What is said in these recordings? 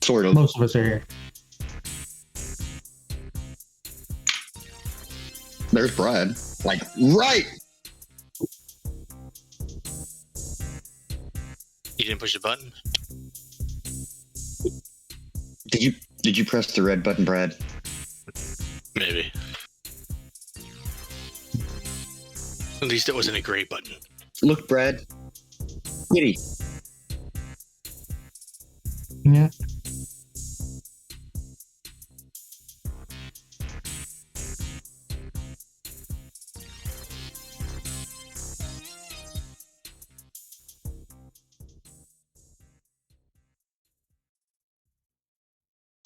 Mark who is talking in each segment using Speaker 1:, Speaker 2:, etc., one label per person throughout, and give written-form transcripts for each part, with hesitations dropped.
Speaker 1: Sort of.
Speaker 2: Most of us are here.
Speaker 1: There's Brad. Like, right!
Speaker 3: You didn't push the button?
Speaker 1: Did you press the red button, Brad?
Speaker 3: Maybe. At least it wasn't a gray button.
Speaker 1: Look, Brad. Kitty.
Speaker 2: Yeah.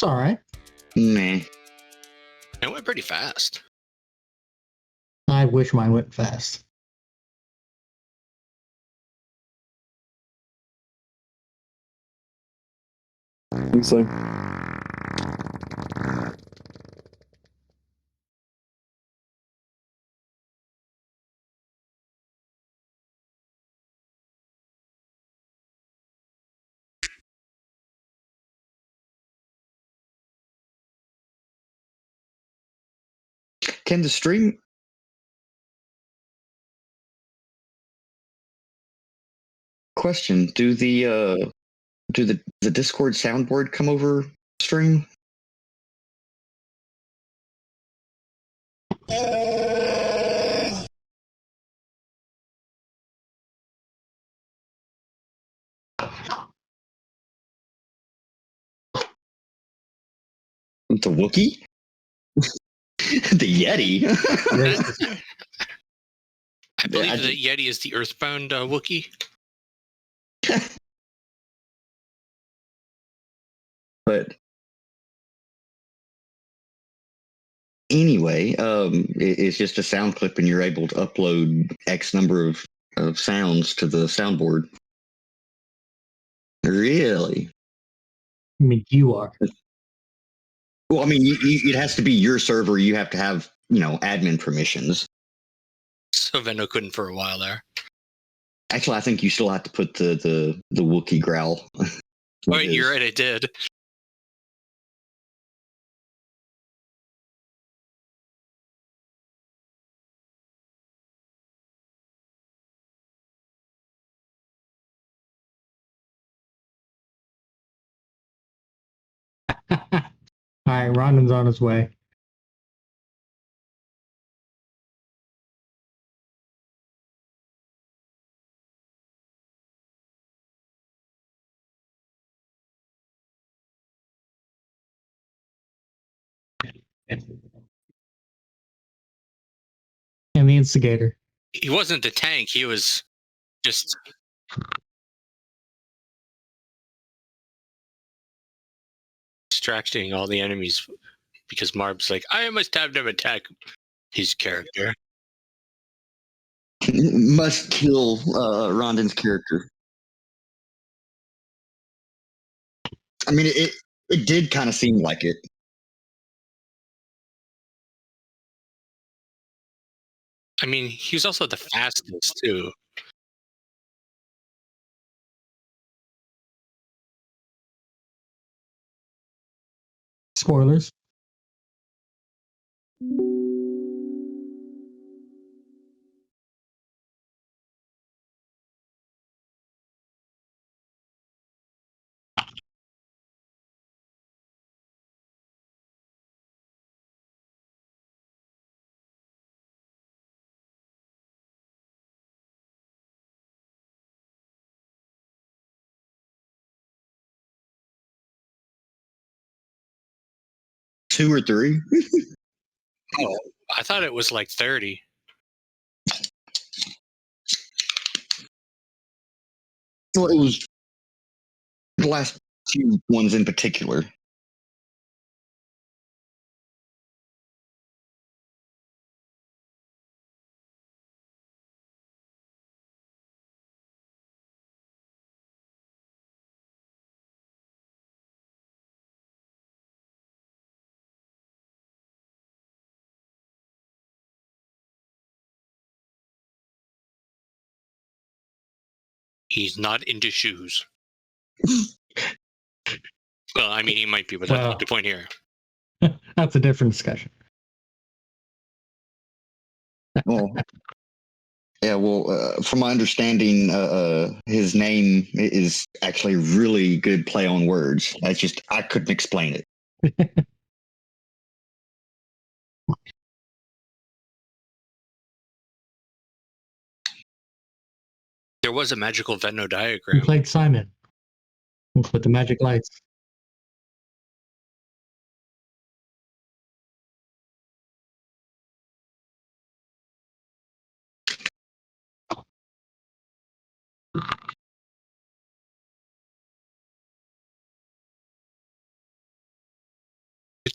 Speaker 2: It's all right.
Speaker 1: Meh.
Speaker 3: It went pretty fast.
Speaker 2: I wish mine went fast.
Speaker 4: I think so.
Speaker 1: Can the stream... Question, do the Discord soundboard come over stream? The Wookiee? The Yeti?
Speaker 3: I believe that Yeti is the Earthbound Wookiee.
Speaker 1: But anyway, it's just a sound clip, and you're able to upload X number of sounds to the soundboard. Really?
Speaker 2: I mean, you are.
Speaker 1: Well, I mean, it has to be your server. You have to have, admin permissions.
Speaker 3: So Vendo couldn't for a while there.
Speaker 1: Actually, I think you still have to put the Wookiee growl.
Speaker 3: Oh, you're right, I did.
Speaker 2: All right, Rondon's on his way. And the instigator.
Speaker 3: He wasn't the tank, he was just distracting all the enemies because Marb's like, I must have them attack his character.
Speaker 1: Must kill Rondon's character. I mean, it did kind of seem like it.
Speaker 3: I mean, he was also the fastest, too.
Speaker 2: Spoilers.
Speaker 1: Two or three?
Speaker 3: Oh, I thought it was like 30.
Speaker 1: Well, it was the last few ones in particular.
Speaker 3: He's not into shoes. Well, I mean, he might be, but that's
Speaker 2: Well.
Speaker 3: not the point here.
Speaker 2: That's a different discussion.
Speaker 1: Well, yeah. Well, from my understanding, his name is actually really good play on words. That's just I couldn't explain it.
Speaker 3: There was a magical Venn
Speaker 2: He
Speaker 3: diagram.
Speaker 2: played Simon with the magic lights.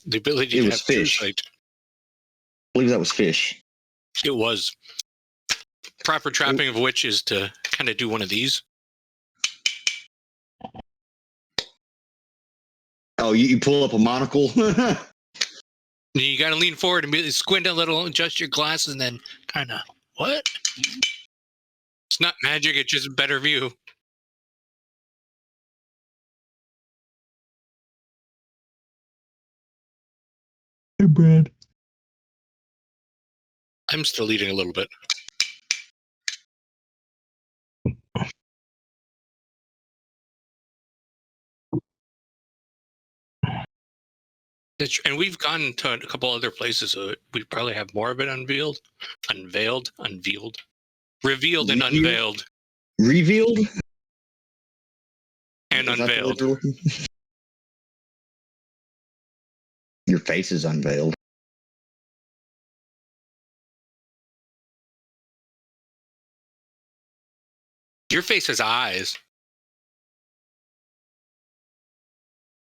Speaker 3: The ability
Speaker 1: It
Speaker 3: to
Speaker 1: was
Speaker 3: have true
Speaker 1: fish.
Speaker 3: sight.
Speaker 1: I believe that was fish.
Speaker 3: It was. Proper trapping of which is to kind of do one of these.
Speaker 1: Oh, you pull up a monocle.
Speaker 3: You got to lean forward and immediately squint a little, adjust your glasses, and then kind of, what? It's not magic, it's just a better view.
Speaker 2: Hey, Brad.
Speaker 3: I'm still eating a little bit. And we've gone to a couple other places, so we probably have more of it unveiled, revealed and unveiled,
Speaker 1: Revealed
Speaker 3: and
Speaker 1: Is that the word
Speaker 3: unveiled.
Speaker 1: you're looking? Your face is unveiled.
Speaker 3: Your face has eyes.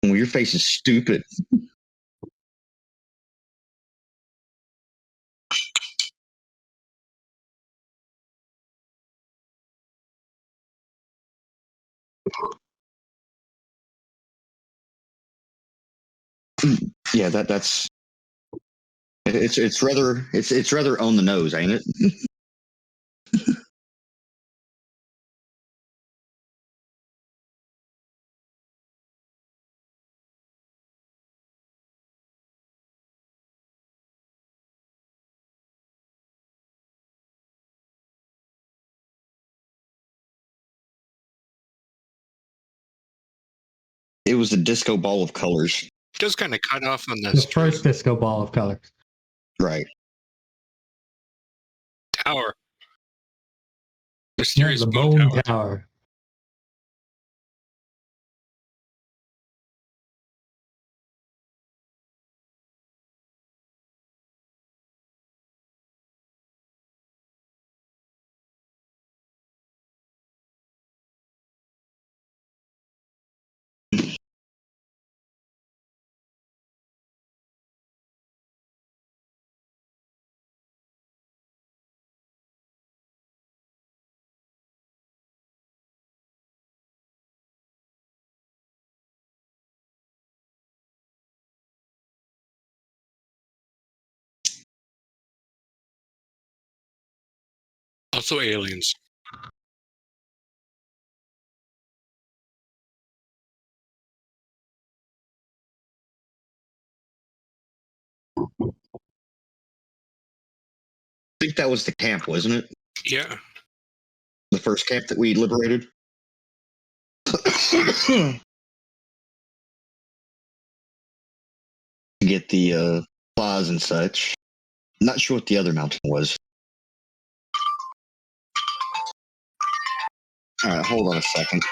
Speaker 1: Well, your face is stupid. Yeah, that's it's rather on the nose, ain't it? It was a disco ball of colors.
Speaker 3: It does kind of cut off on
Speaker 2: The first disco ball of colors.
Speaker 1: Right.
Speaker 3: tower.
Speaker 2: Yeah,
Speaker 3: Mysterious
Speaker 2: the
Speaker 3: bone
Speaker 2: bone
Speaker 3: tower.
Speaker 2: tower.
Speaker 3: Also aliens.
Speaker 1: I think that was the camp, wasn't it?
Speaker 3: Yeah.
Speaker 1: The first camp that we liberated. Get the claws and such. Not sure what the other mountain was. All right, hold on a second.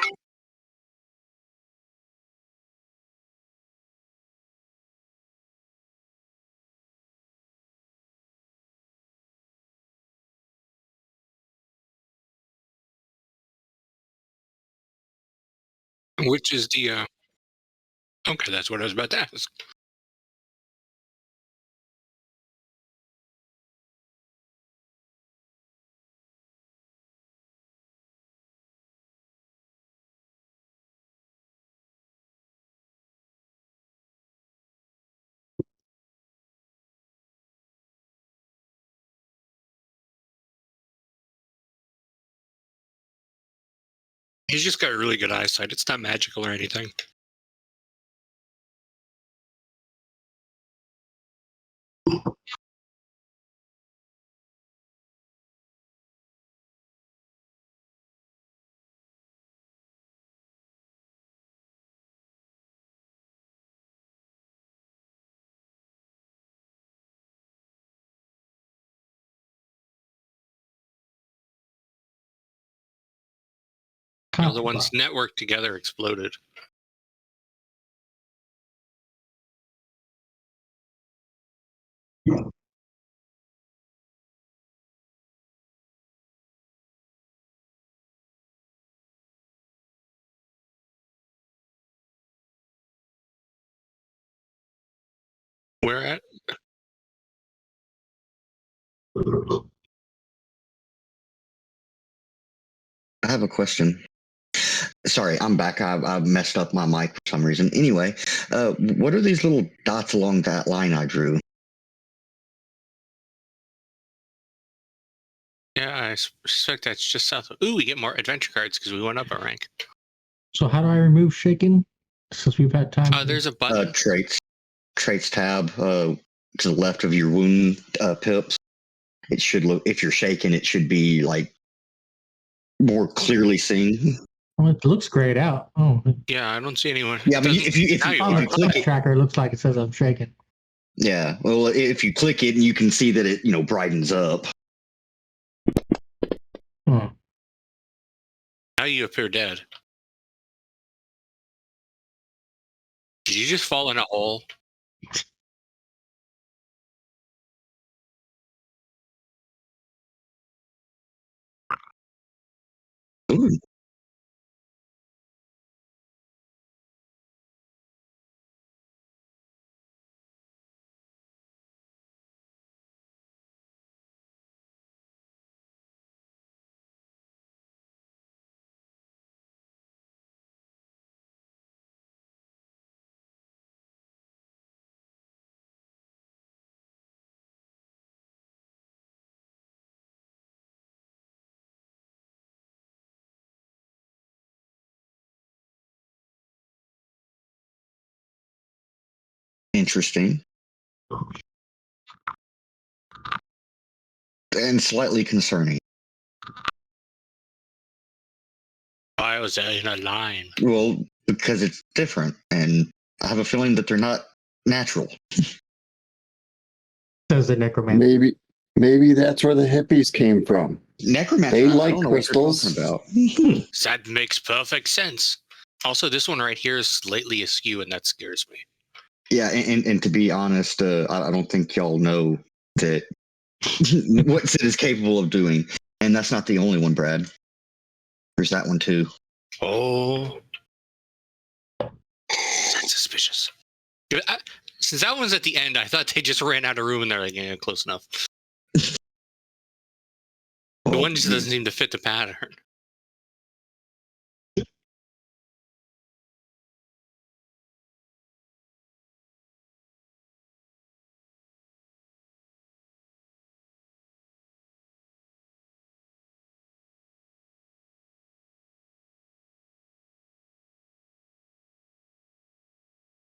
Speaker 3: Which is the okay, that's what I was about to ask. He's just got really good eyesight. It's not magical or anything. The ones networked together exploded. Where at?
Speaker 1: I have a question. Sorry, I'm back. I messed up my mic for some reason. Anyway, what are these little dots along that line I drew?
Speaker 3: Yeah, I suspect that's just south of. Ooh, we get more adventure cards because we went up a rank.
Speaker 2: So how do I remove shaken? Since we've had time.
Speaker 3: There's a button.
Speaker 1: Traits tab to the left of your wound pips. It should look, if you're shaking, it should be like more clearly seen.
Speaker 2: Oh, it looks grayed out. Oh,
Speaker 3: Yeah, I don't see anyone.
Speaker 1: Yeah, but if you
Speaker 2: on the
Speaker 1: click
Speaker 2: class
Speaker 1: it,
Speaker 2: tracker, it looks like it says I'm shaking.
Speaker 1: yeah. Well, if you click it, you can see that it brightens up.
Speaker 2: Hmm.
Speaker 3: Now you appear dead. Did you just fall in a hole?
Speaker 1: Ooh. Interesting. And slightly concerning.
Speaker 3: I was in a line.
Speaker 1: Well, because it's different, and I have a feeling that they're not natural.
Speaker 2: Says the necromancer.
Speaker 4: Maybe that's where the hippies came from.
Speaker 1: Necromancer,
Speaker 4: They
Speaker 1: I
Speaker 4: like
Speaker 1: don't know
Speaker 4: crystals.
Speaker 1: what you're talking about.
Speaker 3: That makes perfect sense. Also, this one right here is slightly askew, and that scares me.
Speaker 1: Yeah, and to be honest, I don't think y'all know that what Sid is capable of doing, and that's not the only one, Brad. There's that one too.
Speaker 3: Oh, that's suspicious. Since that one's at the end, I thought they just ran out of room and they're like, yeah, close enough. The one just doesn't seem to fit the pattern.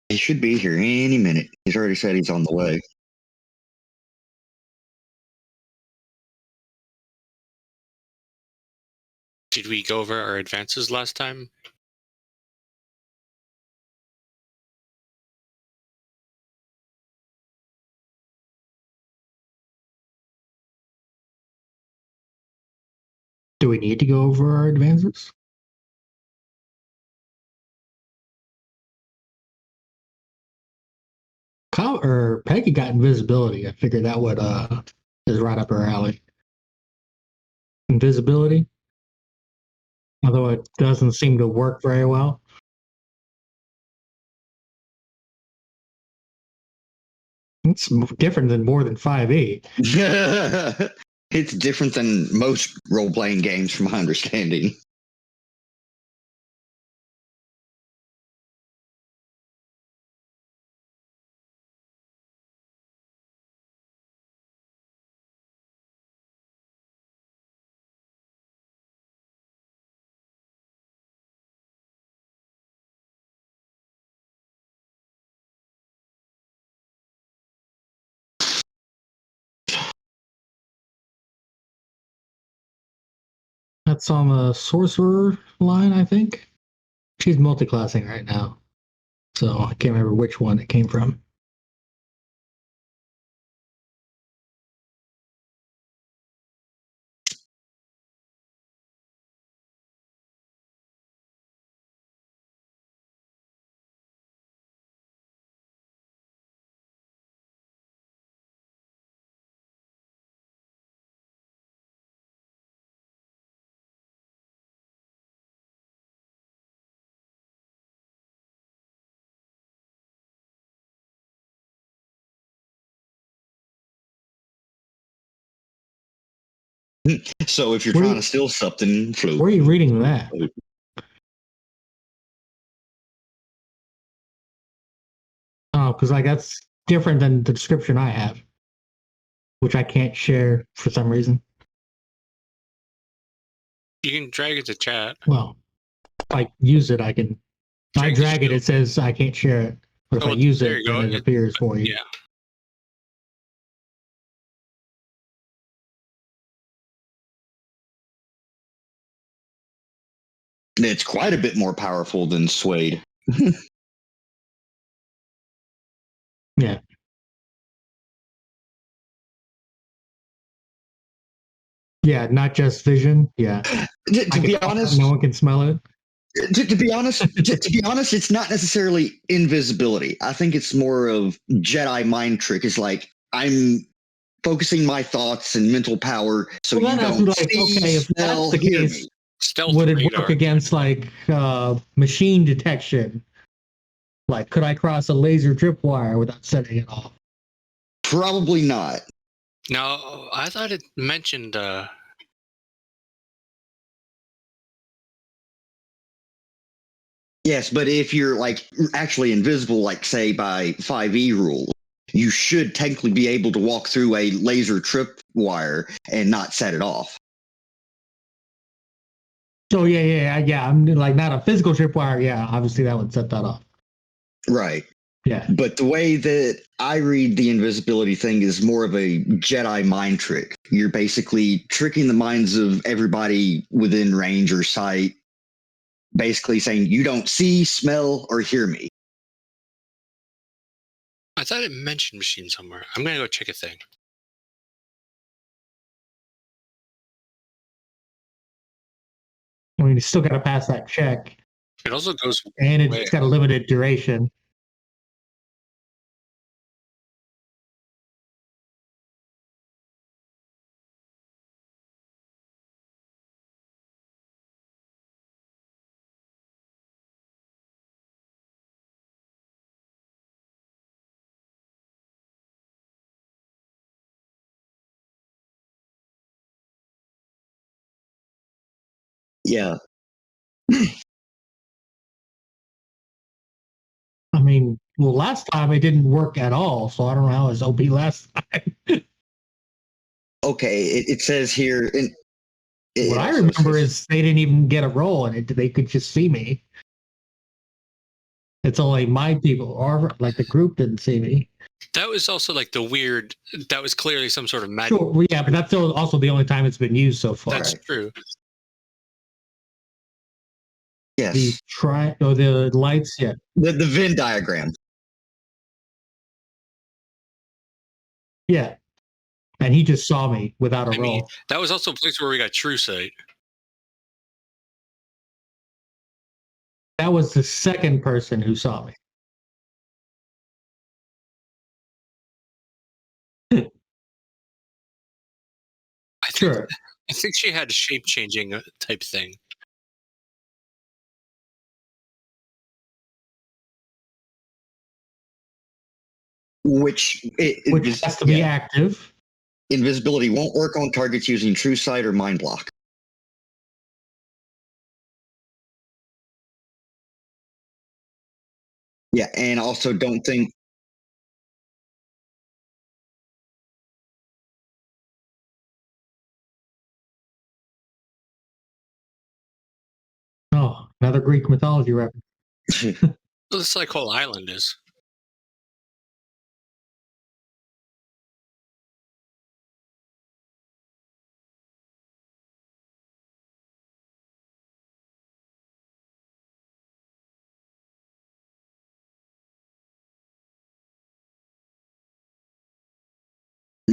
Speaker 1: He should be here any minute. He's already said he's on the way.
Speaker 3: Did we go over our advances last time?
Speaker 2: Do we need to go over our advances? Kyle or Peggy got invisibility. I figured that would is right up her alley. Invisibility, although it doesn't seem to work very well. It's different than more than 5e.
Speaker 1: It's different than most role playing games, from my understanding.
Speaker 2: That's on the sorcerer line, I think. She's multi-classing right now, so I can't remember which one it came from.
Speaker 1: So if you're
Speaker 2: Where
Speaker 1: trying
Speaker 2: you-
Speaker 1: to steal something, flu.
Speaker 2: Where are you reading that? Oh, because like that's different than the description I have, which I can't share for some reason.
Speaker 3: You can drag it to chat.
Speaker 2: Well, if I use it, I can. If I
Speaker 3: Drag
Speaker 2: drag
Speaker 3: the
Speaker 2: it, it says I can't share it. But if
Speaker 3: Oh,
Speaker 2: I use
Speaker 3: there
Speaker 2: it,
Speaker 3: you go.
Speaker 2: then it appears for you.
Speaker 3: Yeah.
Speaker 1: It's quite a bit more powerful than Suede.
Speaker 2: Yeah. Yeah, not just vision. Yeah.
Speaker 1: To be honest,
Speaker 2: no one can smell it.
Speaker 1: to be honest, to be honest, it's not necessarily invisibility. I think it's more of Jedi mind trick. It's like I'm focusing my thoughts and mental power so
Speaker 2: Well,
Speaker 1: you
Speaker 2: then I
Speaker 1: don't
Speaker 2: was like,
Speaker 1: see,
Speaker 2: okay, if
Speaker 1: smell,
Speaker 2: that's the
Speaker 1: hear
Speaker 2: case,
Speaker 1: me.
Speaker 3: Stealth
Speaker 2: would it
Speaker 3: radar.
Speaker 2: work against like machine detection? Like, could I cross a laser tripwire without setting it off?
Speaker 1: Probably not.
Speaker 3: No, I thought it mentioned
Speaker 1: Yes, but if you're like actually invisible, like say by 5e rule, you should technically be able to walk through a laser trip wire and not set it off.
Speaker 2: So yeah. I'm like not a physical tripwire. Yeah, obviously that would set that off.
Speaker 1: Right.
Speaker 2: Yeah.
Speaker 1: But the way that I read the invisibility thing is more of a Jedi mind trick. You're basically tricking the minds of everybody within range or sight, basically saying you don't see, smell, or hear me.
Speaker 3: I thought it mentioned machine somewhere. I'm gonna go check a thing.
Speaker 2: I mean, you still got to pass that check,
Speaker 3: It also goes
Speaker 2: and
Speaker 3: way
Speaker 2: it's got a limited duration.
Speaker 1: Yeah.
Speaker 2: I mean, well, last time it didn't work at all, so I don't know how it's OP last time.
Speaker 1: Okay. It says here.
Speaker 2: What I
Speaker 1: also
Speaker 2: remember
Speaker 1: says,
Speaker 2: is they didn't even get a roll, and they could just see me. It's only my people, or like the group didn't see me.
Speaker 3: That was also like the weird. That was clearly some sort of magic.
Speaker 2: Sure, well, yeah, but that's also the only time it's been used so far.
Speaker 3: That's true.
Speaker 1: yes.
Speaker 2: The lights, yeah.
Speaker 1: The Venn diagram.
Speaker 2: Yeah. And he just saw me without a
Speaker 3: I mean,
Speaker 2: roll.
Speaker 3: that was also a place where we got true sight.
Speaker 2: That was the second person who saw me. Sure.
Speaker 3: I think she had a shape changing type thing.
Speaker 1: Which
Speaker 2: Which has to be active.
Speaker 1: Invisibility won't work on targets using true sight or mind block. Yeah, and also don't think.
Speaker 2: Oh, another Greek mythology reference.
Speaker 3: This like whole island is.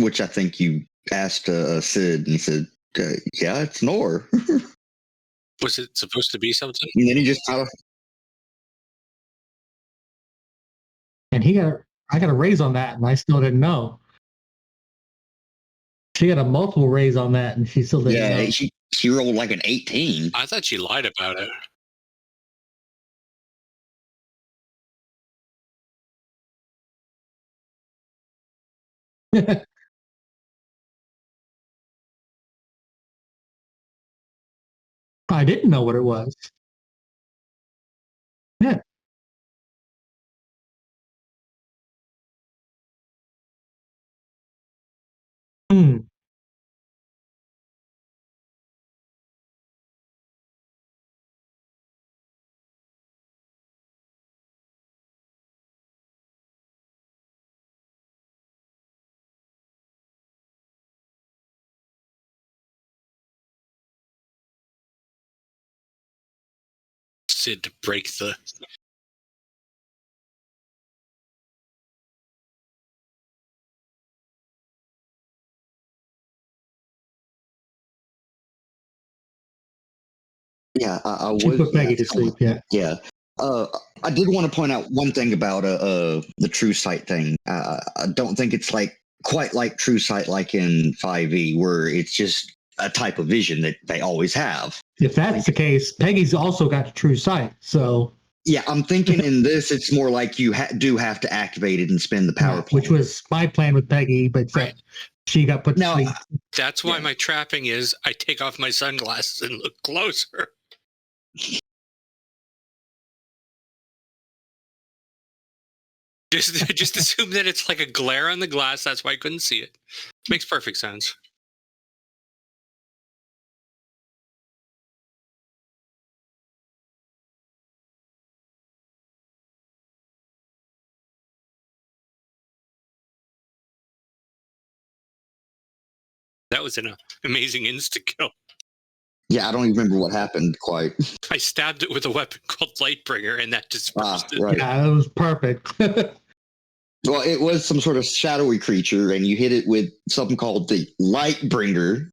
Speaker 1: which I think you asked Sid, and he said, "Yeah, it's Nor."
Speaker 3: Was it supposed to be something?
Speaker 1: And then he just kind of,
Speaker 2: And I got a raise on that, and I still didn't know. She got a multiple raise on that, and she still didn't know.
Speaker 1: she rolled like an 18.
Speaker 3: I thought she lied about it.
Speaker 2: I didn't know what it was. Yeah. Hmm.
Speaker 3: Sid to break the.
Speaker 1: Yeah, I
Speaker 2: She
Speaker 1: was.
Speaker 2: put Peggy to sleep. Yeah.
Speaker 1: Yeah. I did want to point out one thing about the true sight thing. I don't think it's like quite like true sight like in 5e, where it's just a type of vision that they always have.
Speaker 2: If that's the case, Peggy's also got true sight. So
Speaker 1: Yeah, I'm thinking in this, it's more like you do have to activate it and spend the power point.
Speaker 2: which was my plan with Peggy, but
Speaker 3: Right.
Speaker 2: she got put to
Speaker 1: Now,
Speaker 2: sleep.
Speaker 3: That's why my trapping is I take off my sunglasses and look closer. Just assume that it's like a glare on the glass. That's why I couldn't see it. Makes perfect sense. That was an amazing insta kill.
Speaker 1: Yeah, I don't even remember what happened quite.
Speaker 3: I stabbed it with a weapon called Lightbringer, and that dispersed it.
Speaker 1: Right.
Speaker 2: Yeah, that was perfect.
Speaker 1: Well, it was some sort of shadowy creature, and you hit it with something called the Lightbringer.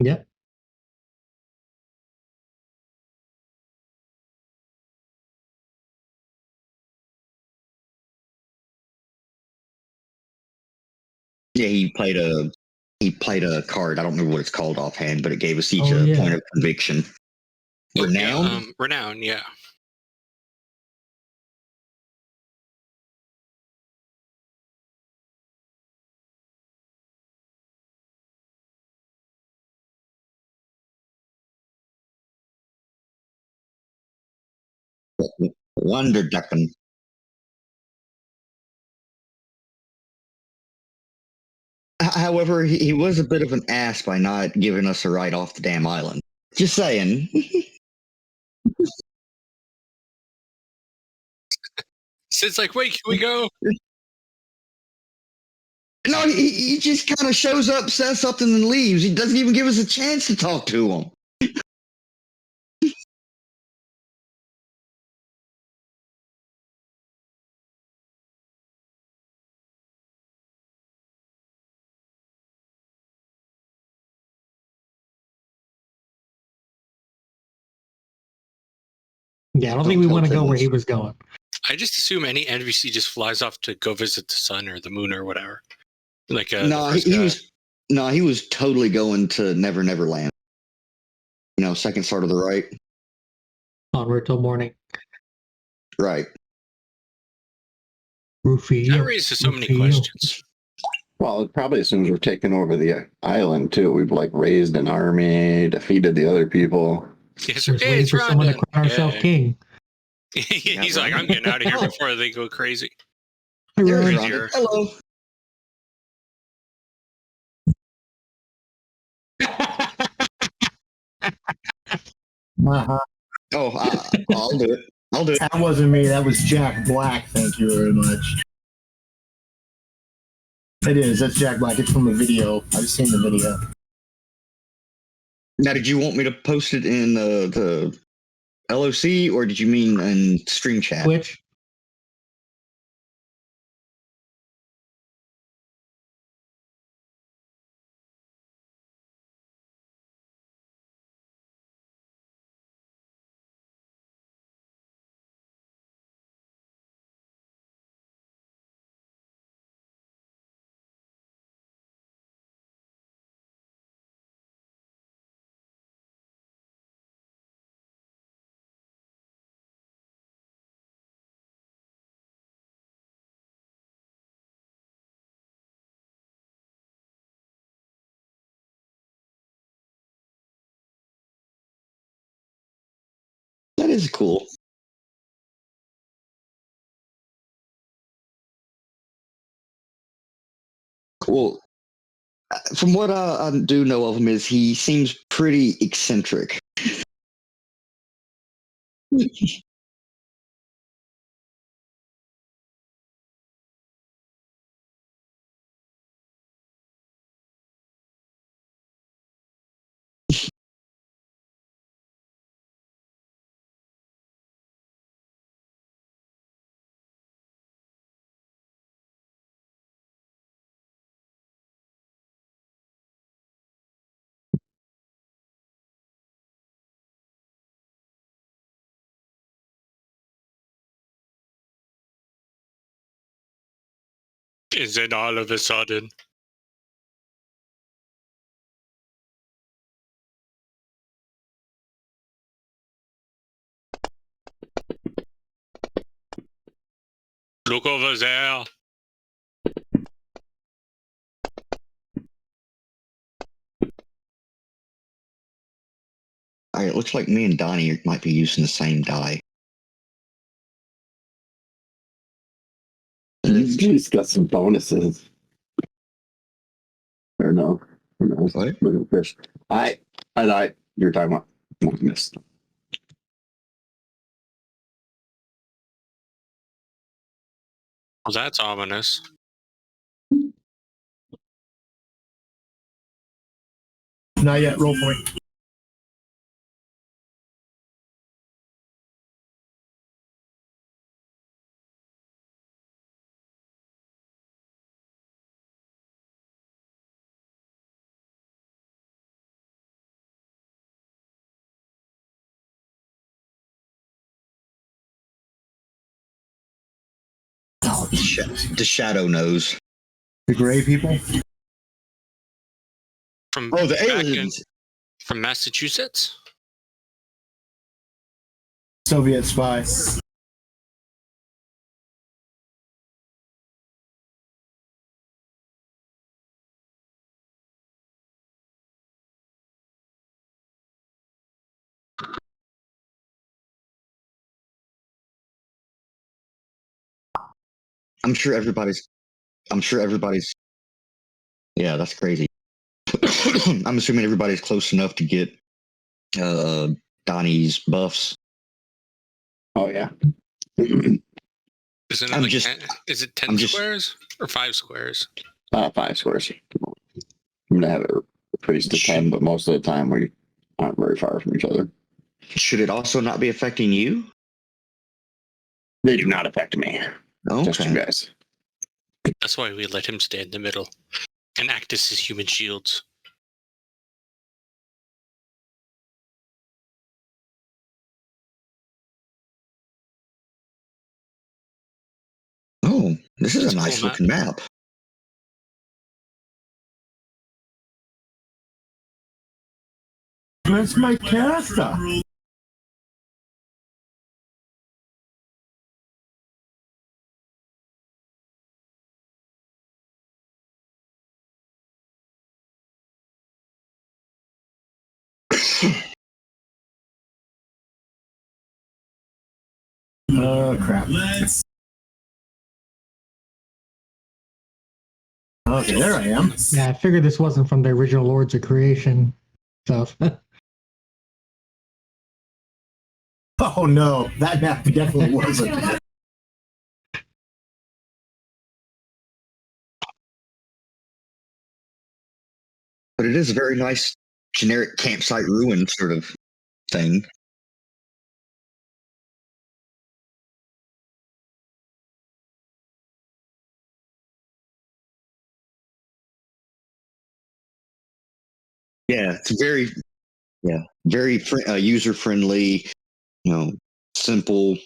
Speaker 2: Yep.
Speaker 1: Yeah, he played a card. I don't remember what it's called offhand, but it gave us each
Speaker 2: Oh,
Speaker 1: a
Speaker 2: yeah.
Speaker 1: point of conviction. Renown?
Speaker 3: Yeah, Renown, yeah.
Speaker 1: Wonder Duckin. However, he was a bit of an ass by not giving us a ride off the damn island. Just saying.
Speaker 3: Sid's like, wait, can we go?
Speaker 1: No, he just kind of shows up, says something, and leaves. He doesn't even give us a chance to talk to him.
Speaker 2: Yeah, I don't think we
Speaker 1: tell
Speaker 2: want to go
Speaker 1: Tim
Speaker 2: where
Speaker 1: this.
Speaker 2: he was going.
Speaker 3: I just assume any NPC just flies off to go visit the sun or the moon or whatever. Like
Speaker 1: No, he was totally going to Never Never Land. You know, second start of the right.
Speaker 2: Onward till morning.
Speaker 1: Right.
Speaker 2: Rufio.
Speaker 3: that raises so many
Speaker 2: Rufio.
Speaker 3: questions.
Speaker 4: Well, it probably assumes we're taking over the island too. We've like raised an army, defeated the other people.
Speaker 3: Yes,
Speaker 2: We're
Speaker 3: sir.
Speaker 2: just
Speaker 3: Hey,
Speaker 2: waiting
Speaker 3: it's
Speaker 2: for someone to
Speaker 3: Roland.
Speaker 2: crown ourselves
Speaker 3: Yeah.
Speaker 2: king.
Speaker 3: He's like, I'm getting out of here before they go crazy.
Speaker 2: Hey,
Speaker 1: There's
Speaker 2: Ron.
Speaker 1: Ronnie.
Speaker 3: Sure.
Speaker 1: Hello.
Speaker 5: Uh-huh.
Speaker 1: Oh, I'll do it. I'll do it.
Speaker 5: That wasn't me. That was Jack Black. Thank you very much. It is. That's Jack Black. It's from a video. I've seen the video.
Speaker 1: Now, did you want me to post it in the LOC, or did you mean in stream chat?
Speaker 2: Twitch.
Speaker 1: That is cool. Well, from what I do know of him, is he seems pretty eccentric.
Speaker 3: Is it all of a sudden? Look over there.
Speaker 1: All right, it looks like me and Donnie might be using the same die.
Speaker 4: He's got some bonuses. Or no. Or no.
Speaker 1: What?
Speaker 4: Look at fish. I you're talking about missed.
Speaker 3: Well, that's ominous.
Speaker 5: Not yet. Roll for me.
Speaker 1: The shadow knows.
Speaker 5: The gray people.
Speaker 3: From
Speaker 1: Oh, the
Speaker 3: back in,
Speaker 1: aliens.
Speaker 3: from Massachusetts?
Speaker 5: Soviet spy.
Speaker 1: I'm sure everybody's. Yeah, that's crazy. I'm assuming everybody's close enough to get Donnie's buffs.
Speaker 4: Oh yeah.
Speaker 3: Isn't it
Speaker 1: I'm
Speaker 3: like
Speaker 1: just-
Speaker 3: 10, is it 10
Speaker 1: I'm just-
Speaker 3: squares or 5 squares?
Speaker 4: 5 squares. I'm gonna have it increased to 10, but most of the time we aren't very far from each other.
Speaker 1: Should it also not be affecting you?
Speaker 4: They do not affect me. Just you
Speaker 1: Okay.
Speaker 4: guys.
Speaker 3: That's why we let him stay in the middle and act as his human shields.
Speaker 1: Oh, this is
Speaker 3: That's
Speaker 1: a
Speaker 3: a
Speaker 1: nice
Speaker 3: cool
Speaker 1: looking map.
Speaker 5: That's my character. Oh, crap. Okay, there I am.
Speaker 2: Yeah, I figured this wasn't from the original Lords of Creation stuff.
Speaker 5: Oh, no. That map definitely wasn't.
Speaker 1: But it is a very nice generic campsite ruin sort of thing. Yeah, it's very user friendly. Simple.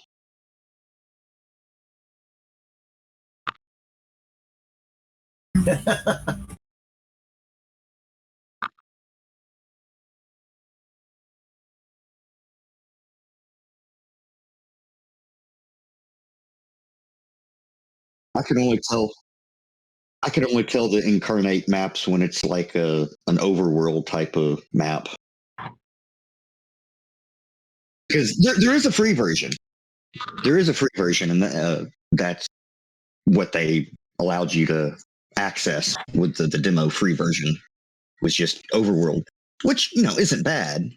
Speaker 1: I can only tell. I can only tell the incarnate maps when it's like an overworld type of map. Because there is a free version. There is a free version, and that's what they allowed you to access with the demo free version was just overworld, which isn't bad.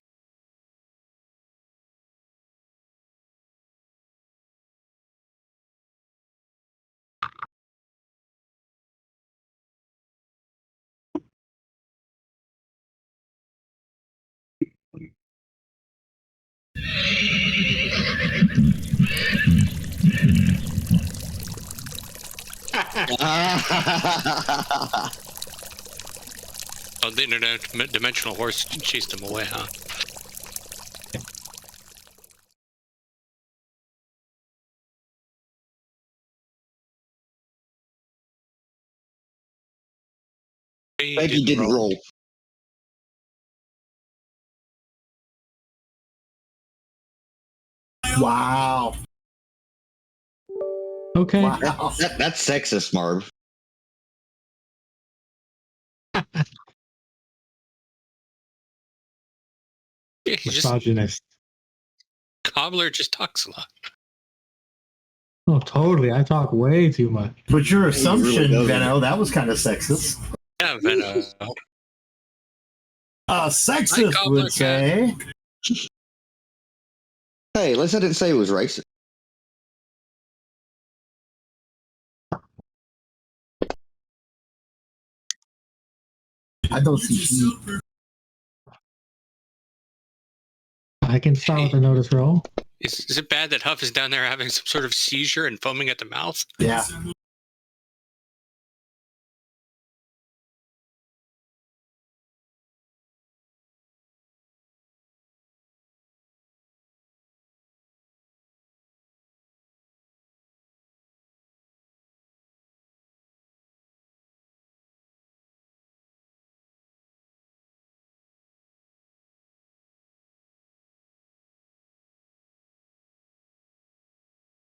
Speaker 3: Oh, the interdimensional horse chased him away, huh?
Speaker 1: Peggy didn't roll.
Speaker 5: Wow.
Speaker 2: Okay.
Speaker 5: Wow.
Speaker 1: That's sexist, Marv.
Speaker 3: Yeah, he just
Speaker 2: Misogynist.
Speaker 3: Cobbler just talks a lot.
Speaker 2: Oh, totally. I talk way too much.
Speaker 5: But your
Speaker 1: He
Speaker 5: assumption,
Speaker 1: really doesn't.
Speaker 5: Venno, that was kind of sexist.
Speaker 3: Yeah, but
Speaker 5: Sexist
Speaker 3: Cobbler
Speaker 5: would say.
Speaker 1: Hey, at least I didn't say it was racist.
Speaker 5: I don't see.
Speaker 2: I can start with a notice roll.
Speaker 3: is it bad that Huff is down there having some sort of seizure and foaming at the mouth?
Speaker 5: Yeah.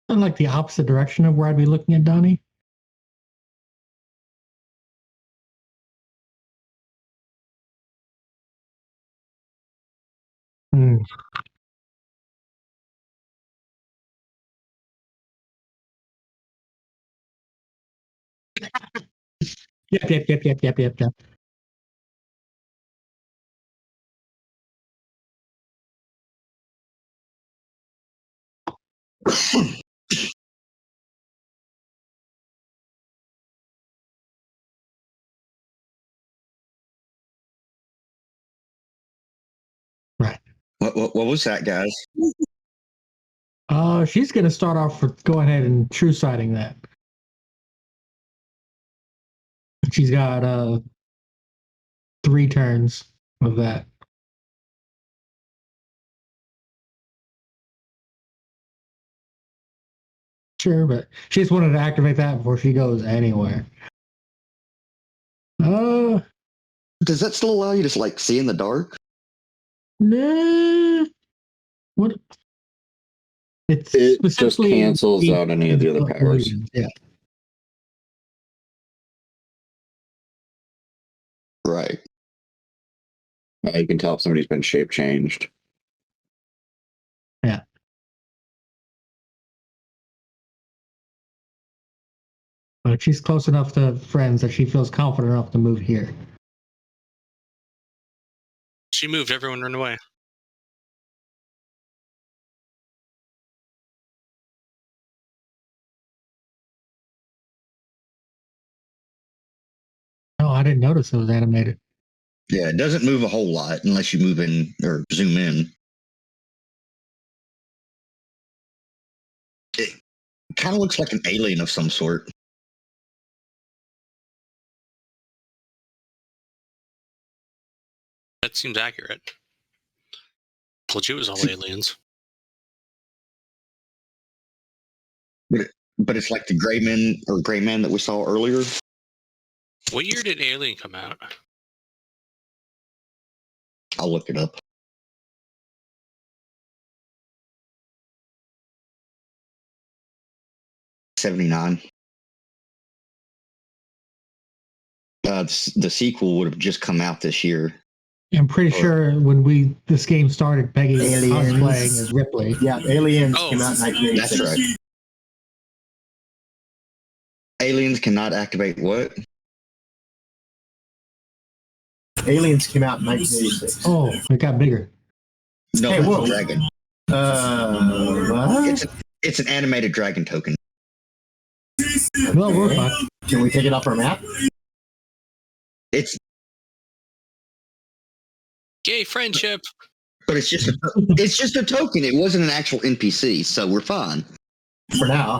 Speaker 2: In like the opposite direction of where I'd be looking at Donnie. Hmm. Yep. Right.
Speaker 1: What was that, guys?
Speaker 2: She's gonna start off with go ahead and true siding that. She's got 3 turns of that. Sure, but she just wanted to activate that before she goes anywhere.
Speaker 1: Does that still allow you to like see in the dark?
Speaker 2: Nah. What?
Speaker 4: It just
Speaker 2: specifically
Speaker 4: cancels out any of the other powers.
Speaker 2: Yeah.
Speaker 1: Right.
Speaker 4: You can tell if somebody's been shape changed.
Speaker 2: Yeah. But she's close enough to friends that she feels confident enough to move here.
Speaker 3: She moved. Everyone ran away.
Speaker 2: Oh, I didn't notice it was animated.
Speaker 1: Yeah, it doesn't move a whole lot unless you move in or zoom in. It kind of looks like an alien of some sort.
Speaker 3: That seems accurate. Told you it was all aliens.
Speaker 1: But it's like the gray man that we saw earlier.
Speaker 3: What year did Alien come out?
Speaker 1: I'll look it up. '79. The sequel would have just come out this year.
Speaker 2: I'm pretty sure when this game started, Peggy was
Speaker 5: Aliens.
Speaker 2: cosplaying as Ripley.
Speaker 5: Yeah, Aliens
Speaker 3: Oh.
Speaker 5: came out in 1986.
Speaker 1: That's right. Aliens cannot activate what?
Speaker 5: Aliens came out in 1986.
Speaker 2: Oh, it got bigger.
Speaker 1: No,
Speaker 5: Hey,
Speaker 1: that's
Speaker 5: whoa.
Speaker 1: a dragon.
Speaker 5: What?
Speaker 1: It's an animated dragon token.
Speaker 2: Well, we're fucked.
Speaker 5: Can we take it off our map?
Speaker 1: It's
Speaker 3: Gay friendship.
Speaker 1: but it's just a token. It wasn't an actual NPC, so we're fine.
Speaker 5: For now.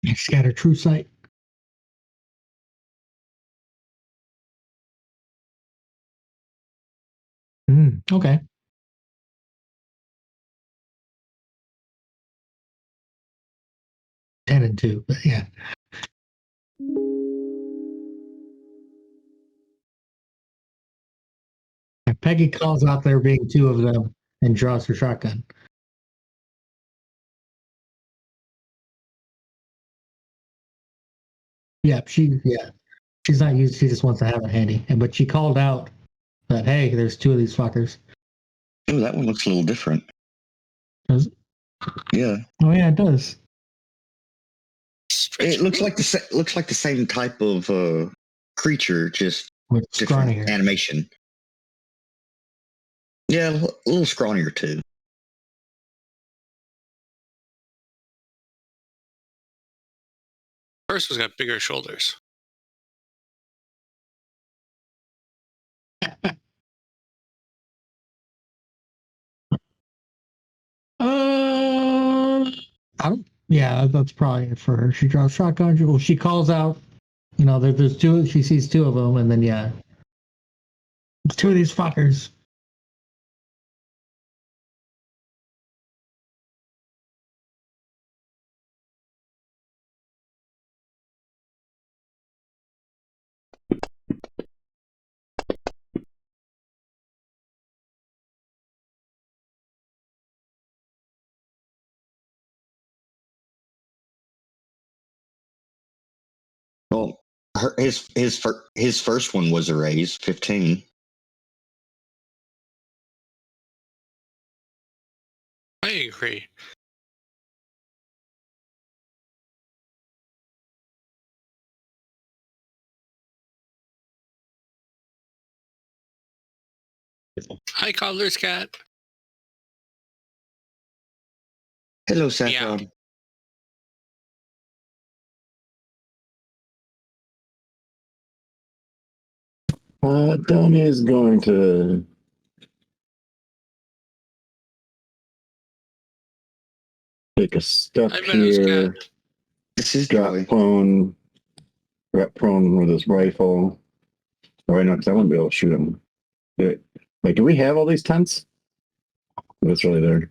Speaker 2: She's got her true sight. Okay. Ten and 2, but yeah. And Peggy calls out there being 2 of them and draws her shotgun. Yeah, she's not used. She just wants to have it handy. But she called out that, hey, there's 2 of these fuckers.
Speaker 1: Oh, that one looks a little different.
Speaker 2: Does it?
Speaker 1: Yeah,
Speaker 2: Oh yeah, it does.
Speaker 1: it looks like the same type of creature, just
Speaker 2: With
Speaker 1: different
Speaker 2: scrawnier.
Speaker 1: animation. Yeah, a little scrawnier too.
Speaker 3: First one's got bigger shoulders.
Speaker 2: I don't. Yeah, that's probably it for her. She draws shotgun. Well, she calls out. You know, there's 2. She sees 2 of them, and then yeah, it's 2 of these fuckers.
Speaker 1: Well, his first one was a raise, 15.
Speaker 3: I agree. Hi, Cobbler's cat.
Speaker 1: Hello, Saffron.
Speaker 4: Donnie is going to take a step
Speaker 3: Hi, Meadows
Speaker 4: here,
Speaker 3: cat.
Speaker 1: This is
Speaker 4: drop
Speaker 1: Joey.
Speaker 4: prone with his rifle. Oh, wait, no, because I wouldn't be able to shoot him. Wait, do we have all these tents? What's really there?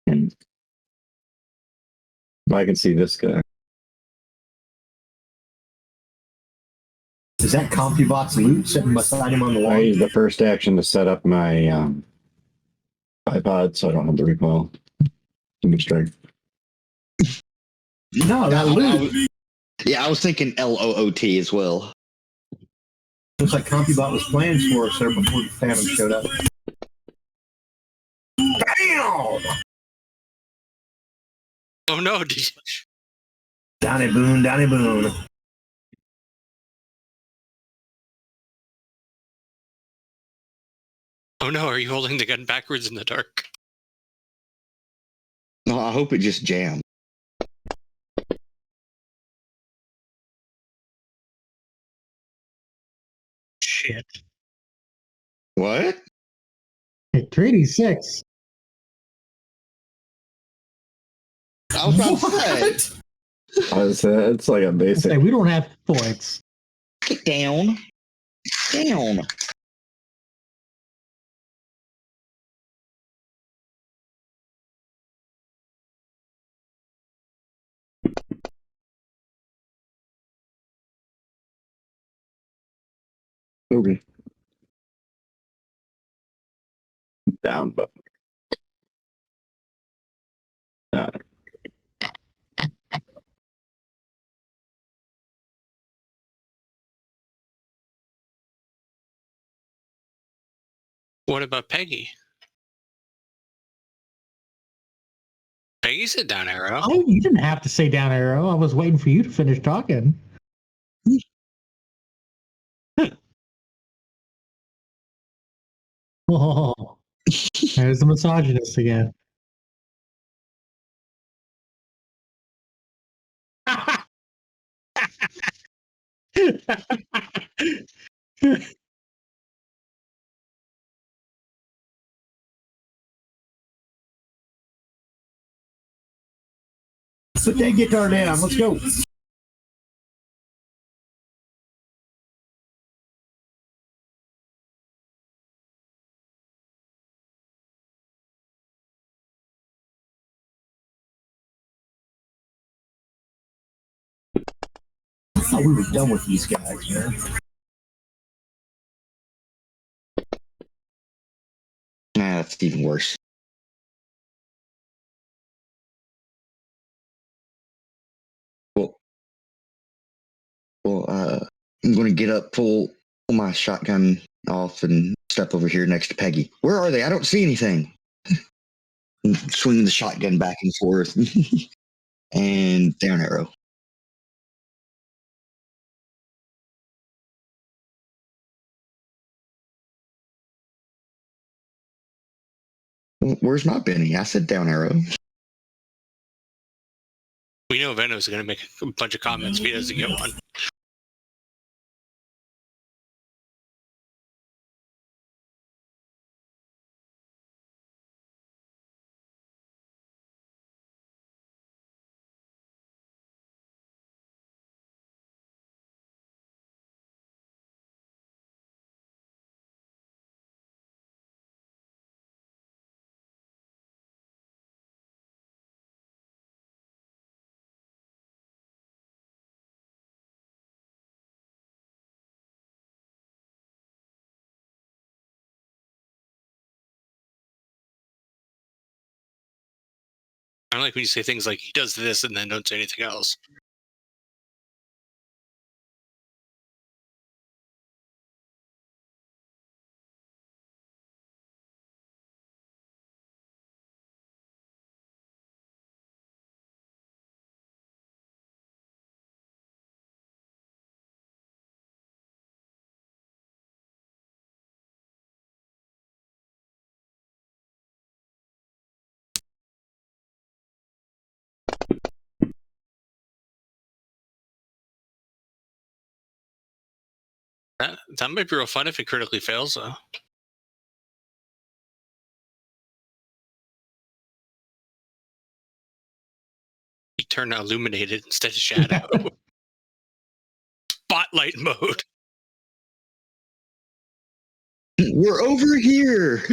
Speaker 4: And I can see this guy.
Speaker 5: Is that CompuBot's loot sitting beside him on the
Speaker 4: I
Speaker 5: wall?
Speaker 4: used the first action to set up my iPod, so I don't have the recoil. Give me strength.
Speaker 5: No, that loot.
Speaker 1: Yeah, I was thinking LOOT as well.
Speaker 5: Looks like CompuBot was playing for us there before the Phantom showed up. Damn!
Speaker 3: Oh no! Did you...
Speaker 5: Donnie Boone, Donnie Boone.
Speaker 3: Oh no! Are you holding the gun backwards in the dark?
Speaker 1: No, I hope it just jammed.
Speaker 2: Shit.
Speaker 1: What?
Speaker 2: Hey, 3D6.
Speaker 1: I was about to say.
Speaker 4: I was, it's like a
Speaker 2: Hey,
Speaker 4: basic.
Speaker 2: we don't have points.
Speaker 1: Get down. Down.
Speaker 4: Okay. Down, but.
Speaker 3: What about Peggy? Peggy said down arrow.
Speaker 2: Oh, you didn't have to say down arrow. I was waiting for you to finish talking. Oh, there's the misogynist again.
Speaker 5: Put that guitar down. Let's go. I thought we were done with these guys, man.
Speaker 1: Nah, that's even worse. Well, I'm going to get up, pull my shotgun off, and step over here next to Peggy. Where are they? I don't see anything. And swinging the shotgun back and forth, and down arrow. Where's my Benny? I said down arrow.
Speaker 3: We know Venom's going to make a bunch of comments if he doesn't get one. I don't like when you say things like he does this and then don't say anything else. That might be real fun if it critically fails, though. He turned illuminated instead of shadow. Spotlight mode.
Speaker 1: We're over here.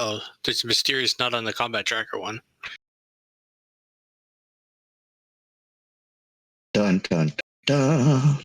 Speaker 3: Oh, there's a mysterious nut on the combat tracker one.
Speaker 1: Dun dun dun.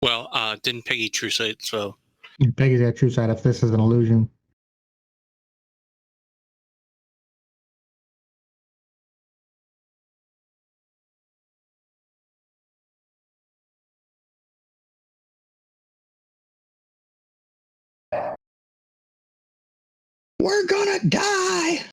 Speaker 3: Well, didn't Peggy true sight, so
Speaker 2: Peggy's got true sight if this is an illusion.
Speaker 1: We're gonna die.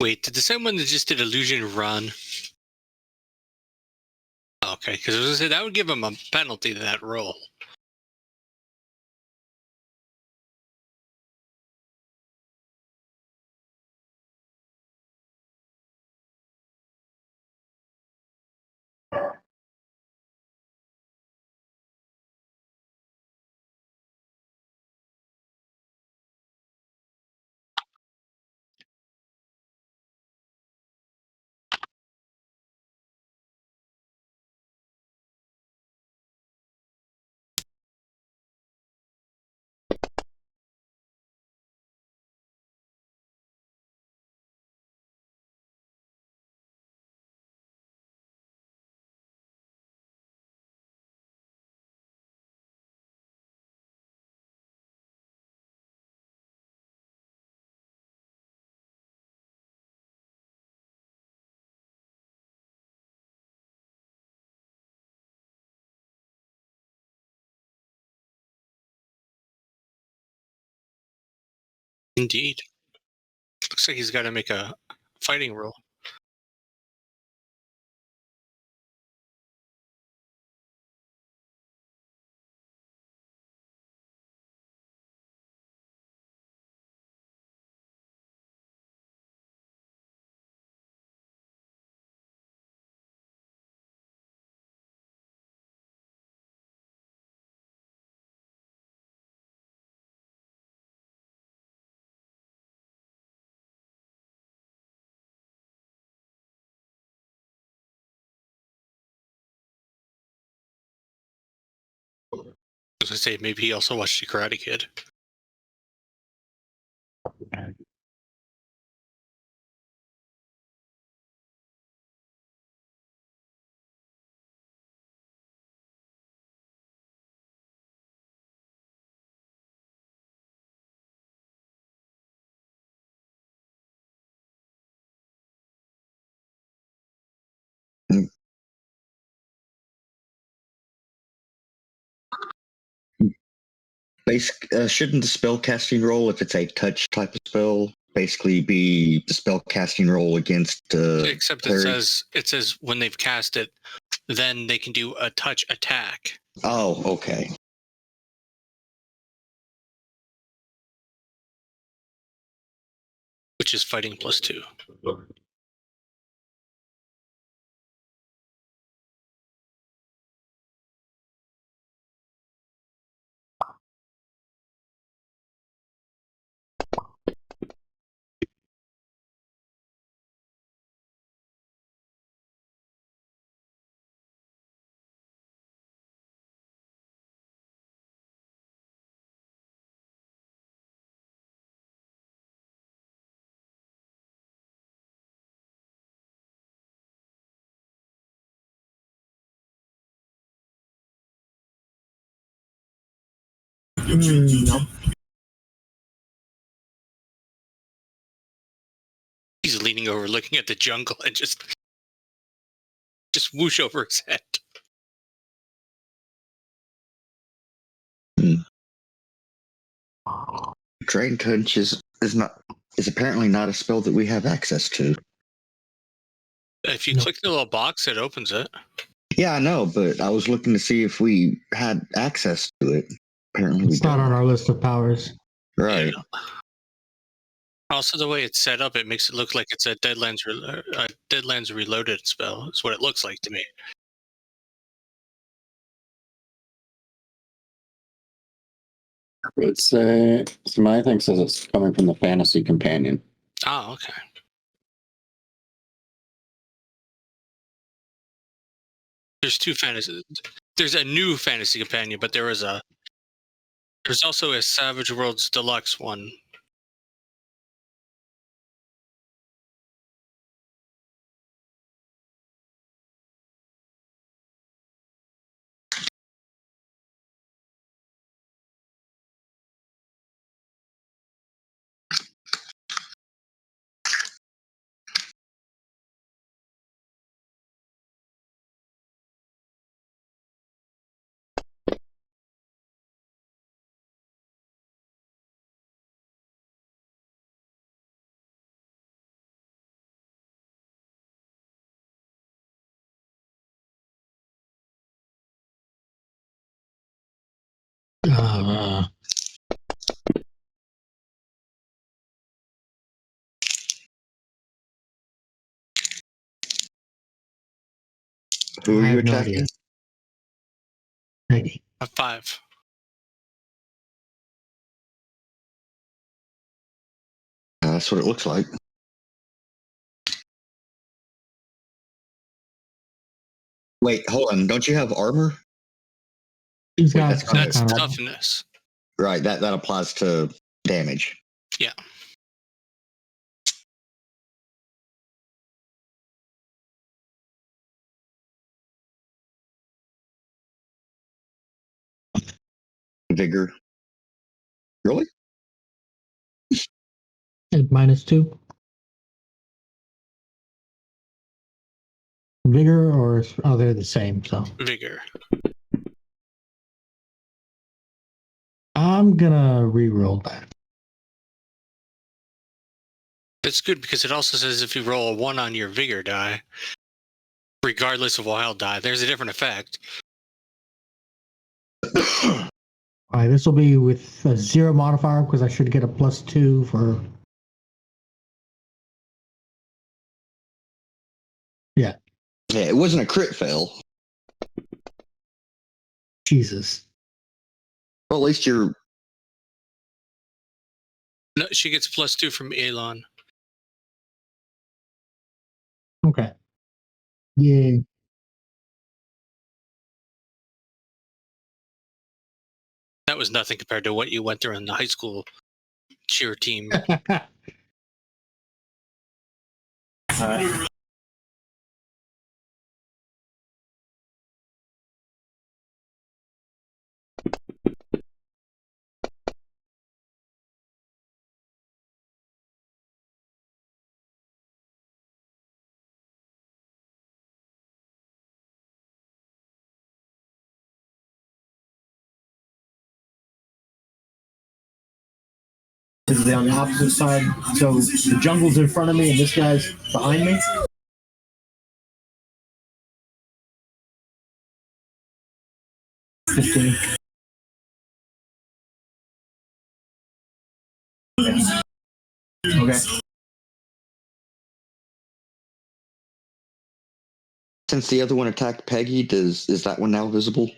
Speaker 3: wait, did the same one that just did illusion run? Okay, because I was gonna say that would give him a penalty to that roll. Indeed. Looks like he's got to make a fighting roll. As I say, maybe he also watched the Karate Kid.
Speaker 1: Shouldn't the spell casting roll, if it's a touch type of spell, basically be the spell casting roll against
Speaker 3: Except it says when they've cast it, then they can do a touch attack.
Speaker 1: Oh, okay.
Speaker 3: Which is fighting +2.
Speaker 5: No.
Speaker 3: He's leaning over, looking at the jungle, and just whoosh over his head.
Speaker 1: Drain Touch is apparently not a spell that we have access to.
Speaker 3: If you
Speaker 2: No.
Speaker 3: click the little box, it opens it.
Speaker 1: Yeah, I know, but I was looking to see if we had access to it. Apparently, we
Speaker 2: It's not
Speaker 1: don't.
Speaker 2: on our list of powers.
Speaker 1: Right.
Speaker 3: Yeah. Also, the way it's set up, it makes it look like it's a Deadlands Reloaded spell. Is what it looks like to me.
Speaker 4: It's so my thing says it's coming from the Fantasy Companion.
Speaker 3: Oh, okay. There's two fantasies. There's a new fantasy companion, but there's also a Savage Worlds Deluxe one.
Speaker 1: Who are
Speaker 2: I
Speaker 1: you
Speaker 2: have no
Speaker 1: attacking?
Speaker 2: idea. Maybe.
Speaker 3: A 5.
Speaker 1: That's what it looks like. Wait, hold on. Don't you have armor?
Speaker 2: He's
Speaker 1: Wait,
Speaker 2: got
Speaker 1: that's
Speaker 2: some
Speaker 1: not
Speaker 3: That's
Speaker 2: kind of.
Speaker 3: toughness.
Speaker 1: Right, that applies to damage.
Speaker 3: Yeah.
Speaker 1: Vigor. Really?
Speaker 2: At -2. Vigor or they're the same. So
Speaker 3: Vigor.
Speaker 2: I'm gonna re-roll that.
Speaker 3: It's good because it also says if you roll a 1 on your Vigor die, regardless of wild die, there's a different effect.
Speaker 2: All right, this will be with a 0 modifier because I should get a +2 for. Yeah.
Speaker 1: Yeah, it wasn't a crit fail.
Speaker 2: Jesus.
Speaker 1: Well, at least you're.
Speaker 3: No, she gets +2 from Elon.
Speaker 2: Okay. Yeah.
Speaker 3: That was nothing compared to what you went through in the high school cheer team.
Speaker 5: Is it on the opposite side? So the jungle's in front of me and this guy's behind me? Okay. Okay.
Speaker 1: Since the other one attacked Peggy, is that one now visible?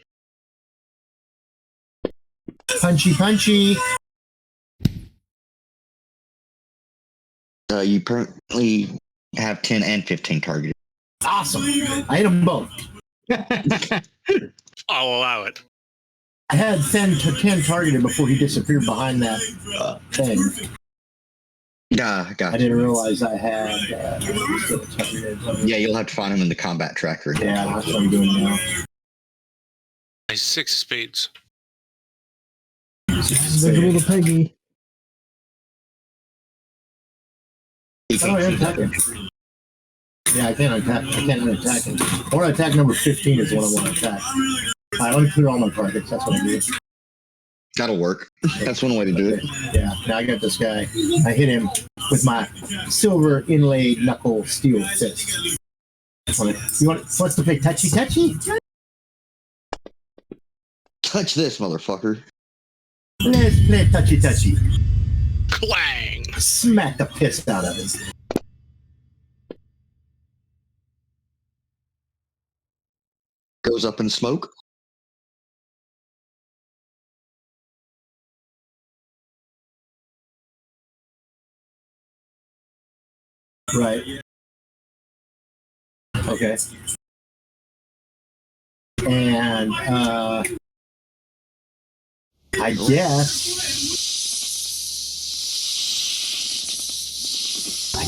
Speaker 5: Punchy, punchy.
Speaker 1: You currently have 10 and 15 targeted.
Speaker 5: Awesome. I hit them both.
Speaker 3: I'll allow it.
Speaker 5: I had 10 targeted before he disappeared behind that thing.
Speaker 1: Yeah,
Speaker 5: I
Speaker 1: gotcha.
Speaker 5: didn't realize I had.
Speaker 1: Yeah, you'll have to find him in the combat tracker.
Speaker 5: Yeah, that's what I'm doing now.
Speaker 3: Nice 6 of spades.
Speaker 2: Visible to Peggy.
Speaker 5: How do I unattack him? Yeah, I can't attack. I can't unattack him. I want to attack number 15 is the one I want to attack. All right, let me clear all my targets. That's what I do.
Speaker 1: That'll work. That's one way to do it.
Speaker 5: Yeah, now I got this guy. I hit him with my silver inlaid knuckle steel fist. What's the big touchy?
Speaker 1: Touch this, motherfucker.
Speaker 5: Let's play touchy.
Speaker 3: Clang!
Speaker 5: Smack the piss out of him.
Speaker 1: Goes up in smoke.
Speaker 5: Right. Okay. And I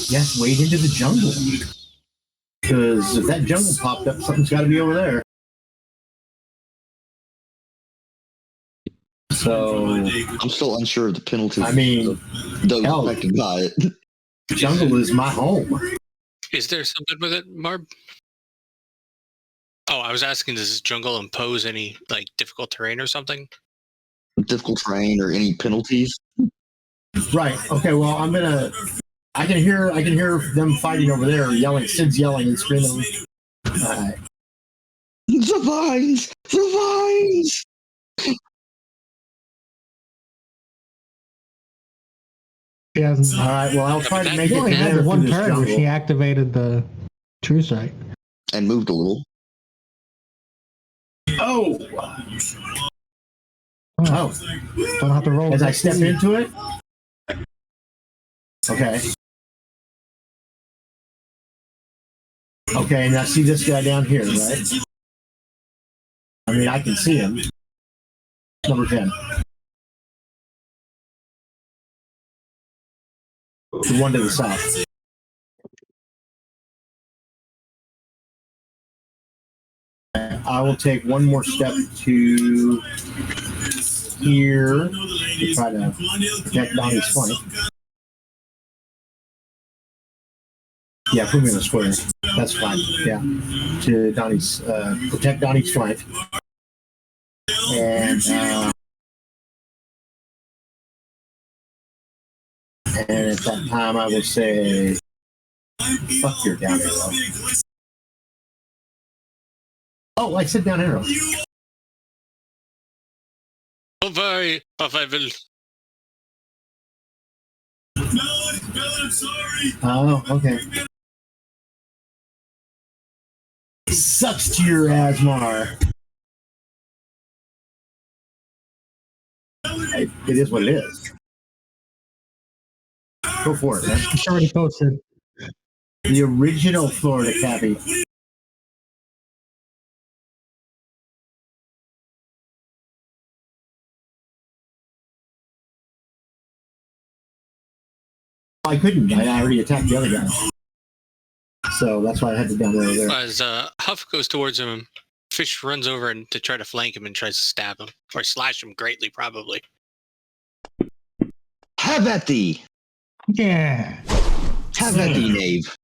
Speaker 5: guess wade into the jungle. Because if that jungle popped up, something's got to be over there. So
Speaker 1: I'm still unsure of the penalty.
Speaker 5: I mean,
Speaker 1: those
Speaker 5: hell.
Speaker 1: affected by it.
Speaker 5: Jungle is my home.
Speaker 3: Is there something with it, Marb? Oh, I was asking, does this jungle impose any like difficult terrain or something?
Speaker 1: Difficult terrain or any penalties?
Speaker 5: Right. Okay. Well, I can hear them fighting over there, yelling. Sid's yelling and screaming.
Speaker 1: The vines!
Speaker 2: She hasn't.
Speaker 5: All right. Well, I'll try to make
Speaker 2: She
Speaker 5: it
Speaker 2: only had
Speaker 5: there
Speaker 2: the one
Speaker 5: through this
Speaker 2: turn where
Speaker 5: jungle.
Speaker 2: she activated the true sight.
Speaker 1: And moved a little.
Speaker 5: Oh.
Speaker 2: Don't have to roll.
Speaker 5: As I step into it. Okay. Okay. Now see this guy down here, right? I mean, I can see him. Number 10. The one to the south. I will take one more step to here to try to protect Donnie's flank. Yeah, put me in a square. That's fine. Yeah, to Donnie's protect Donnie's flank. And at that time, I will say, "Fuck your down arrow." Oh, I said down arrow.
Speaker 3: Oh, very. Oh, I will.
Speaker 5: Oh, okay. Sucks to your Asmar. It is what it is. Go for it, man.
Speaker 2: She already posted.
Speaker 5: The original Florida Cappy. I couldn't. I already attacked the other guy. So that's why I had to down arrow there.
Speaker 3: As Huff goes towards him, Fish runs over and to try to flank him and tries to stab him or slash him greatly, probably.
Speaker 1: Have at thee!
Speaker 2: Yeah.
Speaker 1: Have at thee, knave.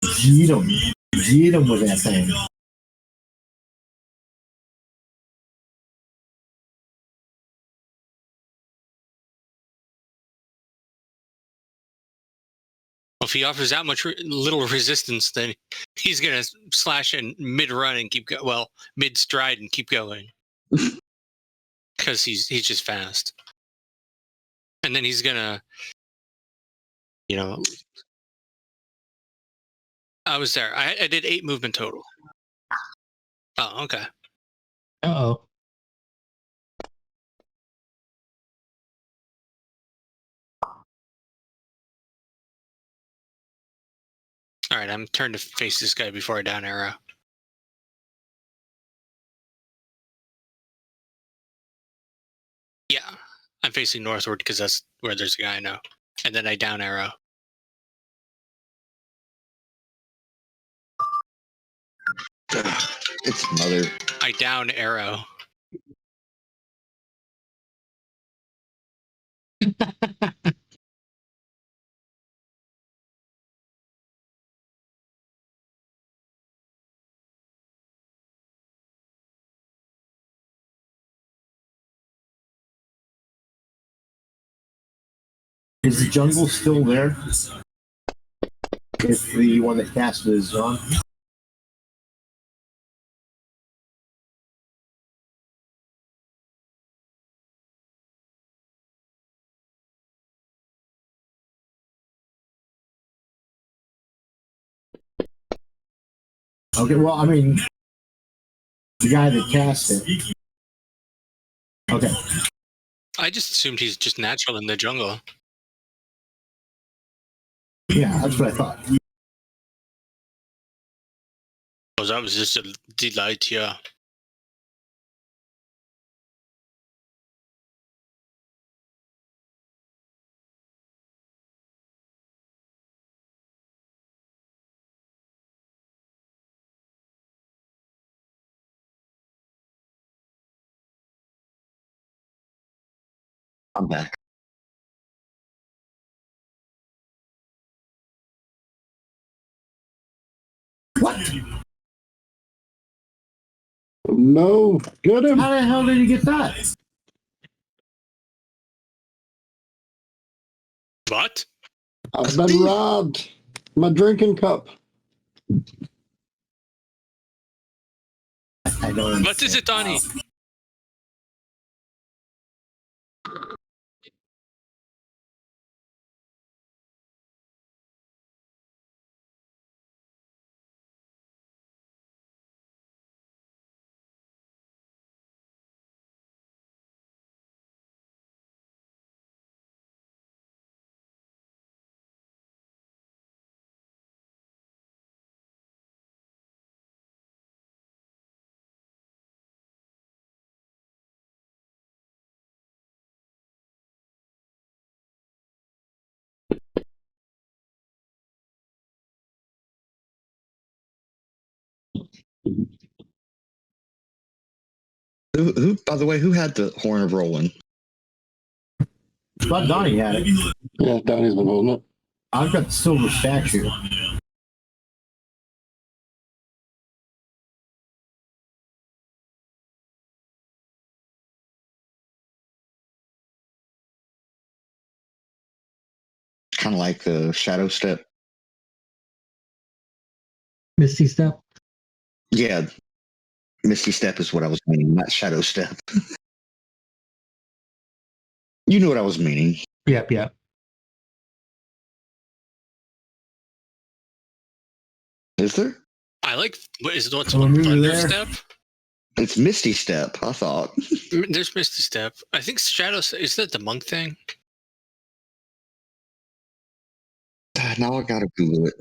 Speaker 5: Get him with that thing.
Speaker 3: Well, if he offers that much little resistance, then he's gonna slash in mid-run and keep mid-stride and keep going, because he's just fast. And then he's gonna, I was there. I did 8 movement total. Oh, okay.
Speaker 2: Uh-oh.
Speaker 3: All right, I'm turned to face this guy before I down arrow. Yeah, I'm facing northward because that's where there's a guy I know. And then I down arrow.
Speaker 1: It's mother.
Speaker 3: I down arrow.
Speaker 5: Is the jungle still there? If the one that casted is on? Okay, well, I mean, the guy that cast it. Okay.
Speaker 3: I just assumed he's just natural in the jungle.
Speaker 5: Yeah, that's what I thought.
Speaker 3: Oh, that was just a delight, yeah.
Speaker 1: I'm back.
Speaker 5: What?
Speaker 4: No, get him.
Speaker 5: How the hell did you get that?
Speaker 3: What?
Speaker 4: I've been robbed. My drinking cup.
Speaker 5: I don't.
Speaker 3: What is it, Donnie?
Speaker 1: Who, by the way, who had the Horn of Roland?
Speaker 5: I thought Donnie had it.
Speaker 4: Yeah, Donnie's been holding it.
Speaker 5: I've got the silver statue.
Speaker 1: Kind of like the Shadow Step.
Speaker 2: Misty Step.
Speaker 1: Yeah, Misty Step is what I was meaning, not Shadow Step. You know what I was meaning.
Speaker 2: Yep, yep.
Speaker 1: Is there?
Speaker 3: I like, what is it? What's
Speaker 5: Oh,
Speaker 3: one?
Speaker 5: maybe
Speaker 3: Thunder
Speaker 5: there.
Speaker 3: Step?
Speaker 1: It's Misty Step, I thought.
Speaker 3: There's Misty Step. I think Shadow, is that the monk thing?
Speaker 1: Now I gotta Google it.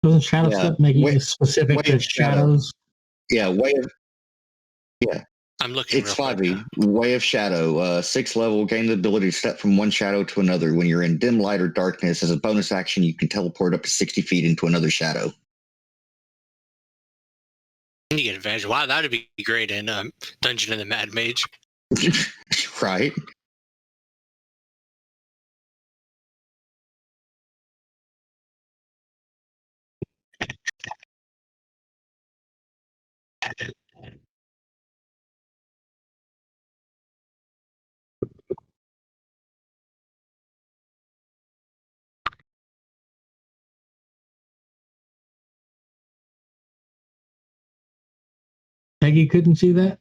Speaker 2: Doesn't Shadow
Speaker 1: Yeah,
Speaker 2: Step make
Speaker 1: way-
Speaker 2: you specific
Speaker 1: way
Speaker 2: to
Speaker 1: of shadow.
Speaker 2: shadows?
Speaker 1: Yeah, Way of
Speaker 3: I'm looking
Speaker 1: It's
Speaker 3: real quick.
Speaker 1: 5e. Way of Shadow. 6th level, gain the ability to step from one shadow to another. When you're in dim light or darkness, as a bonus action, you can teleport up to 60 feet into another shadow.
Speaker 3: You get advantage. Wow, that'd be great in Dungeon of the Mad Mage.
Speaker 1: Right?
Speaker 2: Peggy couldn't see that?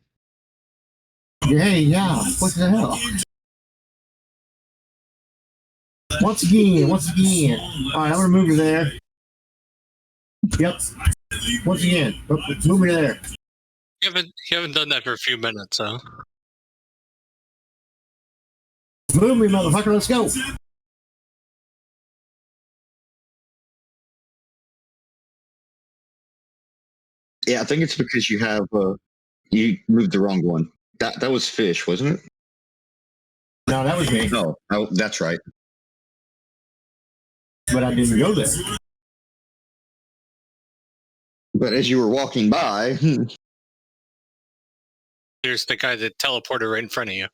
Speaker 5: Hey, yeah. What the hell? Once again. All right, I'm gonna move her there. Yep. Once again, move me there.
Speaker 3: You haven't done that for a few minutes, huh?
Speaker 5: Move me, motherfucker. Let's go.
Speaker 1: Yeah, I think it's because you have you moved the wrong one. That was fish, wasn't it?
Speaker 5: No, that was me.
Speaker 1: No, oh, that's right.
Speaker 5: But I didn't go there.
Speaker 1: But as you were walking by,
Speaker 3: There's the guy that teleported right in front of you.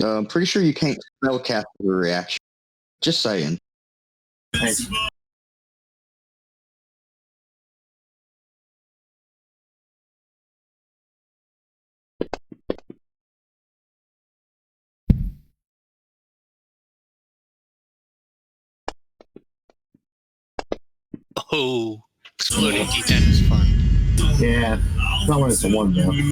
Speaker 1: I'm pretty sure you can't spellcast your reaction. Just saying.
Speaker 5: Thanks.
Speaker 3: Oh, exploding D10 is fun.
Speaker 5: Yeah. Not when it's a 1 though.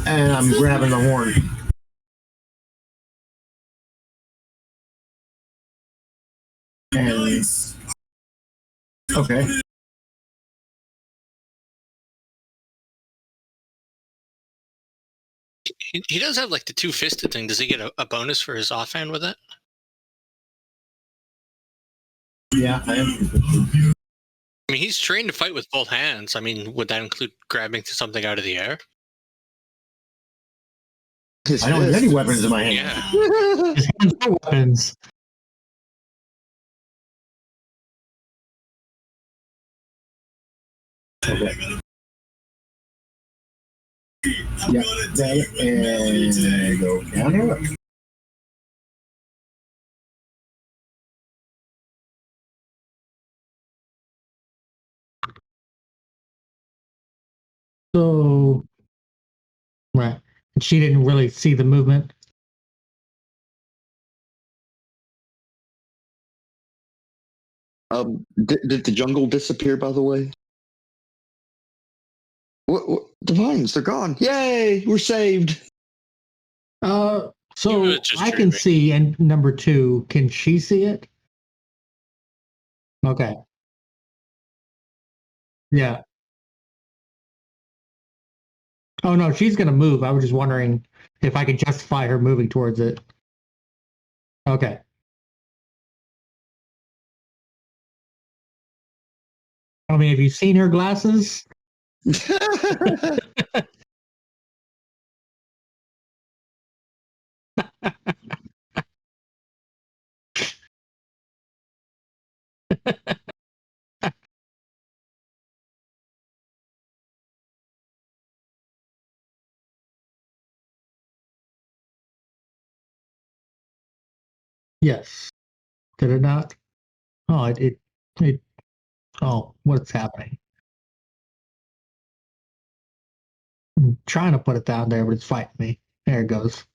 Speaker 5: And I'm grabbing the horn. And okay.
Speaker 3: He does have like the two-fisted thing. Does he get a bonus for his offhand with it?
Speaker 5: Yeah, I am.
Speaker 3: I mean, he's trained to fight with both hands. I mean, would that include grabbing something out of the air?
Speaker 5: I don't have any weapons in my hand.
Speaker 3: Yeah.
Speaker 2: His hands are weapons.
Speaker 5: Okay. Yeah, and go down here.
Speaker 2: So, right. And she didn't really see the movement.
Speaker 1: Did the jungle disappear, by the way? What? The vines, they're gone. Yay! We're saved.
Speaker 2: So
Speaker 3: was just
Speaker 2: I can
Speaker 3: dreaming.
Speaker 2: see, and number 2, can she see it? Okay. Yeah. Oh no, she's gonna move. I was just wondering if I could justify her moving towards it. Okay. I mean, have you seen her glasses? Yes. Did it not? Oh, it oh, what's happening? I'm trying to put it down there, but it's fighting me. There it goes.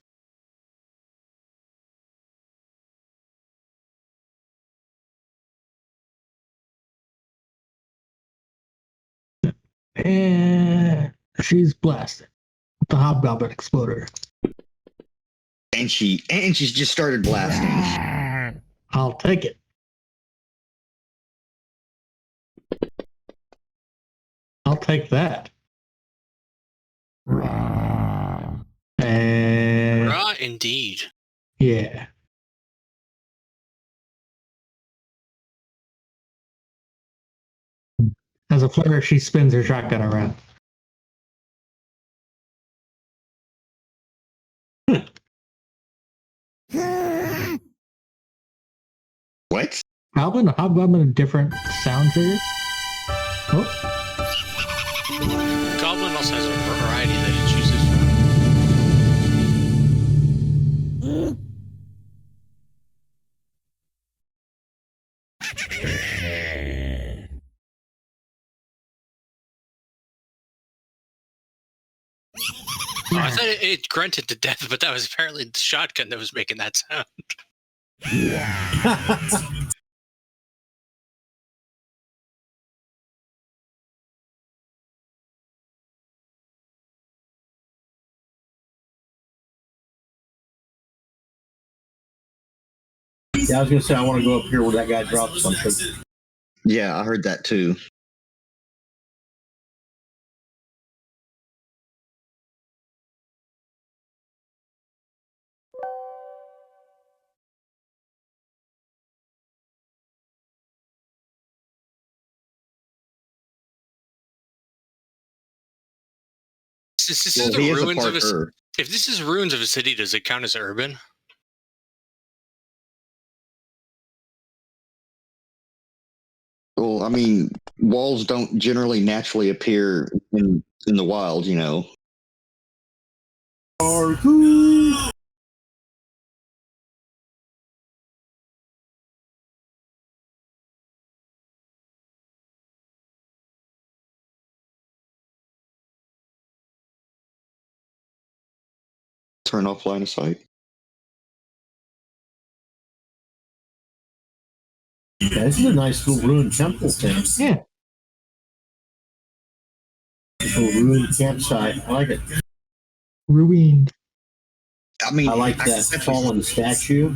Speaker 2: And she's blasted with the hobgoblin exploder.
Speaker 1: and she's just started blasting.
Speaker 2: I'll take it. I'll take that. And
Speaker 3: Raw indeed.
Speaker 2: yeah. As a flourish, she spins her shotgun around.
Speaker 1: What?
Speaker 2: Hobgoblin a different sound trigger? Oh,
Speaker 3: Goblin also has a variety that it chooses from. Oh, I thought it grunted to death, but that was apparently the shotgun that was making that sound.
Speaker 5: Yeah, I was gonna say I want to go up here where that guy dropped something.
Speaker 1: Yeah, I heard that too.
Speaker 3: Since this
Speaker 1: Well,
Speaker 3: is the
Speaker 1: he is a
Speaker 3: ruins of a,
Speaker 1: Parker.
Speaker 3: if this is ruins of a city, does it count as urban?
Speaker 1: Well, I mean, walls don't generally naturally appear in the wild, you know.
Speaker 5: Parkour.
Speaker 1: Turn off line of sight.
Speaker 5: Yeah, this is a nice little ruined temple thing.
Speaker 2: Yeah.
Speaker 5: This little ruined campsite. I like it.
Speaker 2: Ruined.
Speaker 1: I mean,
Speaker 5: I like that fallen statue.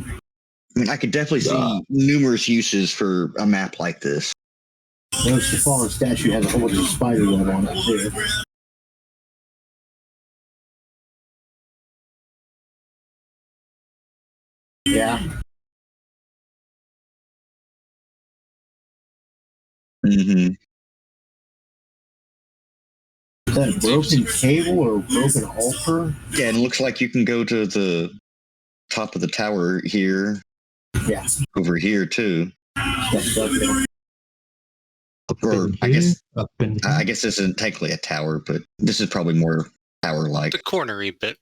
Speaker 1: I could definitely see numerous uses for a map like this.
Speaker 5: Notice the fallen statue has a whole bunch of spider web on it too. Yeah.
Speaker 1: Mm-hmm.
Speaker 5: Is that a broken cable or a broken altar?
Speaker 1: Yeah, and it looks like you can go to the top of the tower here.
Speaker 5: Yeah.
Speaker 1: Over here too.
Speaker 5: That's up there.
Speaker 1: Or
Speaker 2: In
Speaker 1: I
Speaker 2: here,
Speaker 1: guess
Speaker 2: up in here.
Speaker 1: I guess this isn't technically a tower, but this is probably more tower-like.
Speaker 3: The cornery bit.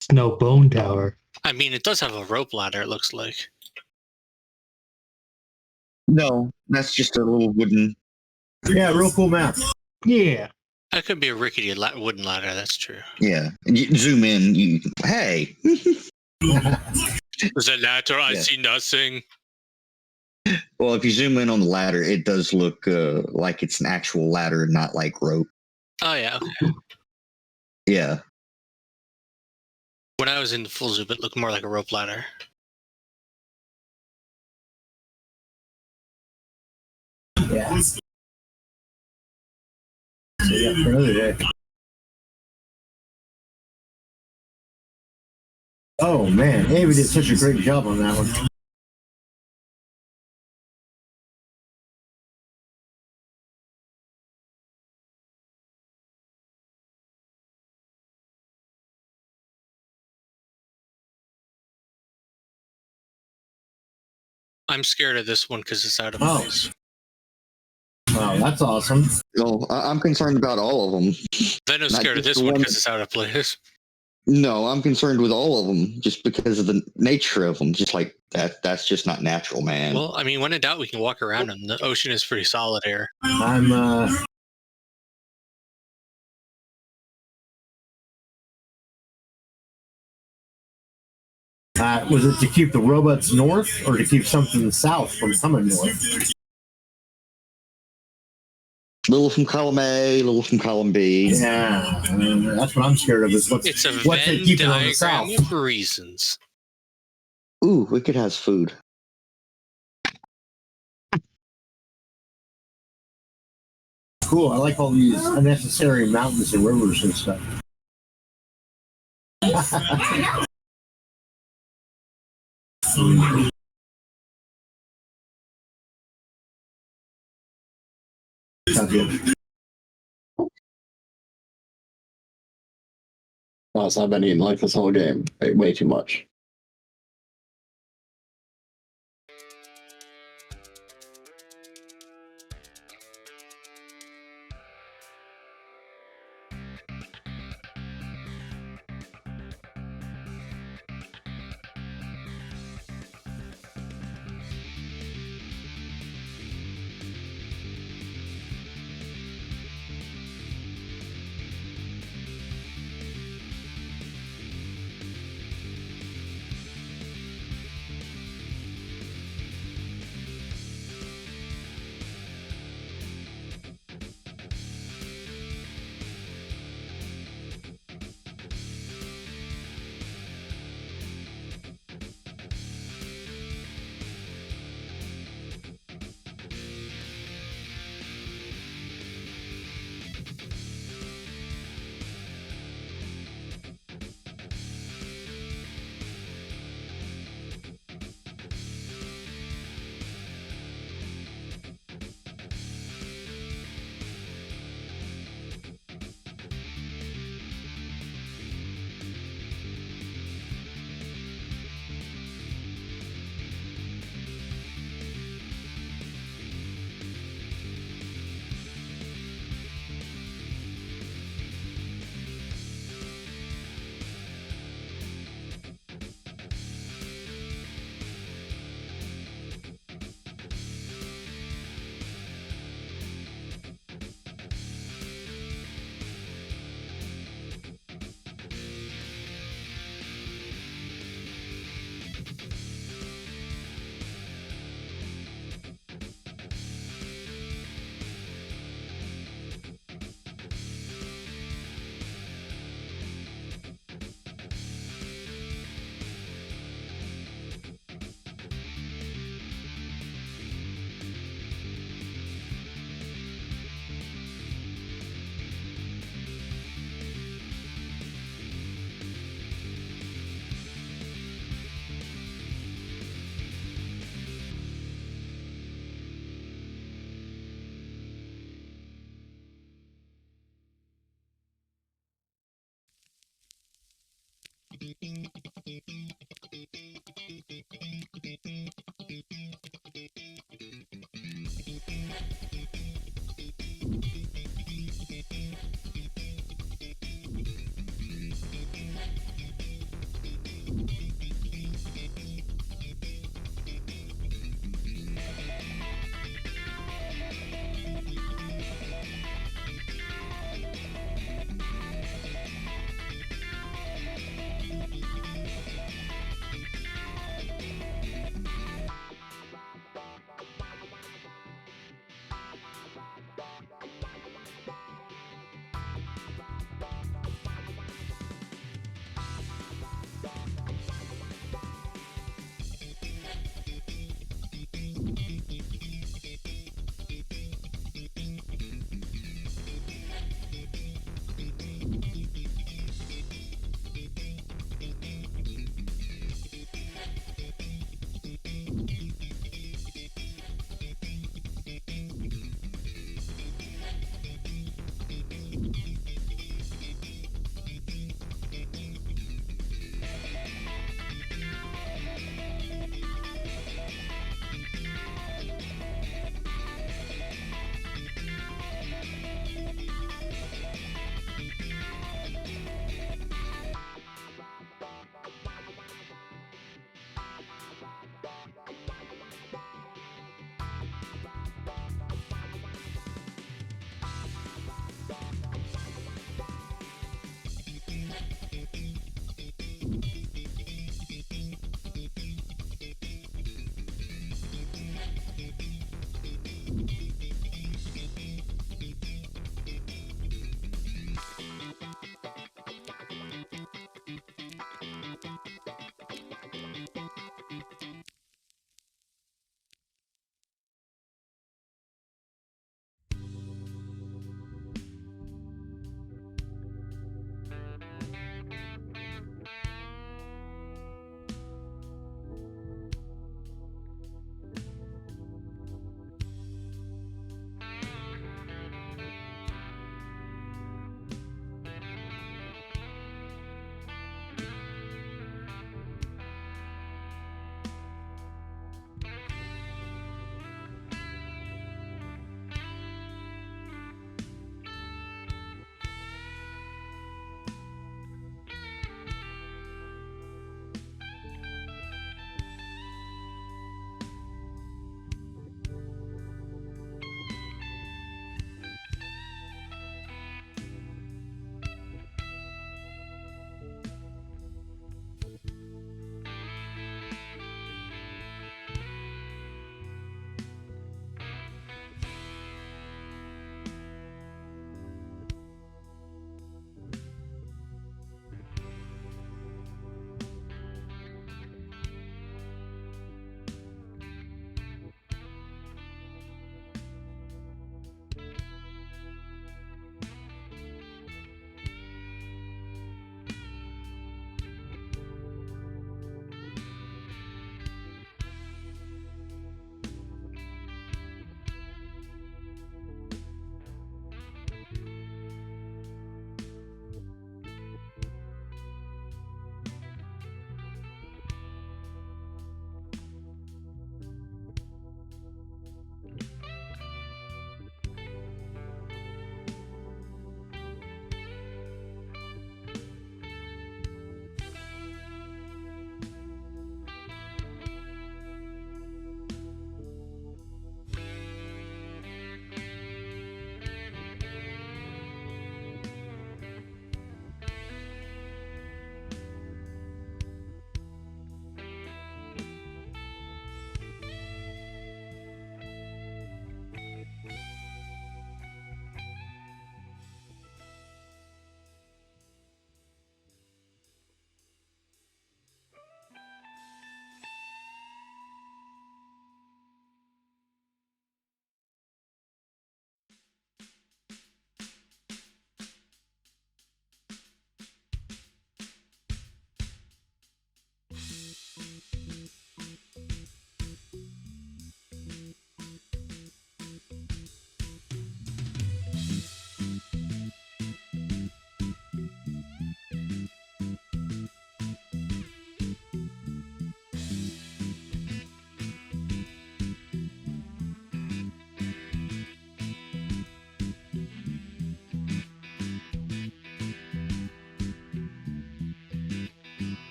Speaker 2: It's no bone tower.
Speaker 3: I mean, it does have a rope ladder, it looks like.
Speaker 1: No, that's just a little wooden.
Speaker 5: Yeah, real cool map.
Speaker 2: Yeah.
Speaker 3: That could be a rickety wooden ladder, that's true.
Speaker 1: Yeah, and you zoom in. Hey.
Speaker 3: There's a ladder, I
Speaker 1: Yeah.
Speaker 3: see nothing.
Speaker 1: Well, if you zoom in on the ladder, it does look like it's an actual ladder, not like rope.
Speaker 3: Oh, yeah, okay.
Speaker 1: Yeah.
Speaker 3: When I was in the full zoom, it looked more like a rope ladder.
Speaker 5: Yeah. So yeah, for another day. Oh man, Amy did such a great job on that one.
Speaker 3: I'm scared of this one because it's out of
Speaker 5: Oh.
Speaker 3: place.
Speaker 5: Wow, that's awesome.
Speaker 1: No, I'm concerned about all of them.
Speaker 3: Venom's
Speaker 1: Not
Speaker 3: scared of
Speaker 1: just
Speaker 3: this
Speaker 1: the
Speaker 3: one
Speaker 1: one-
Speaker 3: because it's out of place.
Speaker 1: No, I'm concerned with all of them just because of the nature of them. Just like that, that's just not natural, man.
Speaker 3: Well, I mean, when in doubt, we can walk around them. The ocean is pretty solid here.
Speaker 5: I'm was it to keep the robots north or to keep something south from coming north?
Speaker 1: Little from column A, little from column B.
Speaker 5: Yeah, that's what I'm scared of. Is
Speaker 3: It's a
Speaker 5: what's it
Speaker 3: Venn
Speaker 5: keeping on the south?
Speaker 3: diagram of reasons.
Speaker 1: Ooh, Wicked has food.
Speaker 5: Cool. I like all these unnecessary mountains and rivers and stuff. Sounds good.
Speaker 4: Plus, I've been eating like this whole game. Way too much.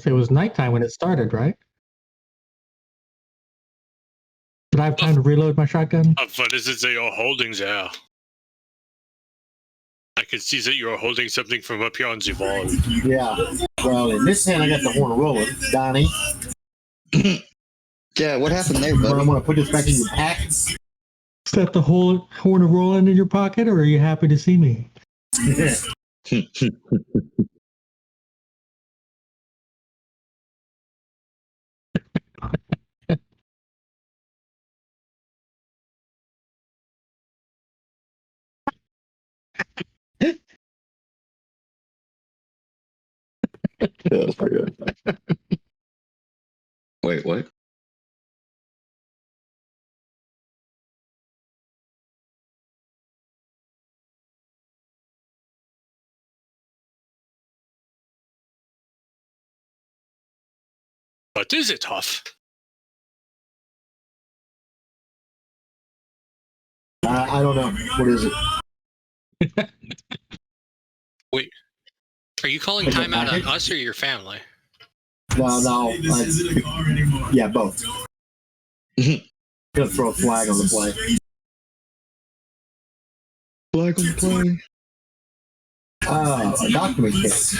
Speaker 2: It was nighttime when it started, right? Did I have time to reload my shotgun?
Speaker 3: What is it that you're holding there? I can see that you're holding something from up here on the wall.
Speaker 5: Yeah. Well, in this hand, I got the horn of Roland. Donnie,
Speaker 1: Yeah, what happened there,
Speaker 5: I'm
Speaker 1: buddy?
Speaker 5: going to put this back in your pack.
Speaker 2: Is that the whole horn of Roland in your pocket, or are you happy to see me?
Speaker 4: Yeah, that's pretty good.
Speaker 1: Wait, what?
Speaker 3: What is it, Huff?
Speaker 5: I don't know. What is it?
Speaker 3: Wait, are you calling
Speaker 5: Is it
Speaker 3: timeout on
Speaker 5: package?
Speaker 3: us or your family?
Speaker 5: No. Yeah, both. Gonna throw a flag on the play.
Speaker 1: Black on the play.
Speaker 5: A document case.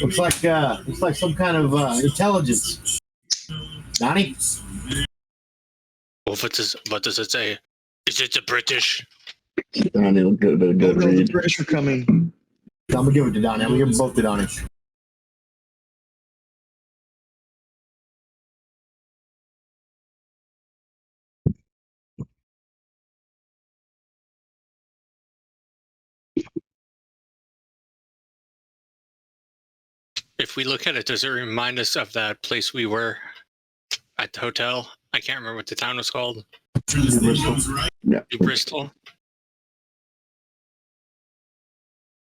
Speaker 5: Looks like some kind of intelligence. Donnie?
Speaker 3: Well, what does it say? Is it the British?
Speaker 4: Donnie will get a
Speaker 1: Oh,
Speaker 4: good
Speaker 1: no, the
Speaker 4: read.
Speaker 1: British are coming.
Speaker 5: I'm gonna give it to Donnie. I'm gonna give them both to Donnie.
Speaker 3: If we look at it, does it remind us of that place we were at the hotel? I can't remember what the town was called.
Speaker 5: Bristol.
Speaker 4: Yeah.
Speaker 3: New Bristol.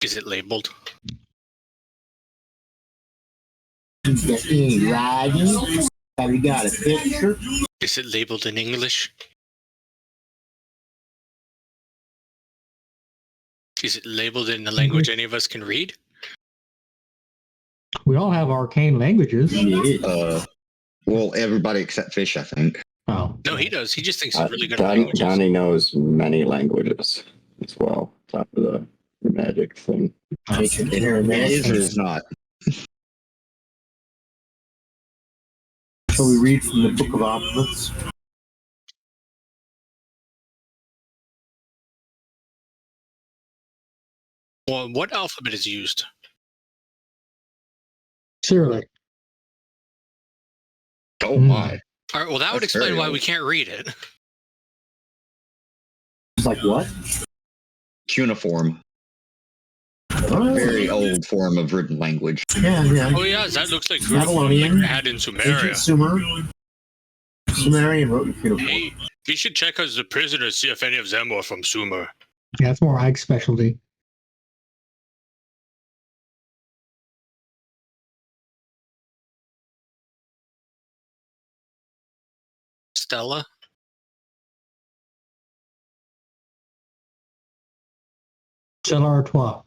Speaker 3: Is it labeled?
Speaker 5: Any riding? Have you got a picture?
Speaker 3: Is it labeled in English? Is it labeled in the language any of us can read?
Speaker 2: We all have arcane languages.
Speaker 5: Yeah.
Speaker 1: Well, everybody except Fish, I think.
Speaker 2: Oh.
Speaker 3: No, he does. He just thinks he's really good at languages.
Speaker 4: Donnie knows many languages as well. Top of the magic thing.
Speaker 5: Ancient
Speaker 1: It is or is not.
Speaker 5: Shall we read from the Book of Alphabets?
Speaker 3: Well, what alphabet is used?
Speaker 2: Cyrillic.
Speaker 1: Oh my.
Speaker 3: All right, well, that would
Speaker 1: That's
Speaker 3: explain
Speaker 1: very
Speaker 3: why
Speaker 1: old.
Speaker 3: we can't read it.
Speaker 5: It's like what?
Speaker 1: Cuneiform.
Speaker 5: Oh,
Speaker 1: Very old form of written language.
Speaker 5: yeah.
Speaker 3: Oh, yeah, that looks like
Speaker 5: Babylonian.
Speaker 3: had in Sumeria.
Speaker 5: Ancient Sumer. Sumerian wrote in cuneiform.
Speaker 3: Hey, we should check as the prisoners, see if any of them are from Sumer.
Speaker 2: Yeah, it's more Ike's specialty.
Speaker 3: Stella?
Speaker 2: Stella Artois.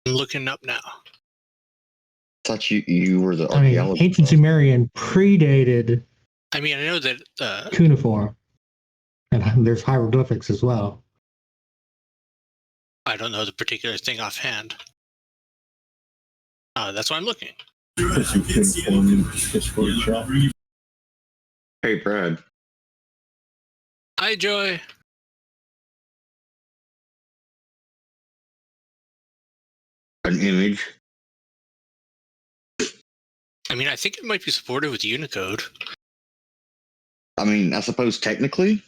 Speaker 3: I'm looking up now.
Speaker 1: Thought you were the
Speaker 2: I mean,
Speaker 1: archaeologist.
Speaker 2: ancient Sumerian predated
Speaker 3: I mean, I know that
Speaker 2: cuneiform. And there's hieroglyphics as well.
Speaker 3: I don't know the particular thing offhand. That's why I'm looking.
Speaker 5: Put some cuneiform in Discord chat.
Speaker 1: Hey, Brad.
Speaker 3: Hi, Joy.
Speaker 1: An image.
Speaker 3: I mean, I think it might be supported with Unicode.
Speaker 1: I mean, I suppose technically.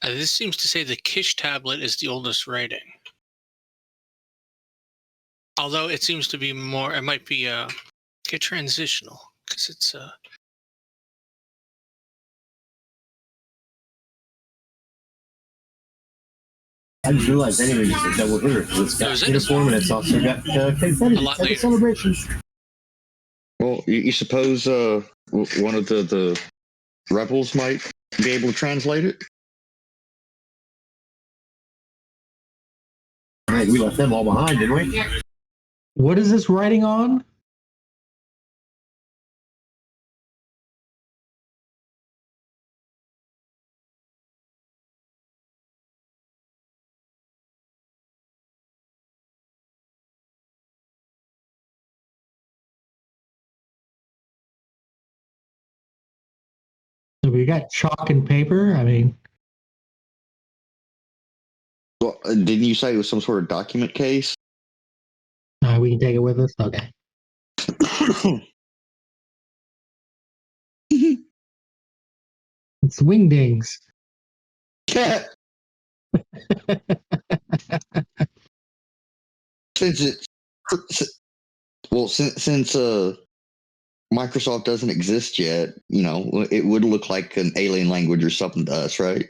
Speaker 3: This seems to say the Kish tablet is the oldest writing. Although it seems to be more, it might be get transitional. because it's
Speaker 5: I just realized anyway, it's a double hitter. It's
Speaker 3: It was
Speaker 5: got
Speaker 3: in
Speaker 5: uniform and it's also got confetti.
Speaker 3: A lot
Speaker 5: It's like a
Speaker 3: later.
Speaker 5: celebration.
Speaker 1: Well, you suppose one of the rebels might be able to translate it?
Speaker 5: All right, we left them all behind, didn't we?
Speaker 2: What is this writing on? So we got chalk and paper. I mean,
Speaker 1: Well, didn't you say it was some sort of document case?
Speaker 2: we can take it with us. Okay. It's wingdings.
Speaker 1: Since it's well, since Microsoft doesn't exist yet, it would look like an alien language or something to us, right?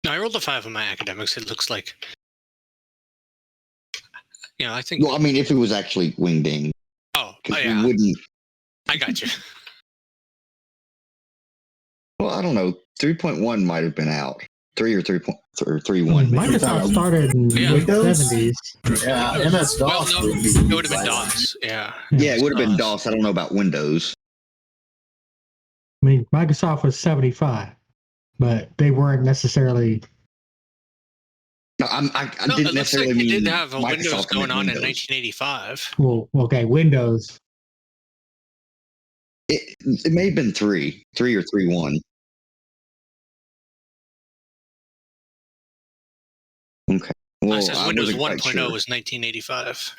Speaker 3: No, I rolled a 5 on my academics. It looks like, I think.
Speaker 1: Well, I mean, if it was actually wingding,
Speaker 3: Oh,
Speaker 1: we wouldn't.
Speaker 3: I got you.
Speaker 1: Well, I don't know. 3.1 might have been out. 3 or 3.1.
Speaker 2: Microsoft started in the
Speaker 5: Windows?
Speaker 2: 70s.
Speaker 5: Yeah, MS
Speaker 3: Well,
Speaker 5: DOS.
Speaker 3: no,
Speaker 5: would be
Speaker 3: it would have been
Speaker 5: by
Speaker 3: DOS. Yeah.
Speaker 1: Yeah, it would have been
Speaker 3: DOS.
Speaker 1: DOS. I don't know about Windows.
Speaker 2: I mean, Microsoft was 75, but they weren't necessarily.
Speaker 1: No, I
Speaker 3: No,
Speaker 1: didn't
Speaker 3: it looks
Speaker 1: necessarily
Speaker 3: like they
Speaker 1: mean
Speaker 3: did have a Windows
Speaker 1: Microsoft
Speaker 3: going on in
Speaker 1: Windows.
Speaker 3: 1985.
Speaker 2: Well, okay, Windows.
Speaker 1: It may have been 3 or 3.1. Okay. Well,
Speaker 3: It says
Speaker 1: I
Speaker 3: Windows
Speaker 1: wasn't
Speaker 3: 1.0
Speaker 1: quite sure.
Speaker 3: was 1985.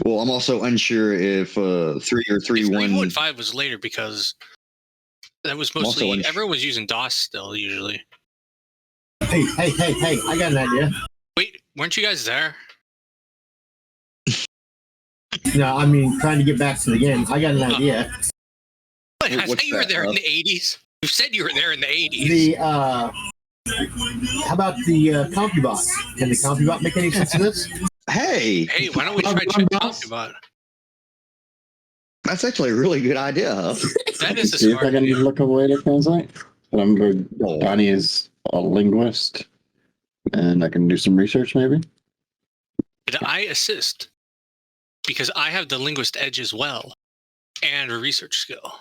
Speaker 1: Well, I'm also unsure if 3 or 3.1.
Speaker 3: 3.5 was later because that was
Speaker 1: I'm also
Speaker 3: mostly
Speaker 1: unsure.
Speaker 3: everyone was using DOS still usually.
Speaker 5: Hey, I got an idea.
Speaker 3: Wait, weren't you guys there?
Speaker 5: No, I mean, trying to get back to the game. I got an idea.
Speaker 3: What, I
Speaker 1: What's
Speaker 3: thought you were
Speaker 1: that,
Speaker 3: there in
Speaker 1: Huff?
Speaker 3: the 80s. You said you were there in the 80s.
Speaker 5: How about the CompuBot? Can the CompuBot make any sense of this?
Speaker 1: Hey,
Speaker 3: Hey, why don't we try
Speaker 2: Run
Speaker 3: check
Speaker 2: DOS?
Speaker 3: CompuBot?
Speaker 1: that's actually a really good idea, Huff.
Speaker 3: That is a
Speaker 4: See if I
Speaker 3: smart
Speaker 4: can
Speaker 3: idea.
Speaker 4: look up a way to translate. Remember,
Speaker 1: Oh.
Speaker 4: Donnie is a linguist, and I can do some research maybe.
Speaker 3: Did I assist? Because I have the linguist edge as well, and a research skill.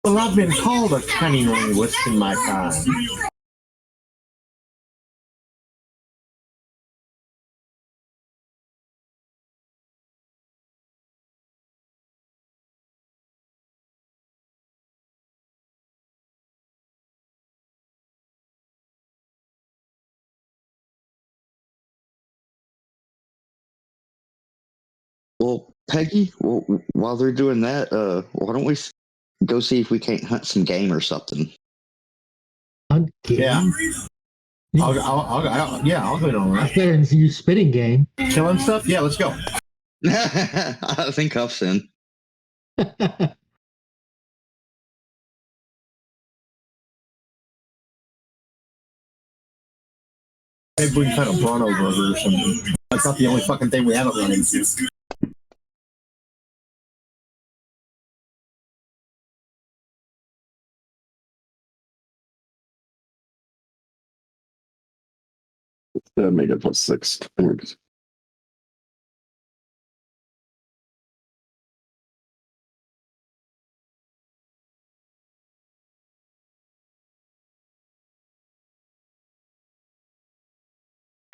Speaker 5: Well, I've been called a cunning linguist in my time.
Speaker 1: Well, Peggy, while they're doing that, why don't we go see if we can't hunt some game or something?
Speaker 2: Hunt game.
Speaker 5: Yeah. I'll go on
Speaker 2: That's
Speaker 5: that.
Speaker 2: better than you spitting game.
Speaker 5: Killing stuff? Yeah, let's go.
Speaker 1: I think Huff's in.
Speaker 5: Maybe we can find a Bronto burger or something. That's not the only fucking thing we haven't run into.
Speaker 4: Make it +6. Thanks.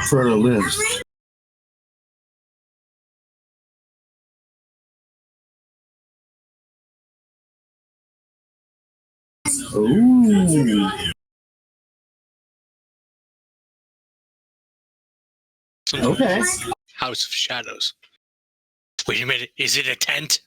Speaker 5: Frodo lives. Ooh. Okay.
Speaker 3: House of Shadows. Wait a minute, is it a tent?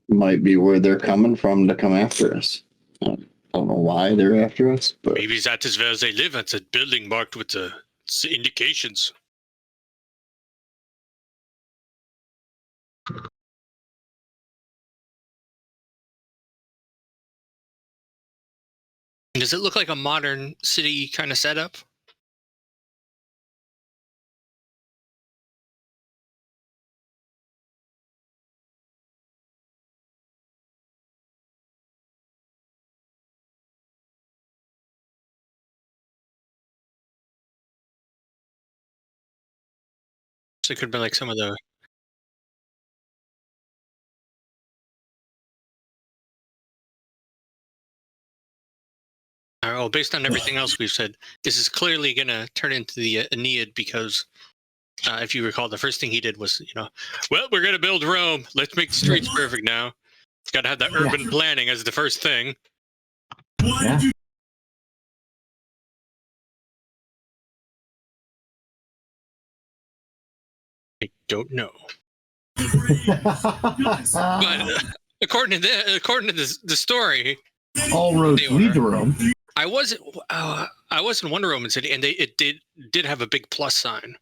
Speaker 4: Might be where they're coming from to come after us. I don't know why they're after us, but
Speaker 3: Maybe that is where they live at the building marked with the It's indications. Does it look like a modern city kind of setup? So it could be like some of the. Well, based on everything else we've said, this is clearly going to turn into the Aeneid because, if you recall, the first thing he did was, well, we're going to build Rome. Let's make the streets perfect now. Got to have that urban planning as the first thing.
Speaker 5: Yeah.
Speaker 3: I don't know. But according to the story,
Speaker 5: all roads lead to Rome.
Speaker 3: I was in one Roman city, and it did have a big plus sign.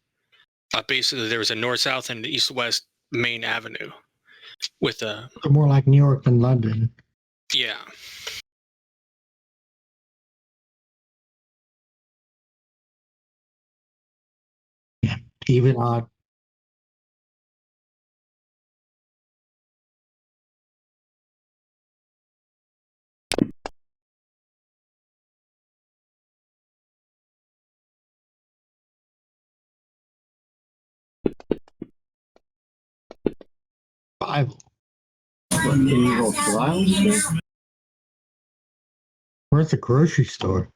Speaker 3: Basically, there was a north-south and east-west main avenue with a
Speaker 2: more like New York than London.
Speaker 3: Yeah.
Speaker 2: Yeah, even odd. Bible. Where's the grocery store?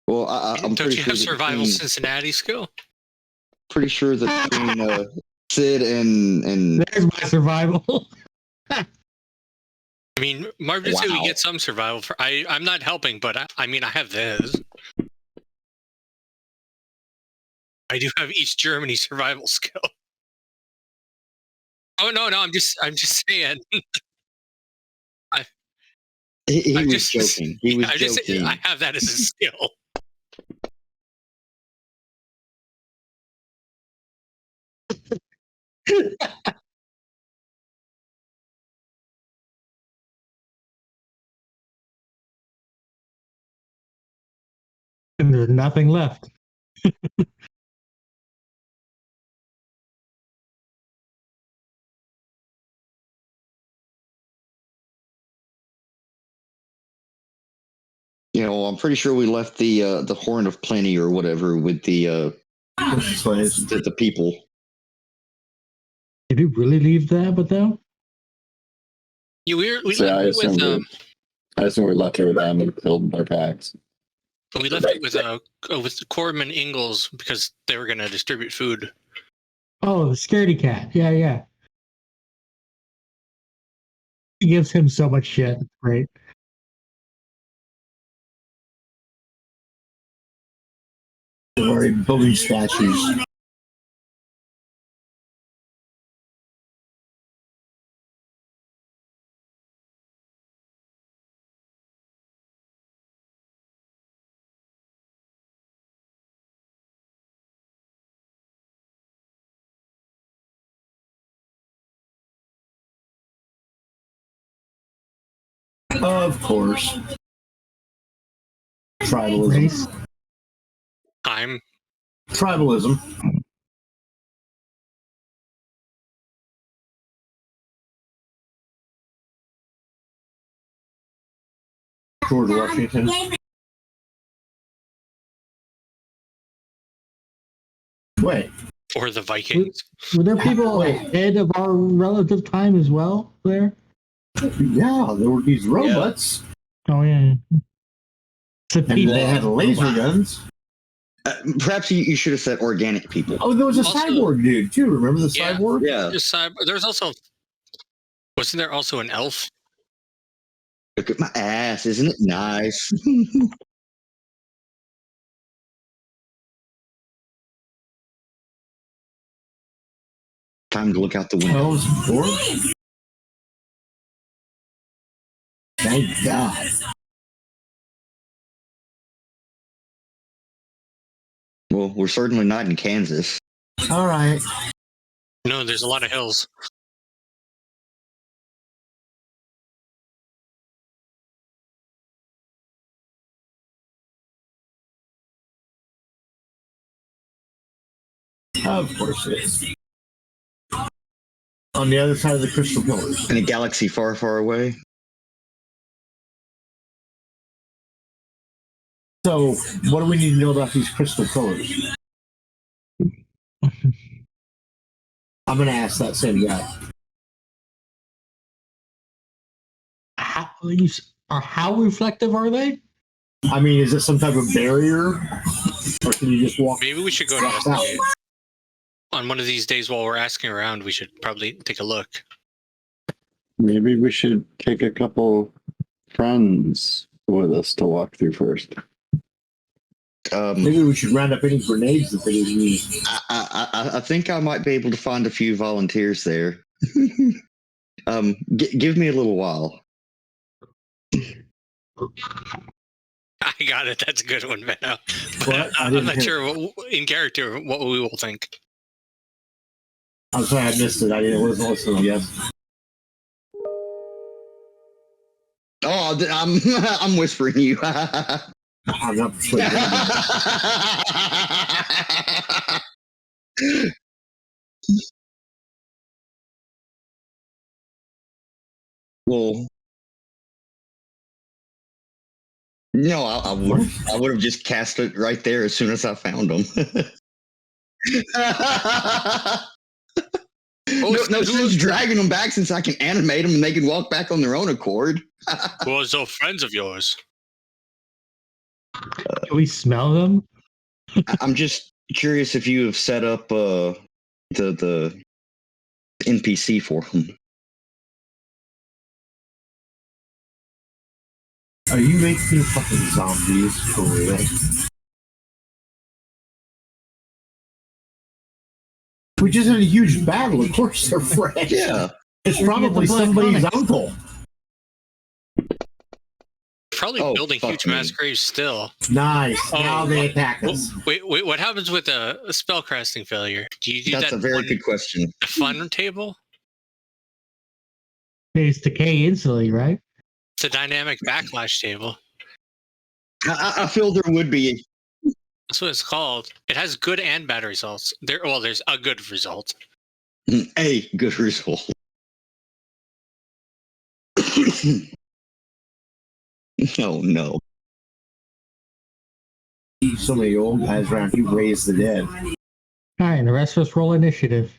Speaker 1: Well, I'm
Speaker 3: Don't
Speaker 1: pretty
Speaker 3: you
Speaker 1: sure
Speaker 3: have survival Cincinnati skill?
Speaker 1: Pretty sure that between Sid and
Speaker 2: there's my survival.
Speaker 3: I mean, Marvin said we get some survival. I'm not helping, but I mean, I have this. I do have East Germany survival skill. Oh no, I'm just saying.
Speaker 1: He was joking. He was joking.
Speaker 3: I have that as a skill.
Speaker 2: And there's nothing left.
Speaker 1: I'm pretty sure we left the Horn of Plenty or whatever with the people.
Speaker 2: Did you really leave that, but though?
Speaker 3: We left with
Speaker 4: I assume we left it with them and filled our packs.
Speaker 3: We left it with Corman Ingalls because they were going to distribute food.
Speaker 2: Oh, the scaredy cat. Yeah. He gives him so much shit. Right.
Speaker 5: They're already building statues. Of course. Tribalism.
Speaker 2: Race.
Speaker 5: Tribalism. George Washington. Wait.
Speaker 3: Or the Vikings.
Speaker 2: Were there people ahead of our relative time as well there?
Speaker 5: Yeah, there were these robots.
Speaker 2: Yeah. Oh, yeah.
Speaker 5: And they had laser guns.
Speaker 1: Perhaps you should have said organic people.
Speaker 5: Oh, there was a cyborg dude, too. Remember the cyborg?
Speaker 1: Yeah.
Speaker 3: There's also... Wasn't there also an elf?
Speaker 1: Look at my ass. Isn't it nice? Time to look out the window.
Speaker 5: Thank God.
Speaker 1: Well, we're certainly not in Kansas.
Speaker 5: All right.
Speaker 3: No, there's a lot of hills.
Speaker 5: Of course it is. On the other side of the crystal pillars.
Speaker 1: In a galaxy far, far away.
Speaker 5: So, what do we need to know about these crystal pillars? I'm going to ask that same guy.
Speaker 2: How reflective are they?
Speaker 5: I mean, is it some type of barrier? Or can you just walk?
Speaker 3: Maybe we should go investigate. On one of these days while we're asking around, we should probably take a look.
Speaker 4: Maybe we should take a couple friends with us to walk through first.
Speaker 5: Maybe we should round up any grenades that they didn't use.
Speaker 1: I think I might be able to find a few volunteers there. Give me a little while.
Speaker 3: I got it. That's a good one, Benno.
Speaker 5: What?
Speaker 3: I'm not sure in character what we will think.
Speaker 5: I'm sorry, I missed it. I wasn't listening. Yes.
Speaker 1: Oh, I'm whispering you.
Speaker 5: I'm not persuaded.
Speaker 1: Well, no, I would have just cast it right there as soon as I found them. No sense dragging them back since I can animate them and they can walk back on their own accord.
Speaker 3: Who are those friends of yours?
Speaker 2: Can we smell them?
Speaker 1: I'm just curious if you have set up the NPC for them.
Speaker 5: Are you making fucking zombies for real? We just had a huge battle. Of course they're friends.
Speaker 1: Yeah.
Speaker 5: It's probably somebody's uncle.
Speaker 3: Probably building huge mass graves still.
Speaker 5: Nice. Now they attack us.
Speaker 3: Wait, what happens with a spellcasting failure? Do you do
Speaker 1: That's
Speaker 3: that?
Speaker 1: a very good question.
Speaker 3: The fun table?
Speaker 2: It's decay instantly, right?
Speaker 3: It's a dynamic backlash table.
Speaker 1: I feel there would be.
Speaker 3: That's what it's called. It has good and bad results. There's a good result.
Speaker 1: A good result. No.
Speaker 5: So many old guys around. You raise the dead.
Speaker 2: All right, and the rest of us roll initiative.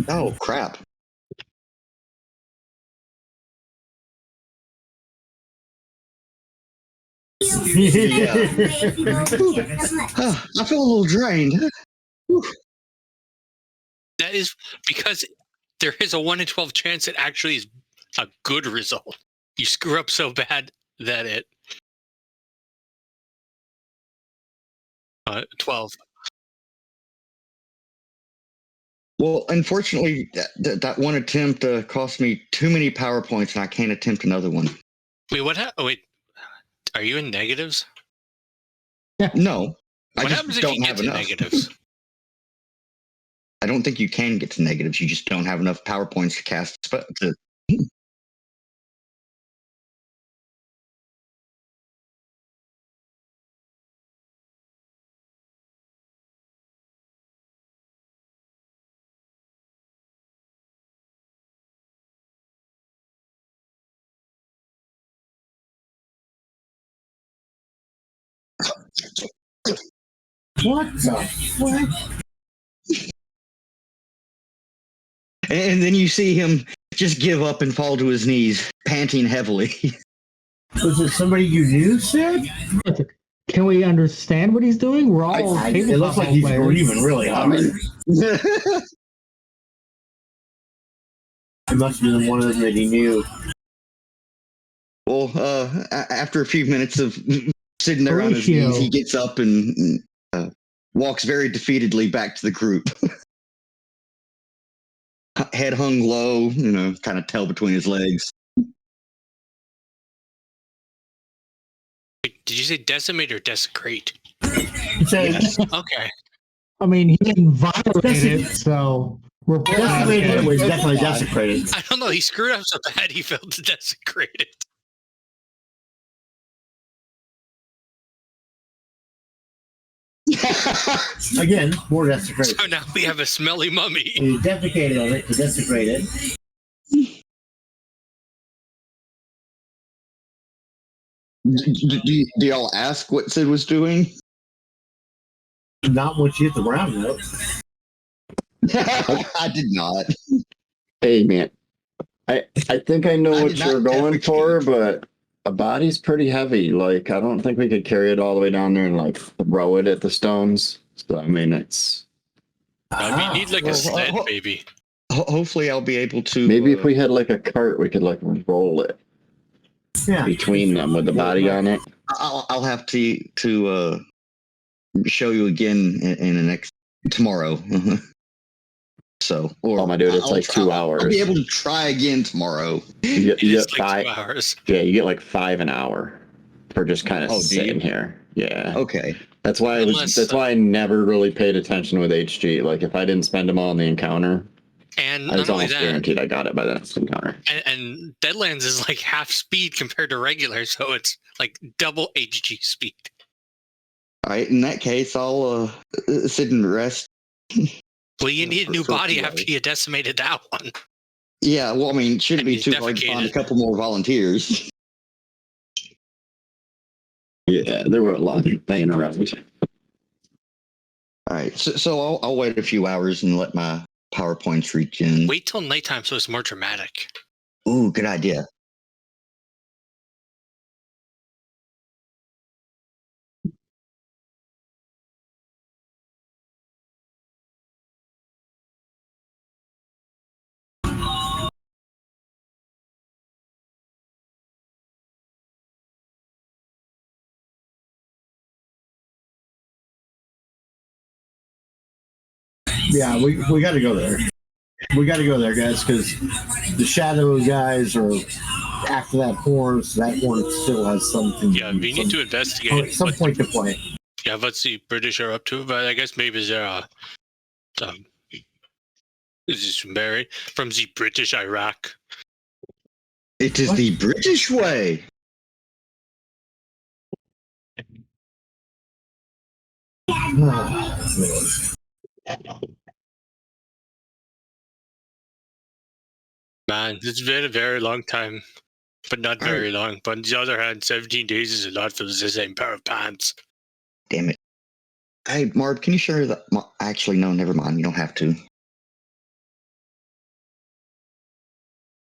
Speaker 1: Oh crap. Yeah. I feel a little drained.
Speaker 3: That is because there is a 1 in 12 chance it actually is a good result. You screw up so bad that it 12.
Speaker 1: Well, unfortunately, that one attempt cost me too many PowerPoints, and I can't attempt another one.
Speaker 3: Wait, wait, are you in negatives?
Speaker 1: No, I
Speaker 3: What
Speaker 1: just
Speaker 3: happens if
Speaker 1: don't
Speaker 3: you get
Speaker 1: have
Speaker 3: to
Speaker 1: enough.
Speaker 3: negatives?
Speaker 1: I don't think you can get to negatives. You just don't have enough PowerPoints to cast.
Speaker 5: What the fuck?
Speaker 1: And then you see him just give up and fall to his knees, panting heavily.
Speaker 5: Was it somebody you knew, Sid?
Speaker 2: Can we understand what he's doing? We're all
Speaker 5: It looks like he's breathing really hard. It must have been one of them that he knew.
Speaker 1: Well, after a few minutes of sitting there on his
Speaker 2: Horatio.
Speaker 1: knees, he gets up and walks very defeatedly back to the group. Head hung low, kind of tail between his legs.
Speaker 3: Did you say decimate or desecrate?
Speaker 5: He said,
Speaker 1: Yes.
Speaker 3: Okay.
Speaker 2: I mean, he didn't violate it, so we're
Speaker 5: decimated was definitely desecrated.
Speaker 3: I don't know. He screwed up so bad he failed to desecrate it.
Speaker 5: Again, more desecrated.
Speaker 3: So now we have a smelly mummy.
Speaker 5: He defecated on it to desecrate it.
Speaker 1: Do y'all ask what Sid was doing?
Speaker 5: Not once you hit the ground, though.
Speaker 1: I did not.
Speaker 4: Hey, man. I think I know
Speaker 1: I
Speaker 4: what
Speaker 1: did
Speaker 4: you're
Speaker 1: not
Speaker 4: going
Speaker 1: defecate.
Speaker 4: for, but a body's pretty heavy. Like, I don't think we could carry it all the way down there and, like, throw it at the stones. So, I mean, it's...
Speaker 3: You need like a
Speaker 1: Well,
Speaker 3: sled, maybe.
Speaker 1: Hopefully, I'll be able to.
Speaker 4: Maybe if we had, like, a cart, we could, like, roll it
Speaker 5: Yeah.
Speaker 4: between them with the body on it.
Speaker 1: I'll have to show you again in the next tomorrow. So, or
Speaker 4: Oh, my dude, it's
Speaker 1: I'll
Speaker 4: like 2 hours.
Speaker 1: I'll be able to try again tomorrow.
Speaker 4: You
Speaker 3: It is
Speaker 4: get
Speaker 3: like
Speaker 4: 5.
Speaker 3: 2 hours.
Speaker 4: Yeah, you get like 5 an hour for just kind of
Speaker 1: Oh, do
Speaker 4: sitting
Speaker 1: you?
Speaker 4: here. Yeah.
Speaker 1: Okay.
Speaker 4: That's why
Speaker 3: Unless,
Speaker 4: I never really paid attention with HG. Like if I didn't spend them all in the encounter,
Speaker 3: And
Speaker 4: I was
Speaker 3: not only
Speaker 4: almost
Speaker 3: that,
Speaker 4: guaranteed I got it by the next encounter.
Speaker 3: and Deadlands is like half speed compared to regular, so it's like double HG speed.
Speaker 1: All right. In that case, I'll sit and rest.
Speaker 3: Well, you need a new
Speaker 1: For a
Speaker 3: body
Speaker 1: few
Speaker 3: after
Speaker 1: hours.
Speaker 3: you decimated that one.
Speaker 1: Yeah. Well, I mean, shouldn't
Speaker 3: And
Speaker 1: be
Speaker 3: he's
Speaker 1: too hard to find a
Speaker 3: defecated.
Speaker 1: couple more volunteers.
Speaker 4: Yeah, there were a lot of laying around.
Speaker 1: All right. So I'll wait a few hours and let my PowerPoints reach in.
Speaker 3: Wait till nighttime so it's more dramatic.
Speaker 1: Ooh, good idea.
Speaker 5: Yeah, we got to go there. We got to go there, guys, because the shadow guys are after that horn. So that horn still has something.
Speaker 3: Yeah, we need to investigate.
Speaker 5: Some point to play.
Speaker 3: Yeah, what's the British are up to? But I guess maybe they're is this from the British Iraq?
Speaker 1: It is
Speaker 5: What?
Speaker 1: the British way.
Speaker 3: Man, it's been a very long time, but not very long. But on the other hand, 17 days is a lot for the same pair of pants.
Speaker 1: Damn it. Hey, Marb, can you share that? Actually, no, never mind. You don't have to.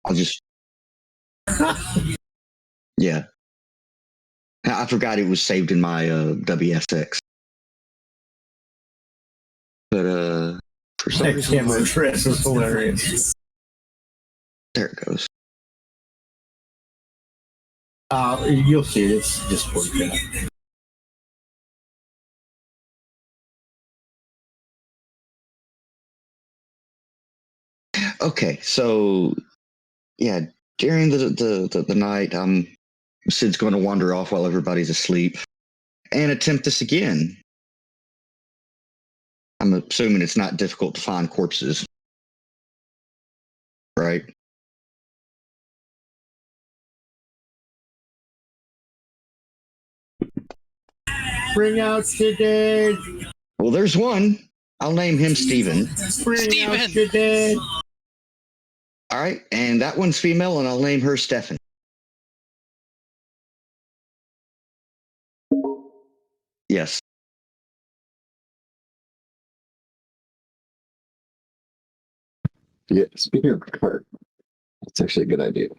Speaker 1: I'll just. Yeah. I forgot it was saved in my WSX. But for some
Speaker 5: That
Speaker 1: reason,
Speaker 5: camera dress is hilarious.
Speaker 1: there it goes.
Speaker 5: You'll see it. It's just for that.
Speaker 1: Okay, so yeah, during the night, Sid's going to wander off while everybody's asleep and attempt this again. I'm assuming it's not difficult to find corpses, right?
Speaker 5: Bring out the dead.
Speaker 1: Well, there's one. I'll name him Steven.
Speaker 5: Bring
Speaker 3: Steven.
Speaker 5: out the dead.
Speaker 1: All right, and that one's female, and I'll name her Stefan. Yes.
Speaker 4: Yeah, speaking of cart, that's actually a good idea.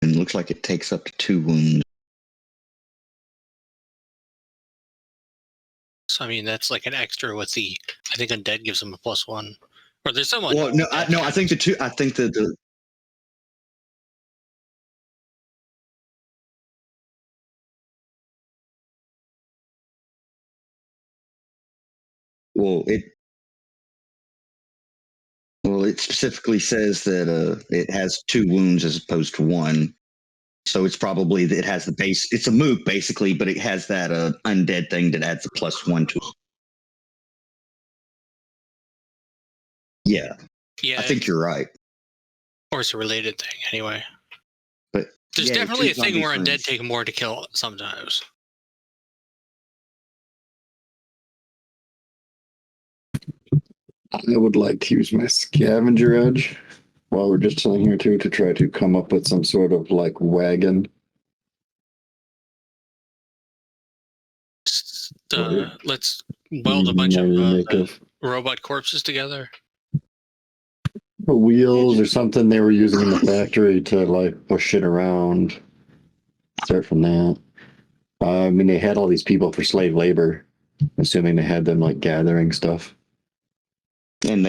Speaker 1: and it looks like it takes up to 2 wounds.
Speaker 3: So I mean, that's like an extra with the. I think undead gives him a +1, or there's someone.
Speaker 1: Well, no, I think the two. I think that the. Well, it specifically says that it has 2 wounds as opposed to 1. So it's probably that it has the base. It's a mook basically, but it has that undead thing that adds a +1 to it. Yeah,
Speaker 3: Yeah,
Speaker 1: I think you're right.
Speaker 3: or it's a related thing anyway.
Speaker 1: But
Speaker 3: There's
Speaker 1: yeah,
Speaker 3: definitely a
Speaker 1: two
Speaker 3: thing
Speaker 1: zombie
Speaker 3: where undead
Speaker 1: friends.
Speaker 3: take more to kill sometimes.
Speaker 4: I would like to use my scavenger edge while we're just sitting here too to try to come up with some sort of like wagon.
Speaker 3: Let's weld a bunch
Speaker 4: Make
Speaker 3: of robot corpses together.
Speaker 4: wheels or something they were using in the factory to like push it around. Start from that. I mean, they had all these people for slave labor, assuming they had them like gathering stuff.
Speaker 1: And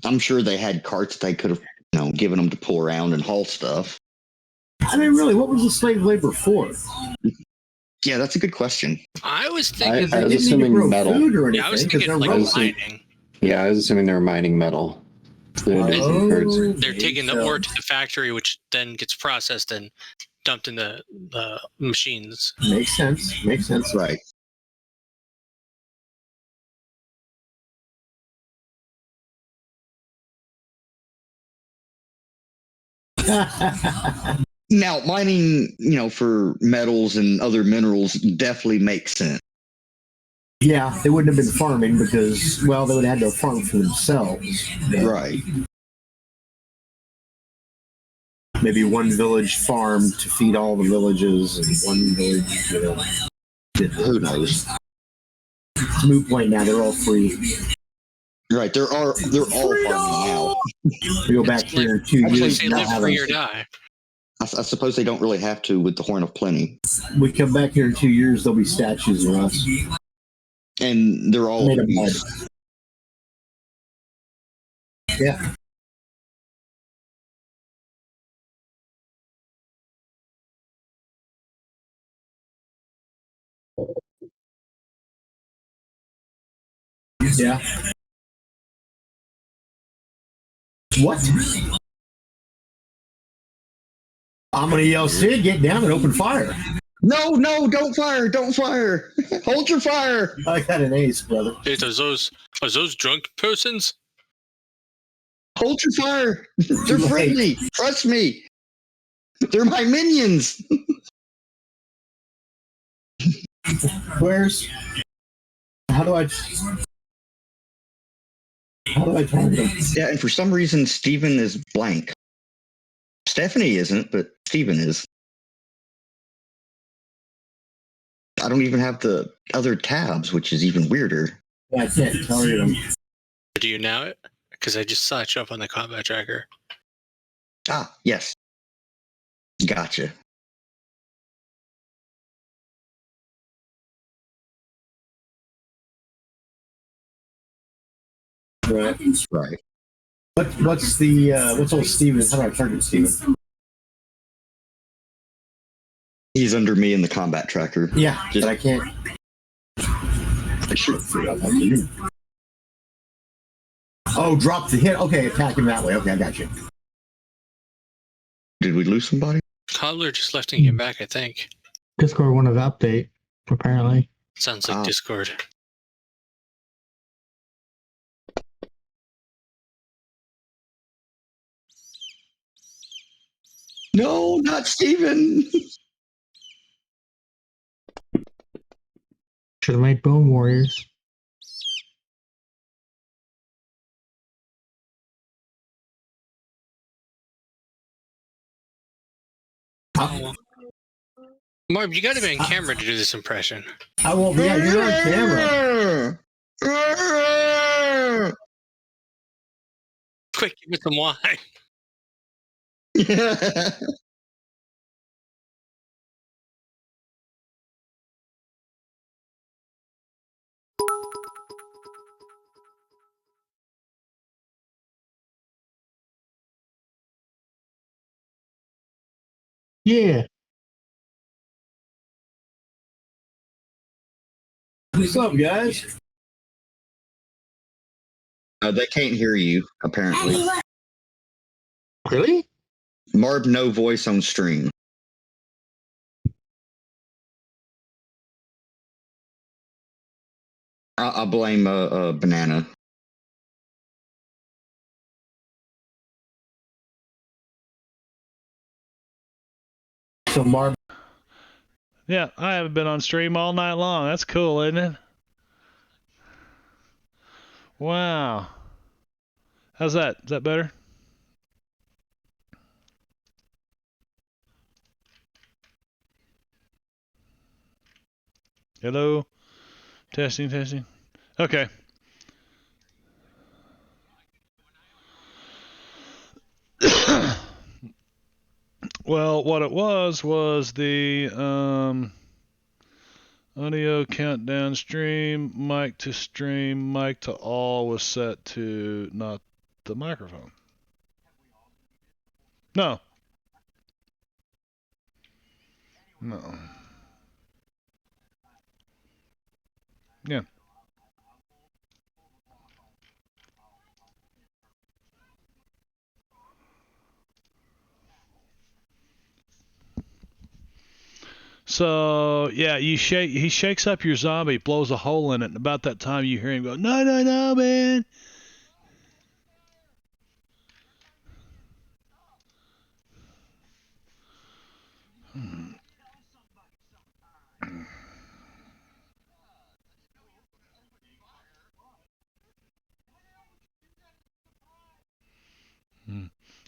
Speaker 1: I'm sure they had carts they could have, given them to pull around and haul stuff.
Speaker 5: I mean, really, what was the slave labor for?
Speaker 1: Yeah, that's a good question.
Speaker 3: I was thinking.
Speaker 4: I was
Speaker 5: They didn't need to
Speaker 4: assuming
Speaker 5: grow
Speaker 4: metal.
Speaker 5: food or anything.
Speaker 3: Yeah, I was
Speaker 5: 'cause
Speaker 3: thinking
Speaker 5: they're
Speaker 3: like
Speaker 5: robots.
Speaker 3: mining.
Speaker 4: Yeah, I was assuming they were mining metal.
Speaker 3: They're taking the ore to the factory, which then gets processed and dumped in the machines.
Speaker 5: Makes sense. Makes sense.
Speaker 1: Right. Now, mining, for metals and other minerals definitely makes sense.
Speaker 5: Yeah, they wouldn't have been farming because, well, they would have had to farm for themselves.
Speaker 1: Right.
Speaker 5: Maybe one village farm to feed all the villages, and one village,
Speaker 1: Who knows?
Speaker 5: It's a moot point now. They're all free.
Speaker 1: Right. They're all farming now.
Speaker 5: We go back here in 2
Speaker 3: I was gonna
Speaker 5: years.
Speaker 3: say
Speaker 5: not
Speaker 3: live
Speaker 5: have
Speaker 3: free
Speaker 5: a-
Speaker 3: or die.
Speaker 1: I suppose they don't really have to with the Horn of Plenty.
Speaker 5: We come back here in 2 years, there'll be statues of us.
Speaker 1: And they're all
Speaker 5: Made of mud. Yeah. Yeah. What? I'm gonna yell, Sid, get down and open fire.
Speaker 1: No, don't fire, don't fire. Hold your fire.
Speaker 5: I got an ace, brother.
Speaker 3: Are those drunk persons?
Speaker 1: Hold your fire. They're friendly. Trust me. They're my minions.
Speaker 5: Where's? How do I target them?
Speaker 1: Yeah, and for some reason, Steven is blank. Stephanie isn't, but Steven is. I don't even have the other tabs, which is even weirder.
Speaker 5: I can't target them.
Speaker 3: Do you now? Because I just saw it show up on the combat tracker.
Speaker 1: Ah, yes. Gotcha.
Speaker 5: Right.
Speaker 1: Right.
Speaker 5: What's old Steven? How do I target Steven?
Speaker 1: He's under me in the combat tracker.
Speaker 5: Yeah,
Speaker 1: Just-
Speaker 5: but I can't. I should figure out how to do. Oh, drop the hit. Okay, attack him that way. Okay, I got you.
Speaker 1: Did we lose somebody?
Speaker 3: Cobbler just left and came back, I think.
Speaker 2: Discord wanted to update, apparently.
Speaker 3: Sounds like Discord.
Speaker 1: No, not Steven.
Speaker 2: Should have made Bone Warriors.
Speaker 3: Marv, you got to be on camera to do this impression.
Speaker 5: I won't be. Yeah, you're on camera.
Speaker 3: Quick, give me some wine.
Speaker 2: Yeah.
Speaker 5: What's up, guys?
Speaker 1: They can't hear you, apparently.
Speaker 2: Really?
Speaker 1: Marb, no voice on stream. I blame Banana.
Speaker 5: So, Marb,
Speaker 6: Yeah, I haven't been on stream all night long. That's cool, isn't it? Wow. How's that? Is that better? Hello? Testing, testing. Okay. Well, what it was the audio countdown stream, mic to all was set to not the microphone. No. No. Yeah. So yeah, he shakes up your zombie, blows a hole in it, and about that time you hear him go, "No, no, no, man."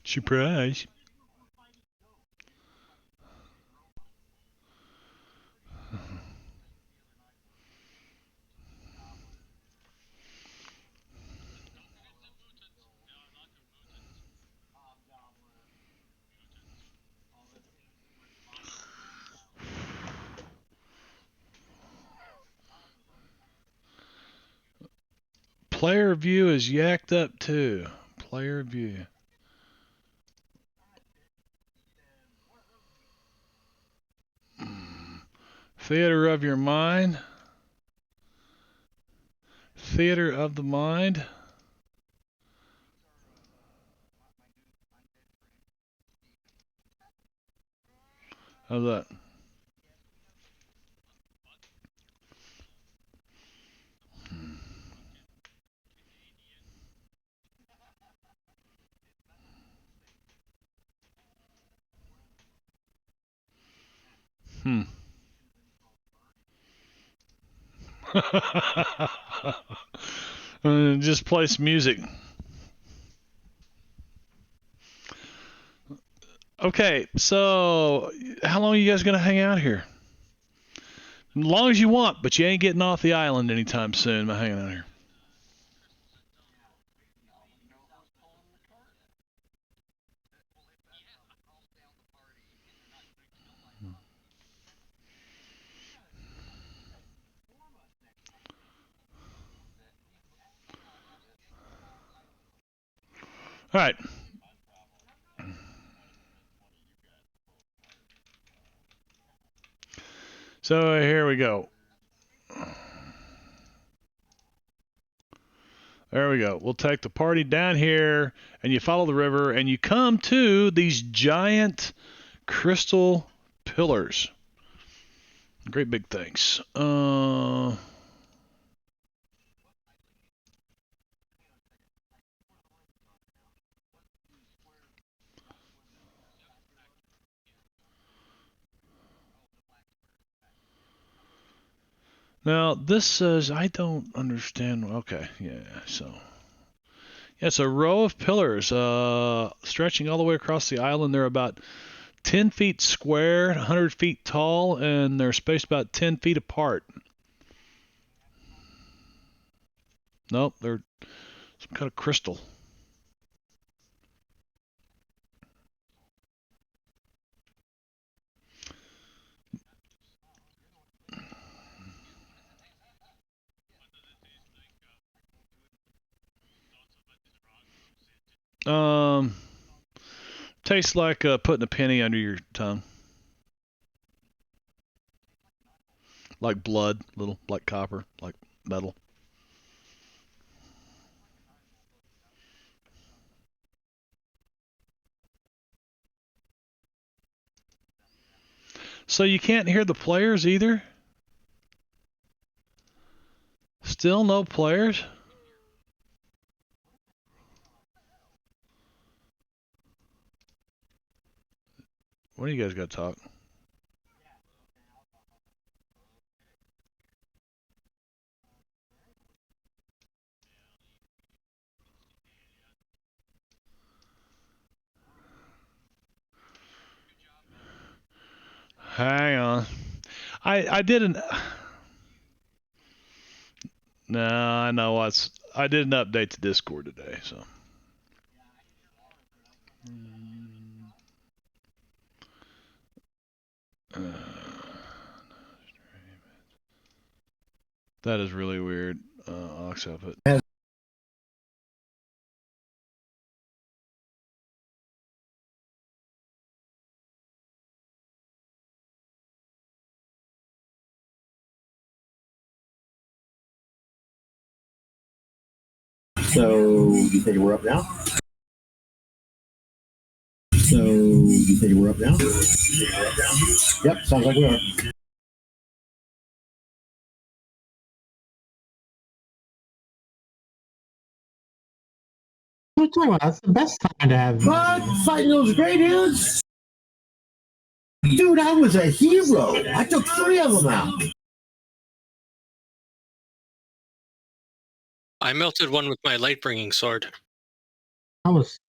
Speaker 6: Surprise. Player view is yacked up too. Player view. Theater of your mind. Theater of the mind. How's that? Hmm. Just play some music. Okay, so how long are you guys gonna hang out here? As long as you want, but you ain't getting off the island anytime soon by hanging out here. All right. So here we go. There we go. We'll take the party down here, and you follow the river, and you come to these giant crystal pillars. Great big things. Now, this says, I don't understand. Okay, yeah, so. Yeah, it's a row of pillars stretching all the way across the island. They're about 10 feet square, 100 feet tall, and they're spaced about 10 feet apart. Nope, they're some kind of crystal. Tastes like putting a penny under your tongue. like blood, little like copper, like metal. So you can't hear the players either? Still no players? What do you guys got to talk? Hang on. I didn't. No, I know what's. I did an update to Discord today, so. That is really weird. Ox output.
Speaker 5: So you think we're up now? So you think we're up now? Yep, sounds like we are.
Speaker 2: What are you talking about? That's the best time to have.
Speaker 5: What? Fighting those greyhounds? Dude, I was a hero. I took 3 of them out.
Speaker 3: I melted one with my light bringing sword.
Speaker 2: I was.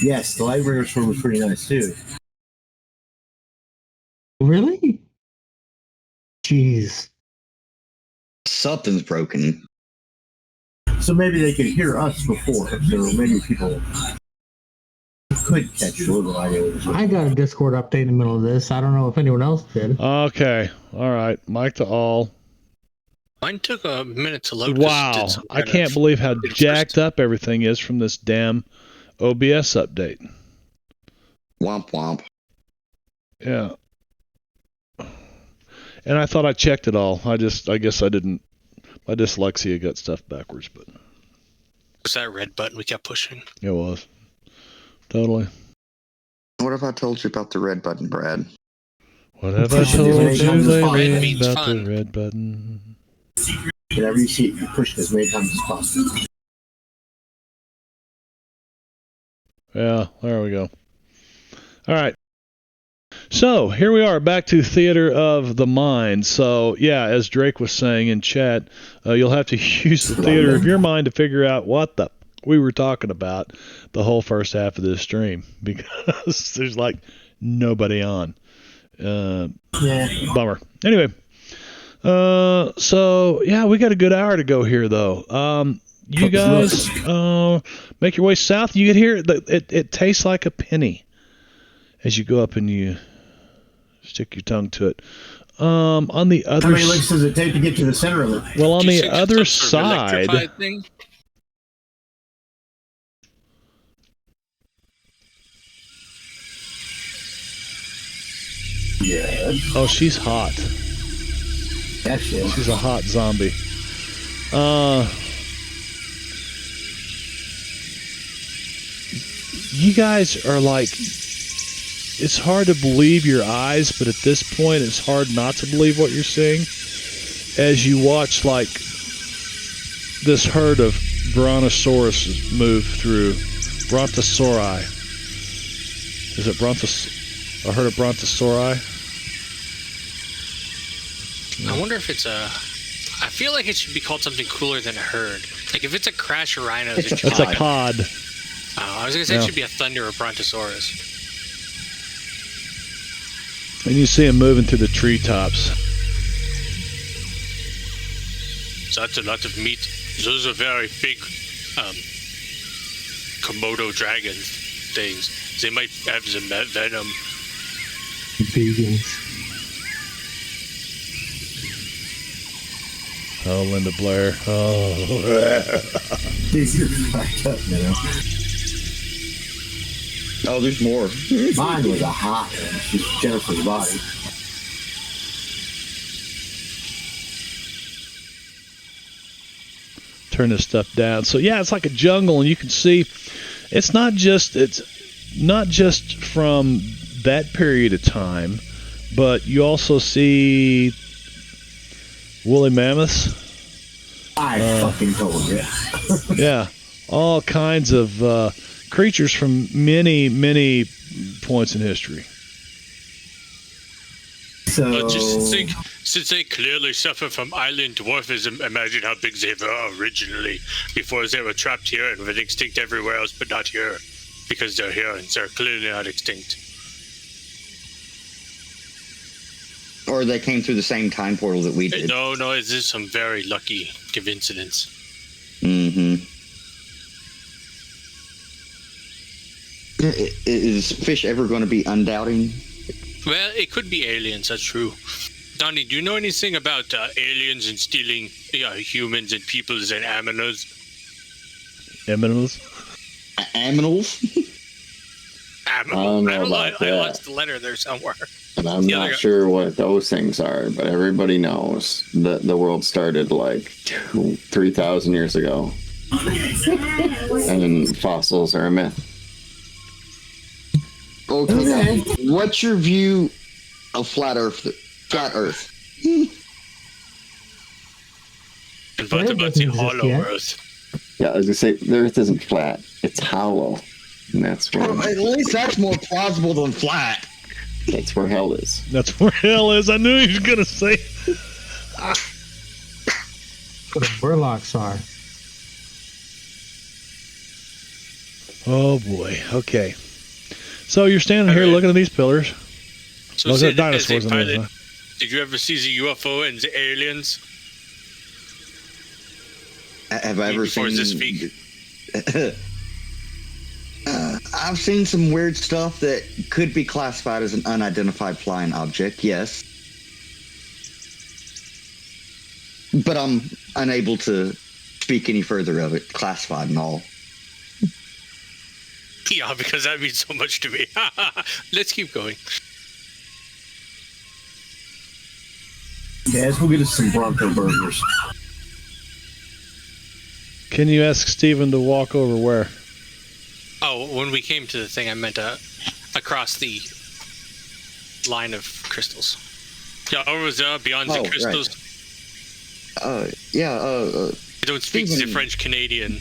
Speaker 5: Yes, the Lightbringer sword was pretty nice too.
Speaker 2: Really? Jeez.
Speaker 1: Something's broken.
Speaker 5: So maybe they could hear us before, so maybe people could catch a little idea.
Speaker 2: I got a Discord update in the middle of this. I don't know if anyone else did.
Speaker 6: Okay. All right. Mic to all.
Speaker 3: Mine took a minute to load.
Speaker 6: Wow. I can't believe how jacked up everything is from this damn OBS update.
Speaker 1: Womp womp.
Speaker 6: Yeah. And I thought I checked it all. I guess I didn't. My dyslexia got stuff backwards, but
Speaker 3: Was that red button we kept pushing?
Speaker 6: it was. Totally.
Speaker 1: What have I told you about the red button, Brad?
Speaker 6: What have I told you
Speaker 3: Red
Speaker 6: lately
Speaker 3: means
Speaker 6: about
Speaker 3: fun.
Speaker 6: the red button?
Speaker 5: Whenever you see it, you push it as many times as possible.
Speaker 6: Yeah, there we go. All right. So here we are back to Theater of the Mind. So yeah, as Drake was saying in chat, you'll have to use the theater of your mind to figure out what the we were talking about the whole first half of this stream because there's like nobody on. Bummer. Anyway, so yeah, we got a good hour to go here though. You guys make your way south. You get here. It tastes like a penny as you go up and you stick your tongue to it. On the other,
Speaker 5: how many licks does it take to get to the center of it?
Speaker 6: well, on
Speaker 3: Do you
Speaker 6: the
Speaker 3: think it's
Speaker 6: other
Speaker 3: some sort of
Speaker 6: side,
Speaker 3: electrified thing?
Speaker 5: Yeah.
Speaker 6: oh, she's hot.
Speaker 5: That shit.
Speaker 6: She's a hot zombie. You guys are like, it's hard to believe your eyes, but at this point, it's hard not to believe what you're seeing as you watch like this herd of brontosaurus move through. Brontosauri. Is it a herd of brontosauri?
Speaker 3: I wonder if it's a. I feel like it should be called something cooler than a herd. Like if it's a crash of rhinos, it should
Speaker 6: It's
Speaker 3: be
Speaker 6: a cod.
Speaker 3: Oh, I was gonna say
Speaker 6: Yeah.
Speaker 3: it should be a thunder or brontosaurus.
Speaker 6: And you see them moving through the treetops.
Speaker 3: So that's a lot of meat. Those are very big Komodo dragon things. They might have some venom.
Speaker 2: Vegans.
Speaker 6: Oh, Linda Blair. Oh.
Speaker 5: Dude, you're fucked up, you know.
Speaker 1: Oh, there's more.
Speaker 5: Mine was a hot one. She's Jennifer's body.
Speaker 6: Turn this stuff down. So yeah, it's like a jungle, and you can see it's not just from that period of time, but you also see woolly mammoths.
Speaker 5: I fucking told you.
Speaker 6: Yeah, all kinds of creatures from many points in history.
Speaker 5: So,
Speaker 3: But just think, since they clearly suffer from island dwarfism, imagine how big they were originally, before they were trapped here and went extinct everywhere else, but not here, because they're here and they're clearly not extinct.
Speaker 1: Or they came through the same time portal that we did.
Speaker 3: No, this is some very lucky coincidence.
Speaker 1: Mm-hmm. Is fish ever going to be undoubting?
Speaker 3: Well, it could be aliens, that's true. Donnie, do you know anything about aliens and stealing humans and peoples and aminos?
Speaker 6: Aminos?
Speaker 1: Aminals?
Speaker 4: I don't know about
Speaker 3: I
Speaker 4: that.
Speaker 3: lost the letter there somewhere.
Speaker 4: And I'm
Speaker 3: Yeah,
Speaker 4: not
Speaker 3: they're-
Speaker 4: sure what those things are, but everybody knows that the world started like 3,000 years ago. And fossils are a myth.
Speaker 1: Okay. What's your view of flat Earth? Flat Earth.
Speaker 3: And what
Speaker 2: Well, it
Speaker 3: about the
Speaker 2: doesn't exist
Speaker 3: hollow
Speaker 2: yet.
Speaker 3: Earth?
Speaker 4: Yeah, I was gonna say the Earth isn't flat; it's hollow, and that's
Speaker 1: At
Speaker 4: where
Speaker 1: least that's more plausible than flat.
Speaker 4: hell is.
Speaker 6: That's where hell is. I knew he was gonna say.
Speaker 2: What the Burlocks are.
Speaker 6: Oh boy. Okay. So you're standing here
Speaker 3: Okay.
Speaker 6: looking at these pillars.
Speaker 3: So
Speaker 6: Those
Speaker 3: say
Speaker 6: are
Speaker 3: that as a
Speaker 6: dinosaurs in there,
Speaker 3: pilot,
Speaker 6: huh?
Speaker 3: did you ever see the UFO and the aliens?
Speaker 1: Have I ever
Speaker 3: Before
Speaker 1: seen
Speaker 3: this week.
Speaker 1: I've seen some weird stuff that could be classified as an unidentified flying object, yes. But I'm unable to speak any further of it, classified and all.
Speaker 3: Yeah, because that means so much to me. Let's keep going.
Speaker 5: guys, we'll get us some Bronco burgers.
Speaker 6: Can you ask Steven to walk over where?
Speaker 3: Oh, when we came to the thing, I meant across the line of crystals. Yeah, over there, beyond
Speaker 1: Oh,
Speaker 3: the
Speaker 1: right.
Speaker 3: crystals. I don't speak the
Speaker 1: Steven.
Speaker 3: French Canadian.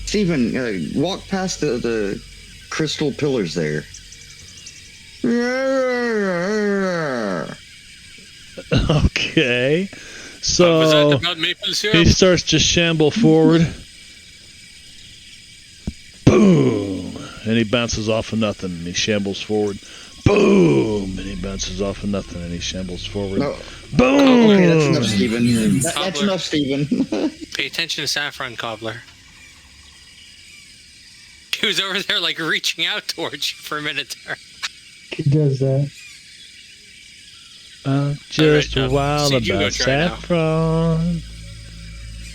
Speaker 1: Stephen, walk past the crystal pillars there.
Speaker 6: Okay.
Speaker 3: Was
Speaker 6: So
Speaker 3: that about maple
Speaker 6: he
Speaker 3: syrup?
Speaker 6: starts to shamble forward. Boom! And he bounces off of nothing and he shambles forward. Boom! And he bounces off of nothing and he shambles forward.
Speaker 1: No.
Speaker 6: Boom!
Speaker 1: Okay, that's enough, Stephen. That's
Speaker 3: Cobbler.
Speaker 1: enough, Stephen.
Speaker 3: Pay attention to Saffron Cobbler. He was over there, like, reaching out towards you for a minute there.
Speaker 2: He does that.
Speaker 6: Just
Speaker 3: All right,
Speaker 6: wild
Speaker 3: Steve, you go
Speaker 6: about
Speaker 3: try now.
Speaker 6: Saffron.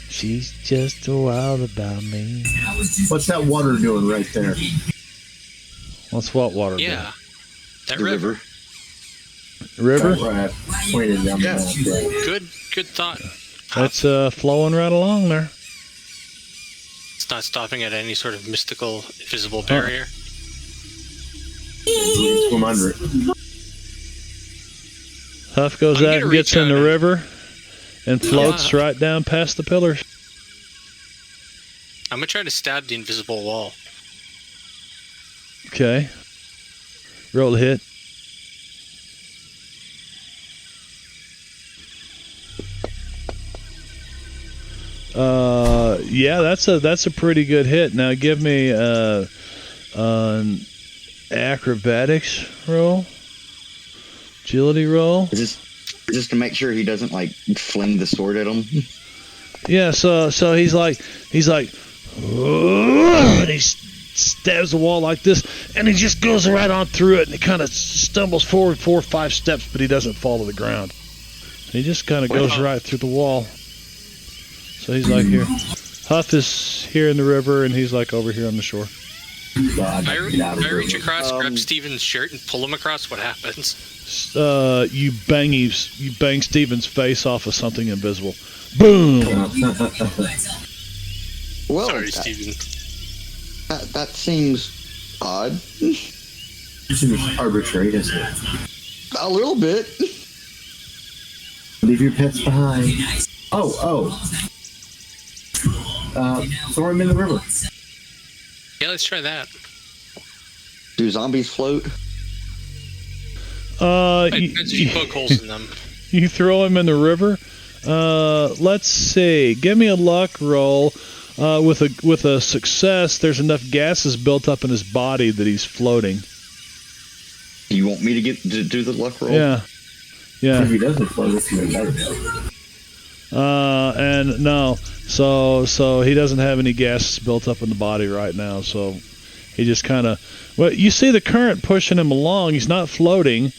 Speaker 6: She's just wild about me.
Speaker 5: What's that water doing right there?
Speaker 6: What's what water
Speaker 3: Yeah. That
Speaker 1: The
Speaker 3: river.
Speaker 6: doing? River?
Speaker 5: Right, pointed down
Speaker 1: Yeah.
Speaker 5: the map there.
Speaker 3: Good thought.
Speaker 6: That's flowing right along there.
Speaker 3: It's not stopping at any sort of mystical, invisible barrier.
Speaker 5: Swim under it.
Speaker 6: Huff goes
Speaker 3: I'm
Speaker 6: out
Speaker 3: gonna
Speaker 6: and gets
Speaker 3: reach
Speaker 6: in the
Speaker 3: out and-
Speaker 6: river and floats right down past the pillars.
Speaker 3: I'm gonna try to stab the invisible wall.
Speaker 6: Okay. Roll the hit. Yeah, that's a pretty good hit. Now give me an acrobatics roll, agility roll.
Speaker 1: Just to make sure he doesn't like fling the sword at him.
Speaker 6: Yeah, so he's like, and he stabs the wall like this, and he just goes right on through it, and he kind of stumbles forward 4 or 5 steps, but he doesn't fall to the ground. He just kind of goes right through the wall. So he's like here. Huff is here in the river, and he's like over here on the shore.
Speaker 3: I reach across, grab Steven's shirt, and pull him across. What happens?
Speaker 6: You bang Steven's face off of something invisible. Boom.
Speaker 1: Well,
Speaker 3: Sorry, Steven.
Speaker 1: that seems odd.
Speaker 5: It seems arbitrary, doesn't it?
Speaker 1: A little bit.
Speaker 5: Leave your pets behind. Throw him in the river.
Speaker 3: Yeah, let's try that.
Speaker 1: Do zombies float?
Speaker 3: Depends if you poke holes in them.
Speaker 6: You throw him in the river. Let's see. Give me a luck roll. With a success, there's enough gases built up in his body that he's floating.
Speaker 1: You want me to do the luck roll?
Speaker 6: Yeah.
Speaker 5: If he doesn't float, it's even better.
Speaker 6: And no, so he doesn't have any gases built up in the body right now. So he just kind of. Well, you see the current pushing him along. He's not floating,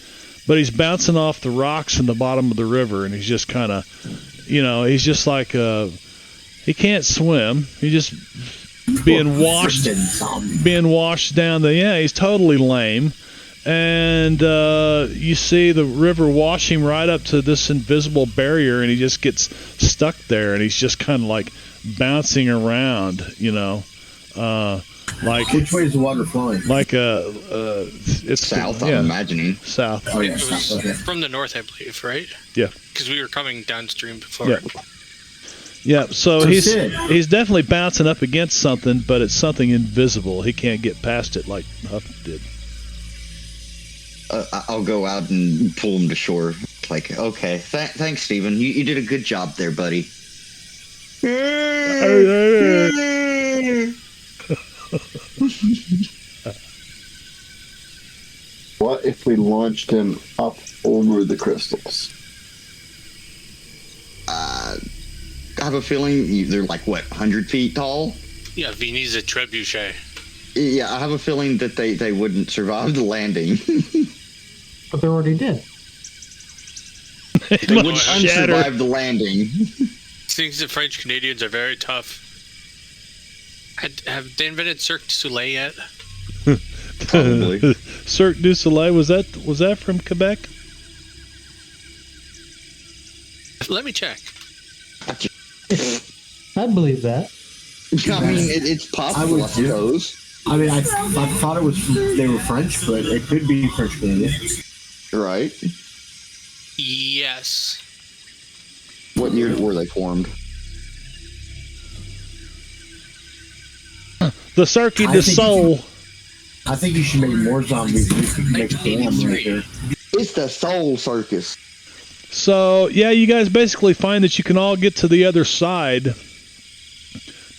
Speaker 6: but he's bouncing off the rocks in the bottom of the river, and he's just kind of, he's just like he can't swim. He's just being washed down the. Yeah, he's totally lame. And you see the river wash him right up to this invisible barrier, and he just gets stuck there, and he's just kind of like bouncing around, like.
Speaker 5: Which way is the water flowing?
Speaker 6: Like it's
Speaker 1: south. I'm imagining
Speaker 6: south.
Speaker 5: Oh yeah,
Speaker 3: It was
Speaker 5: south. Okay.
Speaker 3: from the north, I believe, right?
Speaker 6: Yeah.
Speaker 3: Because we were coming downstream before.
Speaker 6: Yeah. Yeah, so he's definitely bouncing up against something, but it's something invisible. He can't get past it like Huff did.
Speaker 1: I'll go out and pull him to shore. Like, okay, thanks, Steven. You did a good job there, buddy.
Speaker 4: What if we launched him up over the crystals?
Speaker 1: I have a feeling they're like, 100 feet tall?
Speaker 3: Yeah, Vini's a trebuchet.
Speaker 1: Yeah, I have a feeling that they wouldn't survive the landing.
Speaker 2: But they already did.
Speaker 1: They wouldn't survive the landing.
Speaker 3: Things that French Canadians are very tough. Have they invented Cirque du Soleil yet?
Speaker 1: Probably.
Speaker 6: Cirque du Soleil, was that from Quebec?
Speaker 3: Let me check.
Speaker 2: I'd believe that.
Speaker 1: I mean, it's possible, I suppose.
Speaker 5: I mean, I thought they were French, but it could be French Canadian.
Speaker 1: Right.
Speaker 3: Yes.
Speaker 1: What year were they formed?
Speaker 6: The Cirque du Soleil.
Speaker 5: I think you should make more zombies. You could make a dam right here.
Speaker 1: It's the Soul Circus.
Speaker 6: So, yeah, you guys basically find that you can all get to the other side.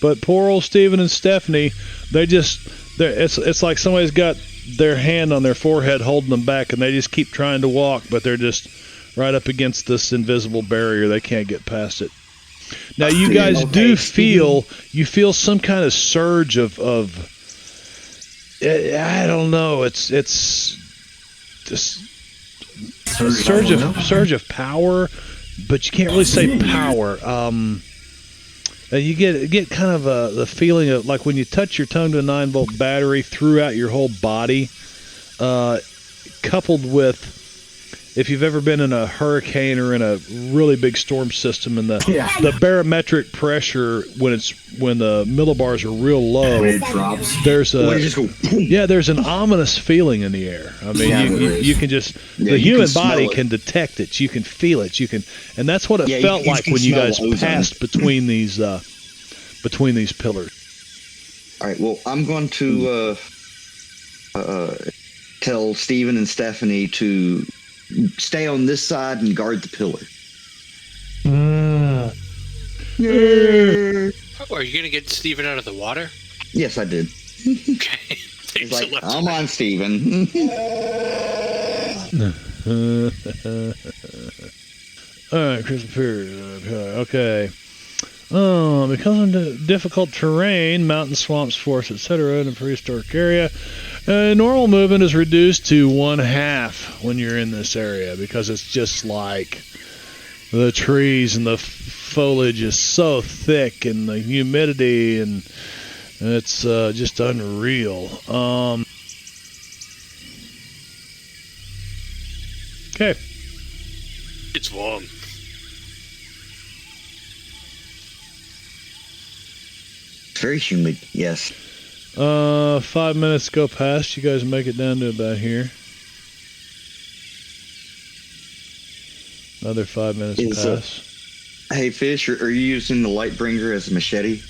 Speaker 6: But poor old Steven and Stephanie, it's like somebody's got their hand on their forehead holding them back, and they just keep trying to walk, but they're just right up against this invisible barrier. They can't get past it. Now, you guys do feel some kind of surge of I don't know, it's just surge of power, but you can't really say power. You get kind of the feeling of like when you touch your tongue to a 9-volt battery throughout your whole body, coupled with if you've ever been in a hurricane or in a really big storm system and the barometric pressure when the millibars are real low, there's an ominous feeling in the air. I mean, you can just the human body can detect it. You can feel it. And that's what it felt like when you guys passed between these pillars.
Speaker 1: All right. Well, I'm going to tell Steven and Stephanie to stay on this side and guard the pillar.
Speaker 3: Are you going to get Steven out of the water?
Speaker 1: Yes, I did.
Speaker 3: Okay.
Speaker 1: He's like, I'm on, Steven.
Speaker 6: All right, Christopher. Okay. Because of difficult terrain, mountain, swamps, forests, etc., in a prehistoric area, normal movement is reduced to 1/2 when you're in this area because it's just like the trees and the foliage is so thick and the humidity and It's just unreal. Okay.
Speaker 3: It's warm.
Speaker 1: Very humid, yes.
Speaker 6: 5 minutes go past. You guys make it down to about here. Another 5 minutes pass.
Speaker 1: Hey, Fish, are you using the Lightbringer as a machete?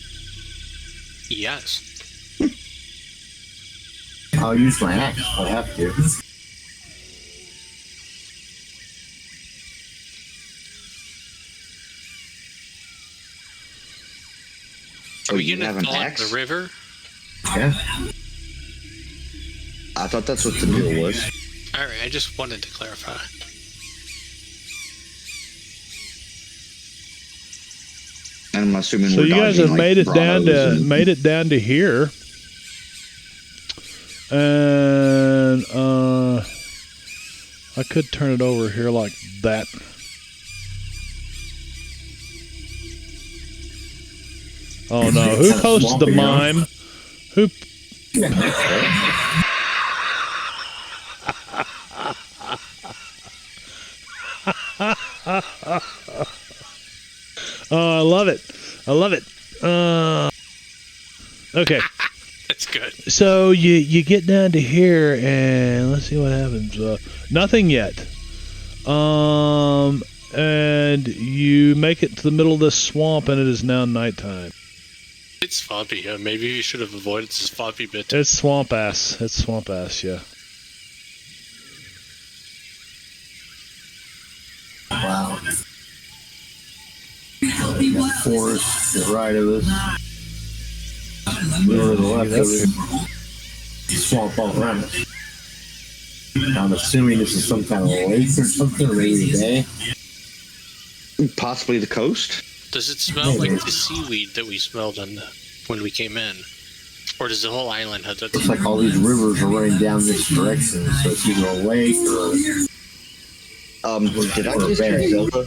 Speaker 3: Yes.
Speaker 5: I'll use my axe. I have to.
Speaker 3: Are we
Speaker 1: you
Speaker 3: gonna
Speaker 1: have an
Speaker 3: call it
Speaker 1: axe?
Speaker 3: the river?
Speaker 5: Yeah.
Speaker 1: I thought that's what the deal was.
Speaker 3: All right, I just wanted to clarify.
Speaker 1: And I'm assuming
Speaker 6: So
Speaker 1: we're
Speaker 6: you guys
Speaker 1: dodging,
Speaker 6: have
Speaker 1: like,
Speaker 6: made it down
Speaker 1: Bravos
Speaker 6: to
Speaker 1: and-
Speaker 6: made it down to here, and I could turn it over here like that. Oh no! Who
Speaker 5: Kinda
Speaker 6: posted the
Speaker 5: swampy, huh?
Speaker 6: mime? Who? Oh, I love it! I love it. Okay.
Speaker 3: That's good.
Speaker 6: So you get down to here and let's see what happens. Nothing yet. And you make it to the middle of this swamp and it is now nighttime.
Speaker 3: It's swampy. Maybe you should have avoided this swampy bit.
Speaker 6: It's swamp ass. It's swamp ass. Yeah.
Speaker 5: Wow. Forest to the right of us. Middle to the left of us. Swamp all around us. I'm assuming this is some kind of lake or something, or maybe a bay.
Speaker 1: Possibly the coast?
Speaker 3: Does it smell like the seaweed that we smelled when we came in? Or does the whole island have that?
Speaker 5: Looks like all these rivers are running down this direction, so it's either a lake or...
Speaker 1: Did I
Speaker 5: or a
Speaker 1: just hear
Speaker 5: bay.
Speaker 1: Zelda?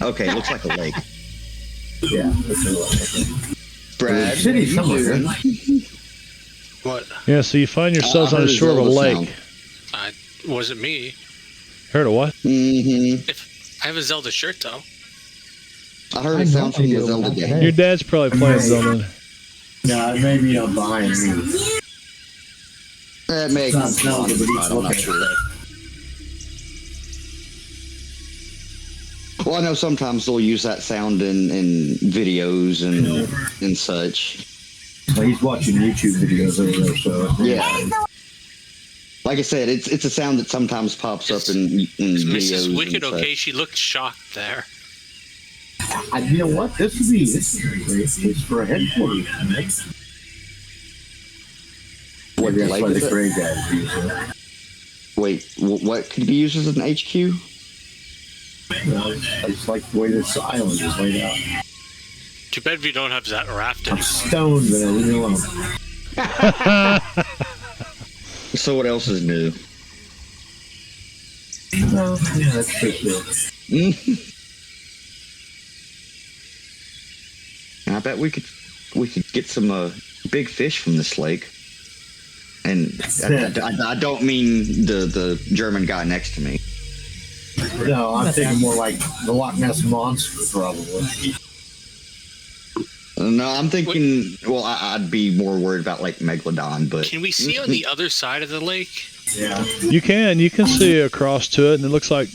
Speaker 1: Okay, looks like a lake.
Speaker 5: Yeah, it's a lake.
Speaker 1: Brad,
Speaker 5: There's a city somewhere.
Speaker 3: What?
Speaker 6: Yeah. So you find yourselves
Speaker 1: I
Speaker 6: on the
Speaker 1: heard a
Speaker 6: shore of a
Speaker 1: Zelda
Speaker 6: lake.
Speaker 1: sound.
Speaker 3: Wasn't me.
Speaker 6: Heard of what?
Speaker 1: Mm-hmm.
Speaker 3: I have a Zelda shirt though.
Speaker 1: I heard
Speaker 2: I
Speaker 1: a
Speaker 2: know
Speaker 1: sound from
Speaker 2: I
Speaker 1: the
Speaker 2: do,
Speaker 1: Zelda
Speaker 2: but
Speaker 1: game.
Speaker 2: hey.
Speaker 6: Your dad's probably playing Zelda.
Speaker 5: Yeah, maybe I'm behind me.
Speaker 1: It may
Speaker 5: It's not
Speaker 1: come
Speaker 5: Zelda, but he's
Speaker 1: I'm not
Speaker 5: looking
Speaker 1: sure.
Speaker 5: at it.
Speaker 1: Well, I know sometimes they'll use that sound in videos and such.
Speaker 5: Well, he's watching YouTube videos over there, so...
Speaker 1: Yeah. Like I said, it's a sound that sometimes pops up in
Speaker 3: Is
Speaker 1: videos.
Speaker 3: Mrs. Wicked
Speaker 1: and such.
Speaker 3: okay? She looked shocked there.
Speaker 5: You know what? This is a great place for a headquarters.
Speaker 1: What,
Speaker 5: Maybe that's
Speaker 1: like
Speaker 5: why the
Speaker 1: that?
Speaker 5: gray guys use it.
Speaker 1: Wait, what could be used as an HQ?
Speaker 5: Well, it's like the way this island is laid out.
Speaker 3: Too bad we don't have that raft
Speaker 5: I'm
Speaker 3: anymore.
Speaker 5: stoned, but I leave me alone.
Speaker 1: So what else is new?
Speaker 5: Well, yeah, that's pretty good.
Speaker 1: I bet we could get some big fish from this lake. And I don't mean the German guy next to me.
Speaker 5: No, I'm thinking more like the Loch Ness Monster, probably.
Speaker 1: No, I'm thinking. Well, I'd be more worried about like Megalodon, but
Speaker 3: Can we see on the other side of the lake?
Speaker 5: Yeah.
Speaker 6: You can see across to it, and it looks like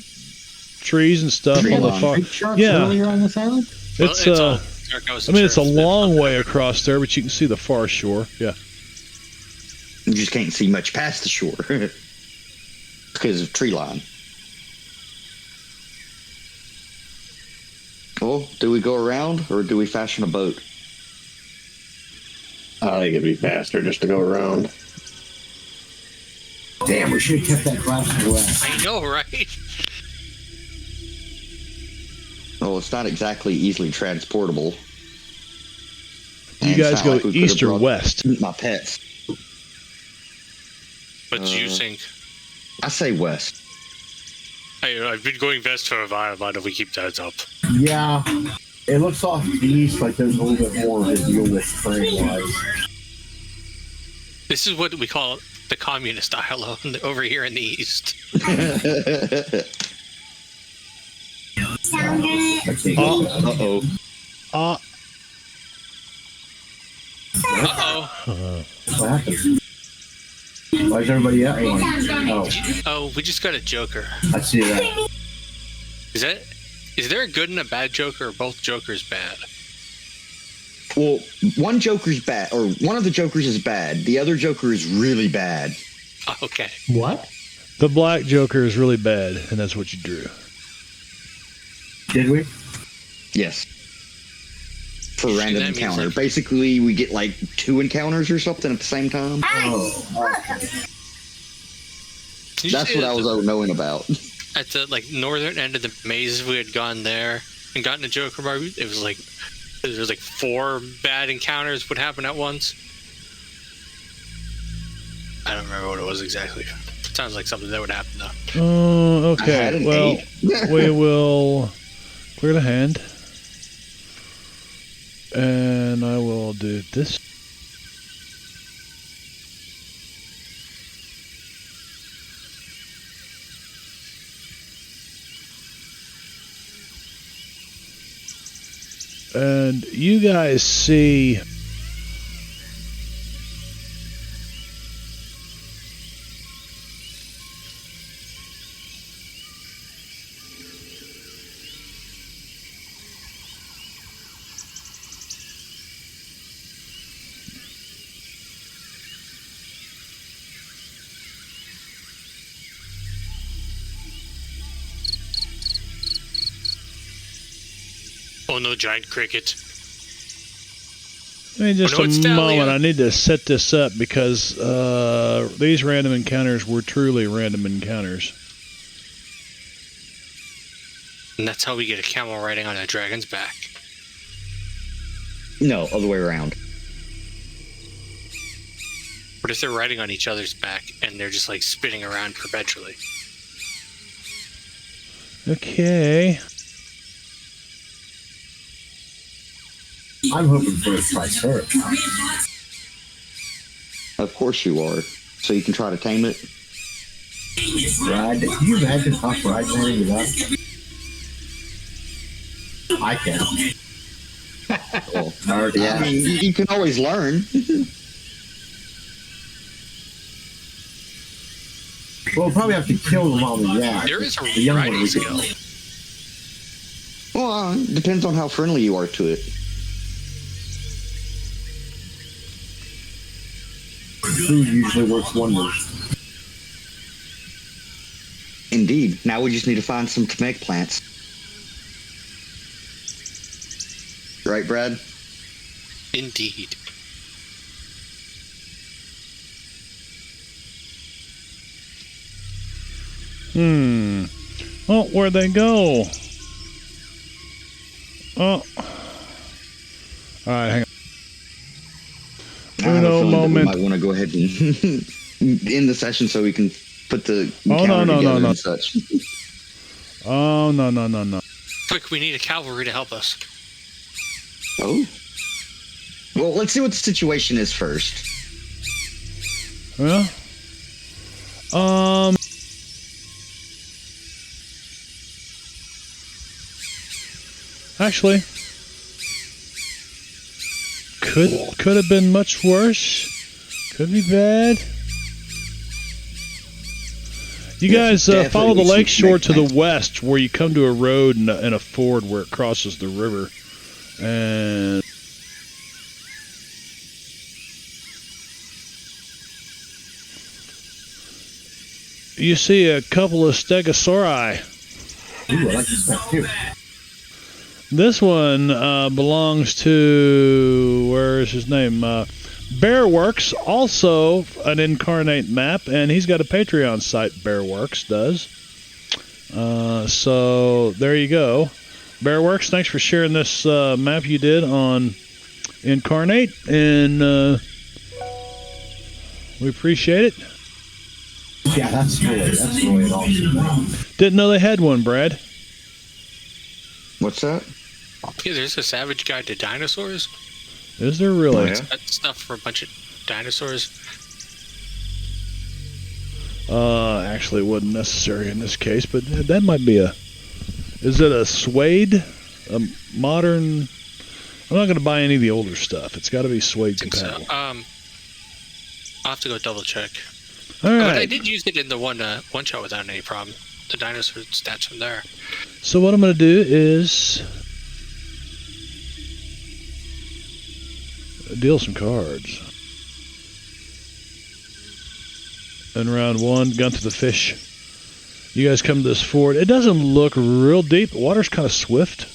Speaker 6: trees and stuff
Speaker 1: Tree
Speaker 6: on the
Speaker 1: line.
Speaker 6: far.
Speaker 2: Big sharks
Speaker 6: Yeah.
Speaker 2: earlier on this island?
Speaker 3: Well,
Speaker 6: It's
Speaker 3: all dark. I
Speaker 6: I
Speaker 3: wasn't
Speaker 6: mean,
Speaker 3: sure
Speaker 6: it's a
Speaker 3: if
Speaker 6: long way across there, but you can see the far shore. Yeah.
Speaker 1: you just can't see much past the shore because of tree line. Well, do we go around or do we fashion a boat?
Speaker 4: I think it'd be faster just to go around.
Speaker 5: Damn, we should have kept that glass of glass.
Speaker 3: I know, right?
Speaker 1: Well, it's not exactly easily transportable.
Speaker 6: You
Speaker 1: And it's
Speaker 6: guys
Speaker 1: not
Speaker 6: go
Speaker 1: like we could've
Speaker 6: east or
Speaker 1: brought
Speaker 6: west?
Speaker 1: My pets.
Speaker 3: What do you think?
Speaker 1: I say west.
Speaker 3: I've been going west for a while. Why don't we keep that up?
Speaker 5: Yeah. It looks off to the east like there's a little bit more of a deal with terrain-wise.
Speaker 3: This is what we call the communist island over here in the east.
Speaker 1: Uh-oh.
Speaker 3: Uh-oh.
Speaker 5: What happened? Why is everybody out? Oh,
Speaker 3: Oh, we just got a Joker.
Speaker 5: I see that.
Speaker 3: Is there a good and a bad Joker, or both Jokers bad?
Speaker 1: Well, one Joker's bad, or one of the Jokers is bad. The other Joker is really bad.
Speaker 3: Oh, okay.
Speaker 2: What?
Speaker 6: The black Joker is really bad, and that's what you drew.
Speaker 5: Did we?
Speaker 1: Yes. For
Speaker 3: See,
Speaker 1: random
Speaker 3: that means,
Speaker 1: encounter.
Speaker 3: like-
Speaker 1: Basically, we get like 2 encounters or something at the same time.
Speaker 5: Oh,
Speaker 3: Did you
Speaker 1: That's
Speaker 3: say
Speaker 1: what I
Speaker 3: that
Speaker 1: was knowing about.
Speaker 3: at the northern end of the maze, we had gone there and gotten a Joker bar. It was like there was 4 bad encounters would happen at once. I don't remember what it was exactly. It sounds like something that would happen though.
Speaker 6: Oh,
Speaker 1: I had
Speaker 6: okay.
Speaker 1: an
Speaker 6: Well,
Speaker 1: 8.
Speaker 6: we will clear the hand. And I will do this. And you guys see
Speaker 3: Oh no, giant cricket.
Speaker 6: Give me just
Speaker 3: Oh, no, it's
Speaker 6: a
Speaker 3: Thalia.
Speaker 6: moment. I need to set this up because these random encounters were truly random encounters.
Speaker 3: And that's how we get a camel riding on a dragon's back.
Speaker 1: No, other way around.
Speaker 3: What if they're riding on each other's back and they're just spinning around perpetually?
Speaker 6: Okay.
Speaker 5: I'm hoping for a triceratops.
Speaker 1: Of course you are. So you can try to tame it.
Speaker 5: Ride. Can you imagine Hawk riding that without? I can.
Speaker 1: Well,
Speaker 5: Already
Speaker 1: yeah, I mean, you can always learn.
Speaker 5: We'll probably have to kill the mom and dad.
Speaker 3: There is a
Speaker 5: The young one
Speaker 3: riding
Speaker 5: we can-
Speaker 3: skill.
Speaker 1: Well, it depends on how friendly you are to it.
Speaker 5: Food usually works wonders.
Speaker 1: Indeed. Now we just need to find some tomato plants. Right, Brad?
Speaker 3: Indeed.
Speaker 6: Oh, where'd they go? Oh. Alright, hang on.
Speaker 1: I have a
Speaker 6: Uno
Speaker 1: feeling that we
Speaker 6: moment.
Speaker 1: might want to go ahead and end the session so we can put the
Speaker 6: Oh,
Speaker 1: encounter
Speaker 6: no,
Speaker 1: together
Speaker 6: no.
Speaker 1: and such.
Speaker 6: Oh, no.
Speaker 3: Quick, we need a cavalry to help us.
Speaker 1: Oh. Well, let's see what the situation is first.
Speaker 6: Well, actually, could have been much worse. Could be bad. You guys follow the
Speaker 1: definitely
Speaker 6: lake
Speaker 1: should make
Speaker 6: shore to the
Speaker 1: plans.
Speaker 6: west, where you come to a road and a ford where it crosses the river, and you see a couple of stegosauri.
Speaker 5: Ooh, I like this map too.
Speaker 6: This one belongs to, where is his name? Bearworks, also an Incarnate map, and he's got a Patreon site, Bearworks does. So there you go. Bearworks, thanks for sharing this map you did on Incarnate, and we appreciate it.
Speaker 5: Yeah, that's really awesome.
Speaker 6: Didn't know they had one, Brad.
Speaker 1: What's that?
Speaker 3: Yeah, there's a Savage Guide to Dinosaurs.
Speaker 6: Is there really?
Speaker 4: Oh, yeah?
Speaker 3: That stuff for a bunch of dinosaurs.
Speaker 6: Actually, it wasn't necessary in this case, but that might be a. Is it a suede? A modern. I'm not going to buy any of the older stuff. It's got to be suede compatible.
Speaker 3: So, I'll have to go double check.
Speaker 6: All
Speaker 3: But I
Speaker 6: right.
Speaker 3: did use it in the one shot without any problem. The dinosaur stats from there.
Speaker 6: So what I'm going to do is deal some cards. And round 1, gun to the fish. You guys come to this ford. It doesn't look real deep. The water's kind of swift.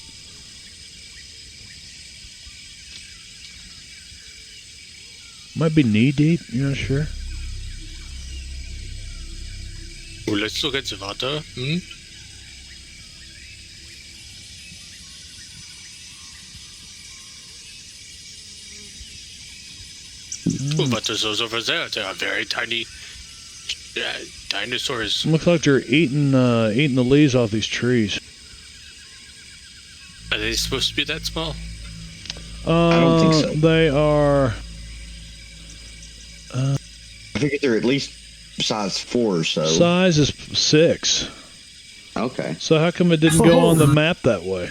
Speaker 6: Might be knee deep. You're not sure.
Speaker 3: Oh, let's look at the water. Hmm? Oh, but there's those over there. They are very tiny dinosaurs.
Speaker 6: Looks like they're eating the leaves off these trees.
Speaker 3: Are they supposed to be that small?
Speaker 1: I don't think so.
Speaker 6: They are.
Speaker 1: I think they're at least size 4 or so.
Speaker 6: Size is 6.
Speaker 1: Okay.
Speaker 6: So how come it didn't go on the map that way?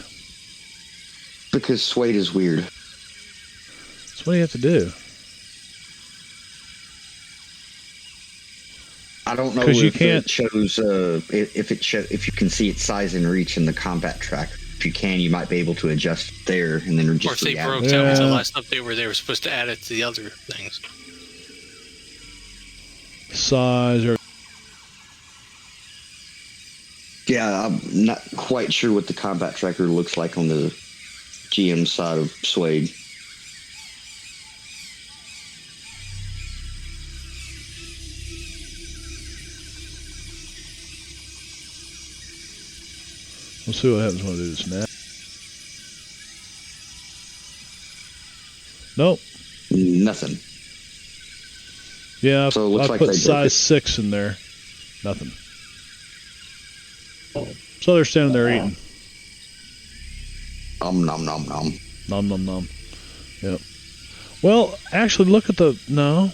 Speaker 1: Because suede is weird.
Speaker 6: That's what you have to do.
Speaker 1: I don't know
Speaker 6: 'Cause you
Speaker 1: if
Speaker 6: can't-
Speaker 1: it shows if you can see its size and reach in the combat tracker. If you can, you might be able to adjust there and then
Speaker 3: Or if
Speaker 1: just
Speaker 3: they
Speaker 1: re-add
Speaker 3: broke
Speaker 1: it.
Speaker 3: down with the
Speaker 6: Yeah.
Speaker 3: last update where they were supposed to add it to the other things.
Speaker 6: Size or
Speaker 1: Yeah, I'm not quite sure what the combat tracker looks like on the GM side of suede.
Speaker 6: we'll see what happens when I do this now. Nope.
Speaker 1: Nothing.
Speaker 6: Yeah,
Speaker 1: So it looks
Speaker 6: I
Speaker 1: like
Speaker 6: put
Speaker 1: they broke
Speaker 6: size
Speaker 1: it.
Speaker 6: 6 in there. Nothing. So they're standing there eating.
Speaker 1: Nom nom nom.
Speaker 6: Nom nom nom. Yep. Well, actually, look at the no.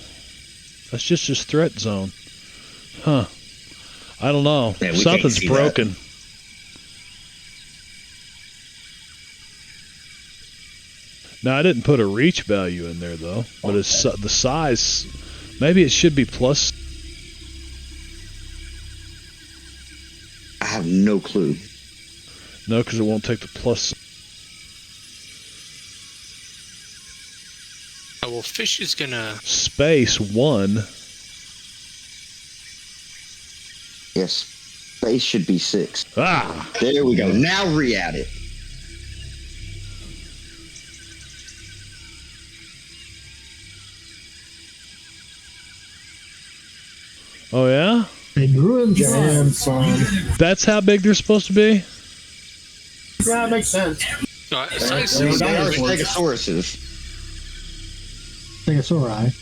Speaker 6: That's just his threat zone. Huh. I don't know.
Speaker 1: Yeah, we can't
Speaker 6: Something's
Speaker 1: see that.
Speaker 6: broken. Now I didn't put a reach value in there though, but it's the size. Maybe it should be plus.
Speaker 1: I have no clue.
Speaker 6: No, because it won't take the plus.
Speaker 3: Oh, well, fish is gonna.
Speaker 6: Space 1.
Speaker 1: Yes, space should be 6.
Speaker 6: Ah.
Speaker 1: There we go. Now re-add it.
Speaker 6: Oh yeah.
Speaker 2: They grew in
Speaker 5: Damn, son.
Speaker 6: That's how big they're supposed to be.
Speaker 5: Yeah, it makes sense.
Speaker 3: No, size
Speaker 5: They
Speaker 3: 6.
Speaker 5: were
Speaker 1: They are
Speaker 5: dinosaurs.
Speaker 1: Stegosauruses.
Speaker 2: Stegosauri.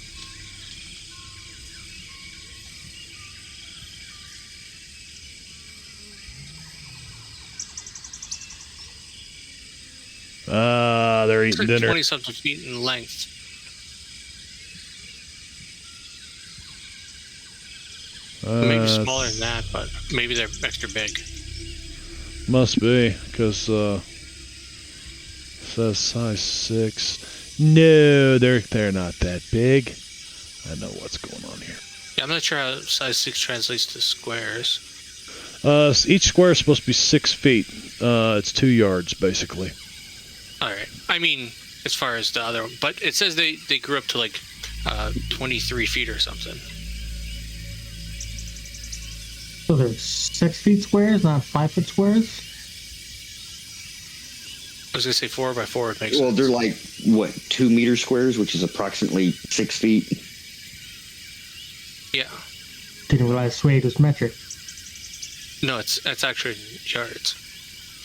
Speaker 6: Ah, they're
Speaker 3: It's
Speaker 6: eating
Speaker 3: like
Speaker 6: dinner.
Speaker 3: 20 something feet in length. Maybe smaller than that, but maybe they're extra big.
Speaker 6: Must be, because says size 6. No, they're not that big. I know what's going on here.
Speaker 3: Yeah, I'm not sure how size 6 translates to squares.
Speaker 6: Each square is supposed to be 6 feet. It's 2 yards, basically.
Speaker 3: Alright. I mean, as far as the other one. But it says they grew up to like 23 feet or something.
Speaker 2: So they're 6 feet squares, not 5 foot squares.
Speaker 3: I was going to say 4 by 4 would make
Speaker 1: Well,
Speaker 3: sense.
Speaker 1: they're like, what, 2 meter squares, which is approximately 6 feet.
Speaker 3: Yeah.
Speaker 2: Didn't realize suede was metric.
Speaker 3: No, it's actually yards.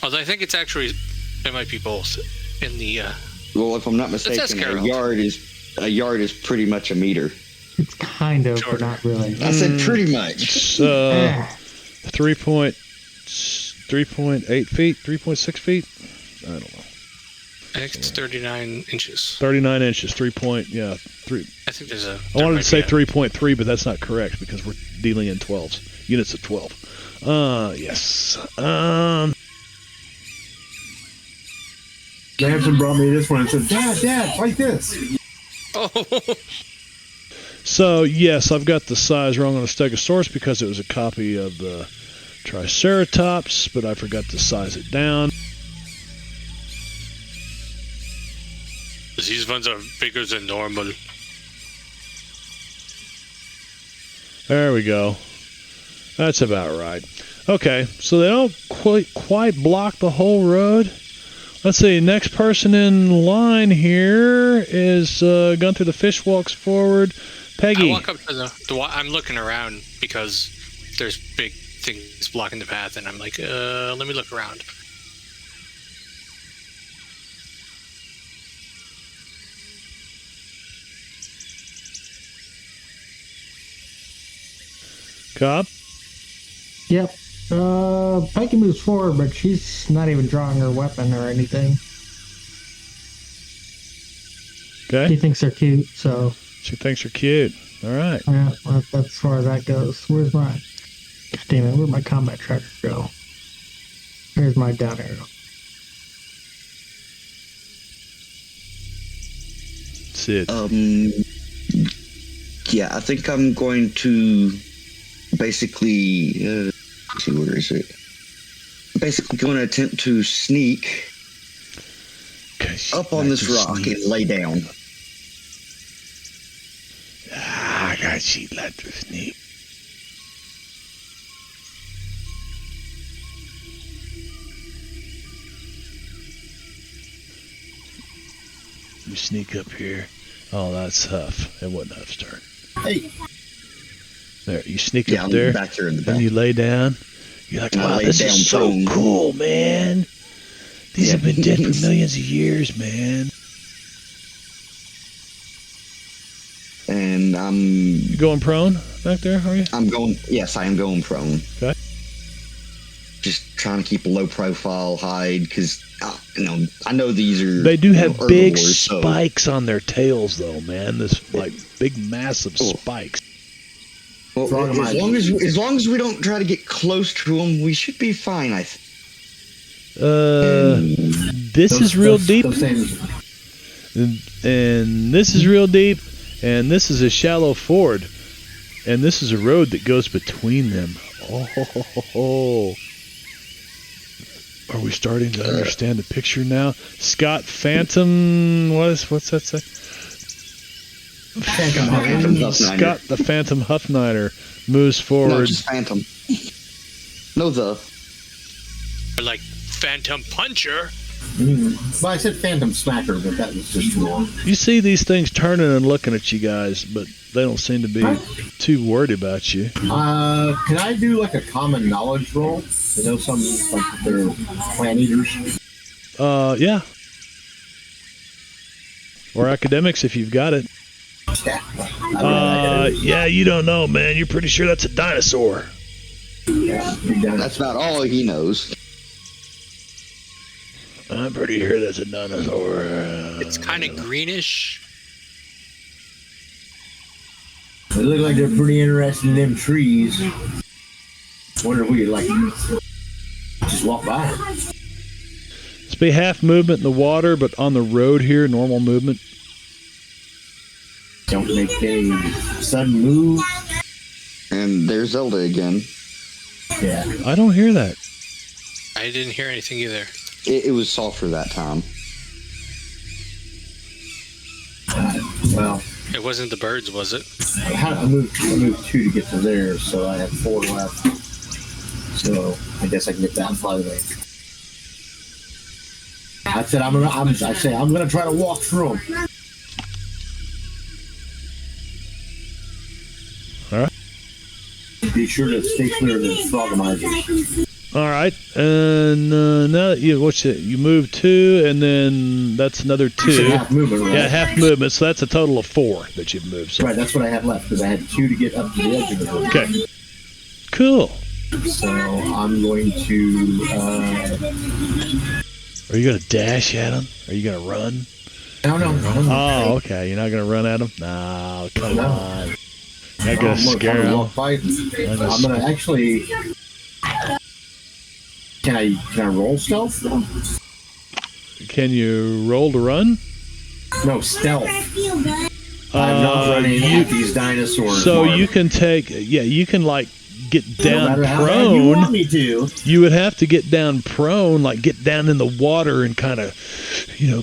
Speaker 3: Although I think it's actually, it might be both in the,
Speaker 1: Well, if I'm not
Speaker 3: ask
Speaker 1: mistaken,
Speaker 3: Harold.
Speaker 1: a yard is pretty much a meter.
Speaker 2: It's kind of,
Speaker 3: Sure.
Speaker 2: but not really.
Speaker 1: I said pretty much.
Speaker 6: It's
Speaker 2: Eh,
Speaker 6: 3.8 feet, 3.6 feet. I don't know.
Speaker 3: I think it's 39 inches.
Speaker 6: 39 inches, 3 point, yeah, 3.
Speaker 3: I think there's a.
Speaker 6: I wanted to say 3.3, but that's not correct because we're dealing in 12s, units of 12. Yes.
Speaker 5: Samson brought me this one and said, Dad, like this.
Speaker 3: Oh.
Speaker 6: So, yes, I've got the size wrong on the Stegosaurus because it was a copy of the Triceratops, but I forgot to size it down.
Speaker 3: These ones are bigger than normal.
Speaker 6: There we go. That's about right. Okay, so they don't quite block the whole road. Let's see, next person in line here is gone through the fish walks forward. Peggy.
Speaker 3: I walk up to the I'm looking around because there's big things blocking the path, and I'm like, let me look around.
Speaker 6: Cobb?
Speaker 2: Yep. Peggy moves forward, but she's not even drawing her weapon or anything.
Speaker 6: Okay.
Speaker 2: She thinks they're cute, so.
Speaker 6: She thinks they're cute. All right.
Speaker 2: Yeah, that's as far as that goes. Where's my... God damn it, where'd my combat tracker go? There's my down arrow.
Speaker 6: Sid.
Speaker 1: Yeah, I think I'm going to basically... let's see, where is it? Basically going to attempt to sneak up on this rock and lay down.
Speaker 6: I got she'd like to sneak. You sneak up here. Oh, that's Huff. It wasn't Huff's turn.
Speaker 5: Hey.
Speaker 6: There, you sneak
Speaker 1: Yeah,
Speaker 6: up
Speaker 1: I'm
Speaker 6: there,
Speaker 1: back here in the back.
Speaker 6: and you lay down. You're like, wow,
Speaker 1: lay
Speaker 6: this
Speaker 1: down
Speaker 6: is so
Speaker 1: prone.
Speaker 6: cool, man. These
Speaker 1: Yeah.
Speaker 6: have been dead for millions of years, man.
Speaker 1: And
Speaker 6: You going prone back there, are you?
Speaker 1: yes, I am going prone.
Speaker 6: Okay.
Speaker 1: Just trying to keep a low profile hide because, I know these are...
Speaker 6: They do have big
Speaker 1: herbivores, so-
Speaker 6: spikes on their tails, though, man. This, like, big, massive spikes.
Speaker 1: Well, as long as we don't try to get close to them, we should be fine, I think.
Speaker 6: This is real deep,
Speaker 5: Those things,
Speaker 6: and this is real deep, and this is a shallow ford, and this is a road that goes between them. Oh, are we starting to understand the picture now? Scott Phantom, what's that say?
Speaker 5: Phantom
Speaker 1: Huffnighter.
Speaker 6: Scott the Phantom Huffnighter moves forward.
Speaker 1: No, just Phantom. No,
Speaker 3: Or like Phantom Puncher.
Speaker 5: Well, I said Phantom Smacker, but that was just wrong.
Speaker 6: You see these things turning and looking at you guys, but they don't seem to be too worried about you.
Speaker 5: Can I do like a common knowledge roll? You know, some like they're plant eaters.
Speaker 6: Yeah. Or academics if you've got it. Yeah, you don't know, man. You're pretty sure that's a dinosaur.
Speaker 1: that's about all he knows.
Speaker 6: I'm pretty sure that's a dinosaur.
Speaker 3: It's kind of greenish.
Speaker 5: They look like they're pretty interested in them trees. Wonder if we could like just walk by them.
Speaker 6: It's be half movement in the water, but on the road here, normal movement.
Speaker 5: Don't make a sudden move.
Speaker 1: And there's Zelda again.
Speaker 5: Yeah.
Speaker 6: I don't hear that.
Speaker 3: I didn't hear anything either.
Speaker 1: It was softer that time.
Speaker 5: Well,
Speaker 3: It wasn't the birds, was it?
Speaker 5: I moved 2 to get to there, so I have 4 left. So I guess I can get that farther. I said I'm gonna try to walk through them.
Speaker 6: All right.
Speaker 5: Be sure to stay clear of the frogmizers.
Speaker 6: All right, and now that you move 2, and then that's another 2.
Speaker 5: Half movement, right?
Speaker 6: Yeah, half movement. So that's a total of 4 that you've moved. So.
Speaker 5: Right, that's what I had left because I had 2 to get up to the edge of the room.
Speaker 6: Okay. Cool.
Speaker 5: So I'm going to
Speaker 6: Are you gonna dash at him? Are you gonna run?
Speaker 5: No.
Speaker 6: Oh, okay. You're not gonna run at him? No, come on. You're not gonna scare him.
Speaker 5: I'm gonna actually. Can I roll stealth?
Speaker 6: Can you roll to run?
Speaker 5: No, stealth. I'm not running at these dinosaurs.
Speaker 6: So
Speaker 5: Marv.
Speaker 6: you can you can like get down
Speaker 5: no matter how bad
Speaker 6: prone.
Speaker 5: you want me to.
Speaker 6: You would have to get down prone, like get down in the water and kind of,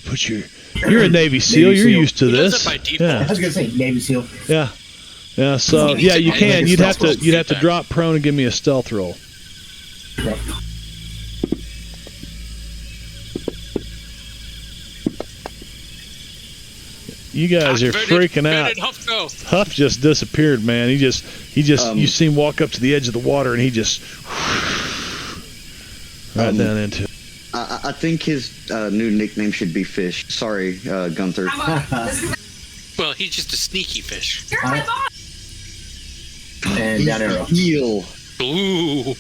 Speaker 6: put your. You're a Navy SEAL. You're used to
Speaker 3: He does
Speaker 6: this.
Speaker 3: it by default.
Speaker 5: I was gonna say Navy SEAL.
Speaker 6: Yeah. Yeah. So
Speaker 3: You
Speaker 6: you
Speaker 3: can
Speaker 6: can.
Speaker 3: make a
Speaker 6: You'd have
Speaker 3: stealth
Speaker 6: to.
Speaker 3: roll
Speaker 6: You'd
Speaker 3: to
Speaker 6: have to
Speaker 3: get
Speaker 6: drop prone and give me a stealth roll. You guys are freaking out. Huff just disappeared, man. He just. You see him walk up to the edge of the water, and he just right down into it.
Speaker 1: I think his new nickname should be Fish. Sorry, Gunther.
Speaker 3: Well, he's just a sneaky fish.
Speaker 5: And down arrow.
Speaker 1: Heel.
Speaker 3: Ooh.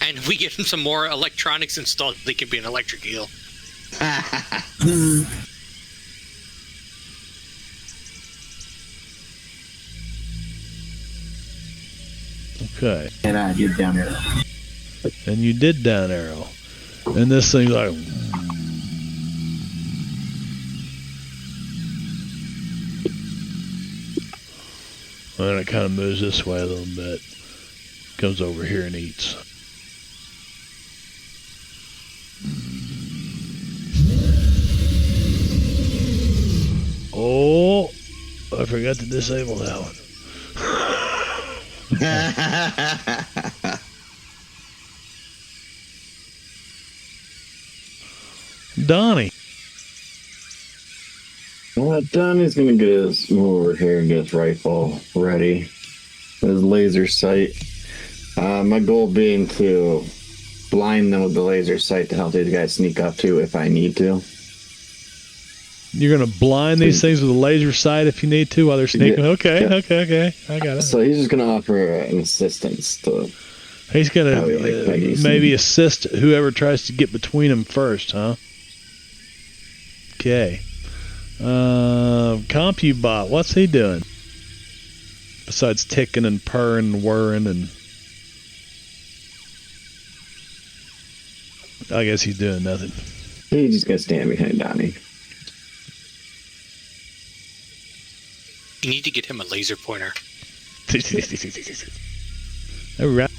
Speaker 3: And if we get him some more electronics installed, they could be an electric eel.
Speaker 6: Okay.
Speaker 5: And I did down arrow.
Speaker 6: And you did down arrow. And this thing's like. And it kind of moves this way a little bit. Comes over here and eats. Oh, I forgot to disable that one. Donnie.
Speaker 4: Well, Donnie's gonna get his move over here and get his rifle ready. His laser sight. My goal being to blind them with the laser sight to help these guys sneak up to if I need to.
Speaker 6: You're gonna blind these things with a laser sight if you need to while they're sneaking.
Speaker 4: Yeah.
Speaker 6: Okay,
Speaker 4: Yeah.
Speaker 6: okay. I got it.
Speaker 4: So he's just gonna offer an assistance to.
Speaker 6: He's gonna
Speaker 4: Probably like Peggy's.
Speaker 6: maybe assist whoever tries to get between them first, huh? Okay. CompuBot, what's he doing? Besides ticking and purring and whirring and... I guess he's doing nothing.
Speaker 4: He's just gonna stand behind Donnie.
Speaker 3: You need to get him a laser pointer.
Speaker 6: All right.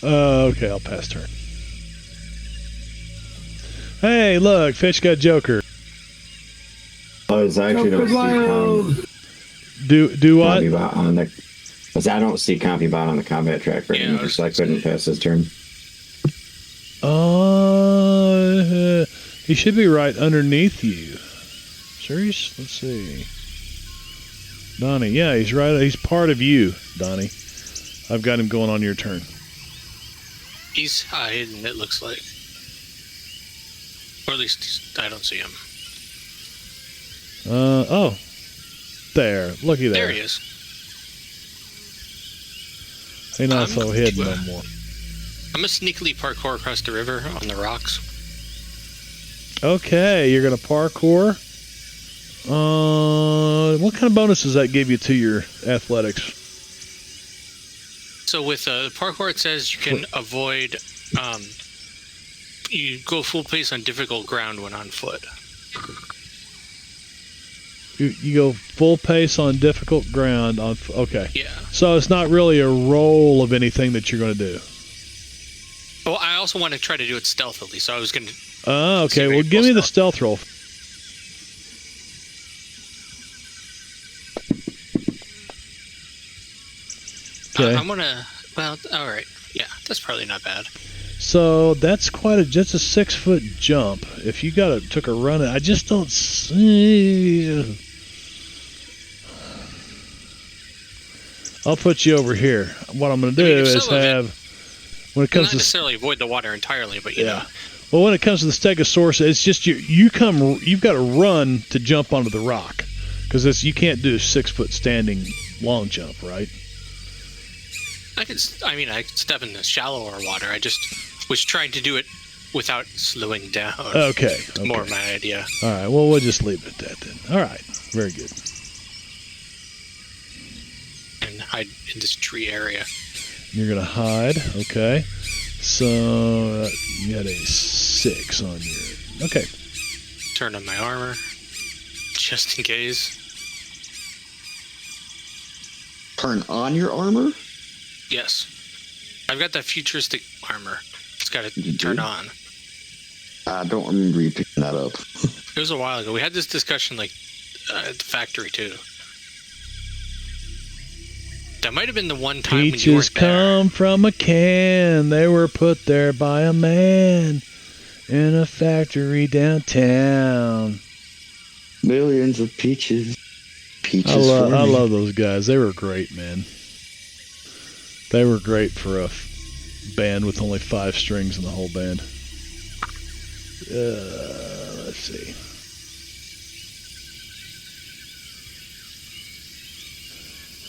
Speaker 6: Okay, I'll pass turn. Hey, look, Fish got Joker.
Speaker 4: Oh, I actually don't see
Speaker 6: Do what?
Speaker 4: CompuBot on the. I don't see CompuBot on the combat track right now, so I couldn't pass his turn.
Speaker 6: He should be right underneath you. Serious? Let's see. Donnie, yeah, he's right. He's part of you, Donnie. I've got him going on your turn.
Speaker 3: He's hiding, it looks like. Or at least I don't see him.
Speaker 6: Oh. There. Looky there.
Speaker 3: There he is.
Speaker 6: He's not so hidden no more.
Speaker 3: I'm gonna sneakily parkour across the river on the rocks.
Speaker 6: Okay, you're gonna parkour. What kind of bonus does that give you to your athletics?
Speaker 3: So with parkour, it says you can avoid. You go full pace on difficult ground when on foot.
Speaker 6: You go full pace on difficult ground on. Okay.
Speaker 3: Yeah.
Speaker 6: So it's not really a roll of anything that you're going to do.
Speaker 3: Well, I also want to try to do it stealthily, so I was going to.
Speaker 6: Oh, okay. Well, give me the stealth roll. Okay.
Speaker 3: I'm gonna. Well, all right. Yeah, that's probably not bad.
Speaker 6: So that's just a 6-foot jump. If you took a run, I just don't see. I'll put you over here. What I'm going to do is have, when it comes
Speaker 3: not
Speaker 6: to
Speaker 3: necessarily avoid the water entirely, but you know.
Speaker 6: Well, when it comes to the Stegosaurus, it's just you've got to run to jump onto the rock, because you can't do a 6-foot standing long jump, right?
Speaker 3: I could step in the shallower water. I just was trying to do it without slowing down.
Speaker 6: Okay.
Speaker 3: More my idea.
Speaker 6: All right. Well, we'll just leave it at that then. All right. Very good.
Speaker 3: And hide in this tree area.
Speaker 6: You're gonna hide. Okay. So you got a 6 on your. Okay.
Speaker 3: Turn on my armor, just in case.
Speaker 1: Turn on your armor?
Speaker 3: Yes. I've got that futuristic armor. It's got to turn on.
Speaker 1: I don't remember you picking that up.
Speaker 3: It was a while ago. We had this discussion at the factory too. That might have been the one time when you
Speaker 6: Peaches
Speaker 3: weren't there.
Speaker 6: come from a can. They were put there by a man in a factory downtown.
Speaker 1: Millions of peaches.
Speaker 6: I love those guys. They were great, man. They were great for a band with only 5 strings in the whole band. Let's see.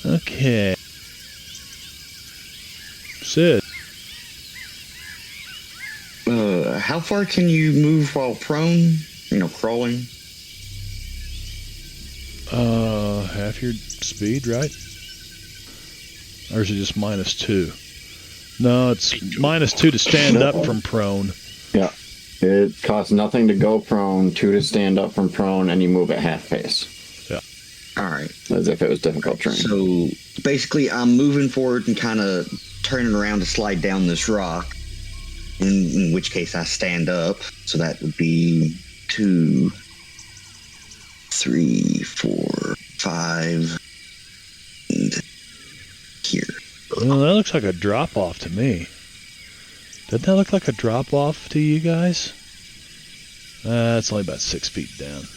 Speaker 6: Okay. Sid.
Speaker 1: How far can you move while prone? Crawling?
Speaker 6: Half your speed, right? Or is it just -2? No, it's -2 to stand up from prone.
Speaker 4: Yeah. It costs nothing to go prone, 2 to stand up from prone, and you move at half pace.
Speaker 6: Yeah.
Speaker 1: All right.
Speaker 4: As if it was difficult terrain.
Speaker 1: So basically, I'm moving forward and kind of turning around to slide down this rock. In which case, I stand up. So that would be 2, 3, 4, 5, and here.
Speaker 6: Well, that looks like a drop-off to me. Doesn't that look like a drop-off to you guys? It's only about 6 feet down.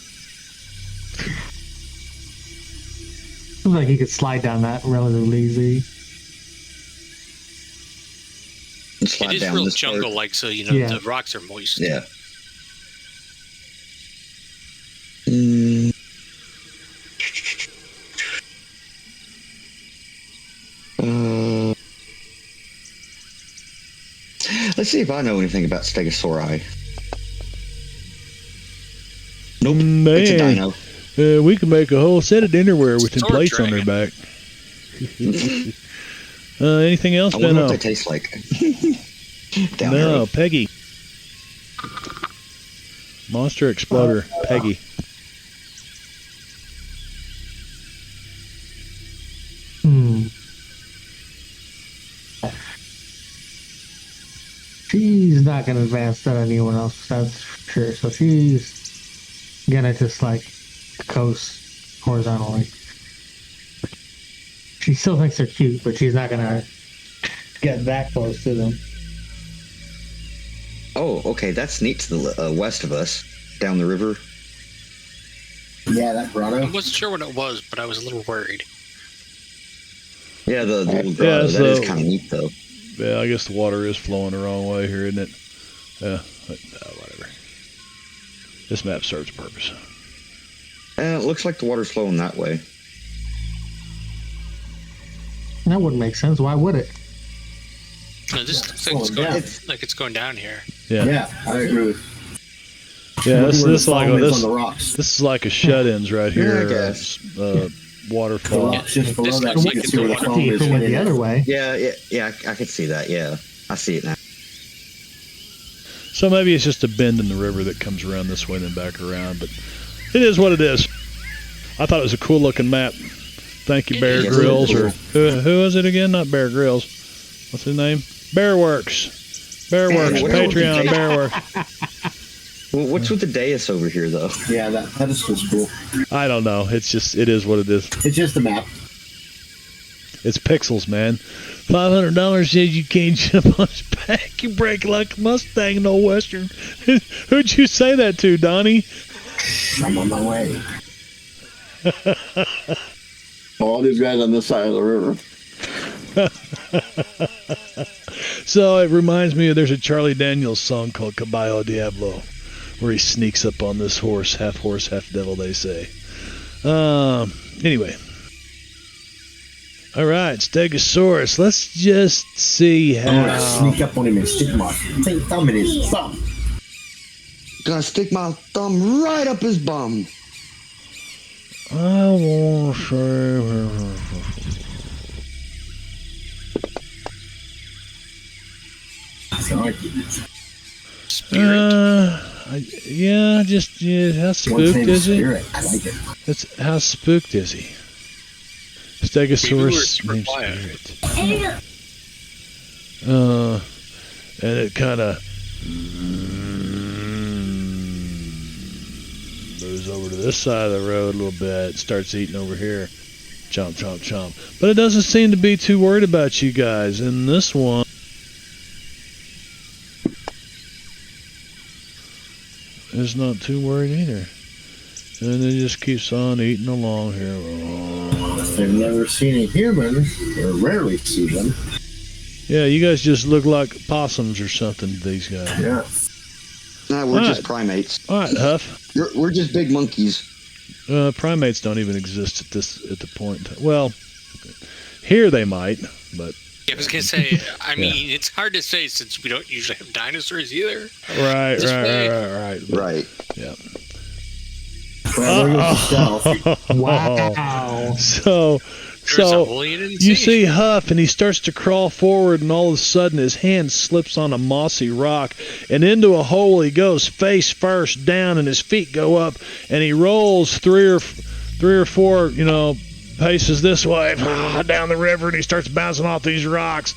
Speaker 2: Looks like you could slide down that relatively easy.
Speaker 1: And slide
Speaker 3: It is
Speaker 1: down
Speaker 3: real
Speaker 1: this part.
Speaker 3: jungle-like, so
Speaker 2: Yeah.
Speaker 3: the rocks are moist.
Speaker 1: Yeah. Let's see if I know anything about Stegosauri. Nope. It's a
Speaker 6: Man,
Speaker 1: dino.
Speaker 6: we can make a whole set of dinnerware with them
Speaker 3: Sword
Speaker 6: plates on their
Speaker 3: dragon.
Speaker 6: back. Anything else,
Speaker 1: I wonder what
Speaker 6: Benno?
Speaker 1: they taste like. Down
Speaker 6: No,
Speaker 1: there.
Speaker 6: Peggy. Monster Exploder, Peggy.
Speaker 2: She's not going to advance that anyone else, that's for sure. So she's going to just coast horizontally. She still thinks they're cute, but she's not going to get that close to them.
Speaker 1: Oh, okay. That's neat to the west of us, down the river.
Speaker 5: Yeah, that grotto.
Speaker 3: I wasn't sure what it was, but I was a little worried.
Speaker 1: Yeah, the little grotto.
Speaker 6: Yeah,
Speaker 1: That is
Speaker 6: so-
Speaker 1: kind of neat, though.
Speaker 6: Yeah, I guess the water is flowing the wrong way here, isn't it? Yeah, but, whatever. This map serves a purpose.
Speaker 1: It looks like the water's flowing that way.
Speaker 2: That wouldn't make sense. Why would it?
Speaker 3: No, this looks like it's going down here.
Speaker 6: Yeah,
Speaker 5: Yeah, I agree with
Speaker 6: yeah.
Speaker 5: Look
Speaker 6: This
Speaker 5: where the
Speaker 6: is like
Speaker 5: foam is
Speaker 6: this.
Speaker 5: on the rocks.
Speaker 6: This is like a shut-ins right
Speaker 1: Yeah, I
Speaker 6: here.
Speaker 1: guess.
Speaker 5: The
Speaker 6: Waterfall.
Speaker 5: rocks just below
Speaker 3: This
Speaker 5: that,
Speaker 3: looks
Speaker 5: you
Speaker 3: like
Speaker 5: can
Speaker 3: it's
Speaker 5: see where the
Speaker 3: the
Speaker 5: foam
Speaker 2: If
Speaker 5: is.
Speaker 2: it went the other way.
Speaker 1: Yeah, I could see that. Yeah, I see it now.
Speaker 6: So maybe it's just a bend in the river that comes around this way and then back around, but it is what it is. I thought it was a cool looking map. Thank you,
Speaker 3: It
Speaker 6: Bear
Speaker 3: is.
Speaker 6: Grylls,
Speaker 1: Cool.
Speaker 6: or who is it again? Not Bear Grylls. What's his name? Bearworks. Bearworks.
Speaker 1: what
Speaker 6: Patreon.
Speaker 1: else?
Speaker 6: Bearworks.
Speaker 1: Well, what's with the dais over here, though?
Speaker 5: Yeah, that is just cool.
Speaker 6: I don't know. It is what it is.
Speaker 5: It's just a map.
Speaker 6: It's pixels, man. $500 says you can't jump on his back. You break like a Mustang in old Western. Who'd you say that to, Donnie?
Speaker 5: I'm on my way.
Speaker 4: All these guys on this side of the river.
Speaker 6: So it reminds me of there's a Charlie Daniels song called Caballo Diablo, where he sneaks up on this horse, half devil, they say. Anyway. All right, Stegosaurus. Let's just see
Speaker 5: I'm gonna
Speaker 6: how.
Speaker 5: sneak up on him and stick my thumb in his thumb.
Speaker 1: Gonna stick my thumb right up his bum.
Speaker 6: I want to say. Yeah, how spooked is he?
Speaker 5: Spirit. I like it.
Speaker 6: How spooked is he? Stegosaurus
Speaker 3: Maybe we were
Speaker 6: means
Speaker 3: quiet.
Speaker 6: spirit. And it kind of moves over to this side of the road a little bit, starts eating over here. Chomp, chomp, chomp. But it doesn't seem to be too worried about you guys. In this one, it's not too worried either. And it just keeps on eating along here.
Speaker 5: I've never seen a human, or rarely see them.
Speaker 6: Yeah, you guys just look like possums or something to these guys.
Speaker 5: Yeah.
Speaker 1: Nah, we're
Speaker 6: All
Speaker 1: just
Speaker 6: right.
Speaker 1: primates.
Speaker 6: All right, Huff.
Speaker 1: We're just big monkeys.
Speaker 6: Primates don't even exist at the point in time. Well, here they might, but
Speaker 3: Yeah, I was gonna say. I mean, it's hard to say since we don't usually have dinosaurs either.
Speaker 6: right.
Speaker 1: Right.
Speaker 6: Yeah.
Speaker 5: Well, there goes the stealth.
Speaker 2: Wow.
Speaker 6: So
Speaker 3: There's a hole you didn't
Speaker 6: you see Huff, and he starts to crawl forward, and all of a sudden his hand slips on a mossy rock, and into a hole he goes face first down, and his feet go up, and he rolls three or four, paces this way down the river, and he starts bouncing off these rocks,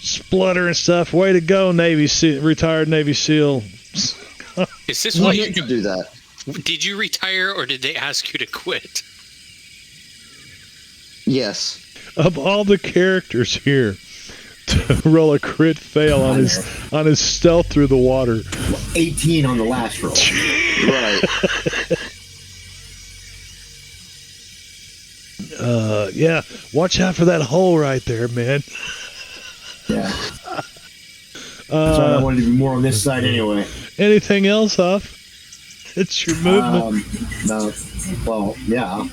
Speaker 6: splutter and stuff. Way to go, retired Navy SEAL.
Speaker 3: Is this why you
Speaker 1: could do that?
Speaker 3: did you retire or did they ask you to quit?
Speaker 1: Yes.
Speaker 6: Of all the characters here to roll a crit fail on his stealth through the water.
Speaker 5: 18 on the last roll.
Speaker 1: Right.
Speaker 6: Yeah, watch out for that hole right there, man.
Speaker 5: Yeah. So I wanted to be more on this side anyway.
Speaker 6: Anything else, Huff? It's your movement.
Speaker 5: No. Well, yeah.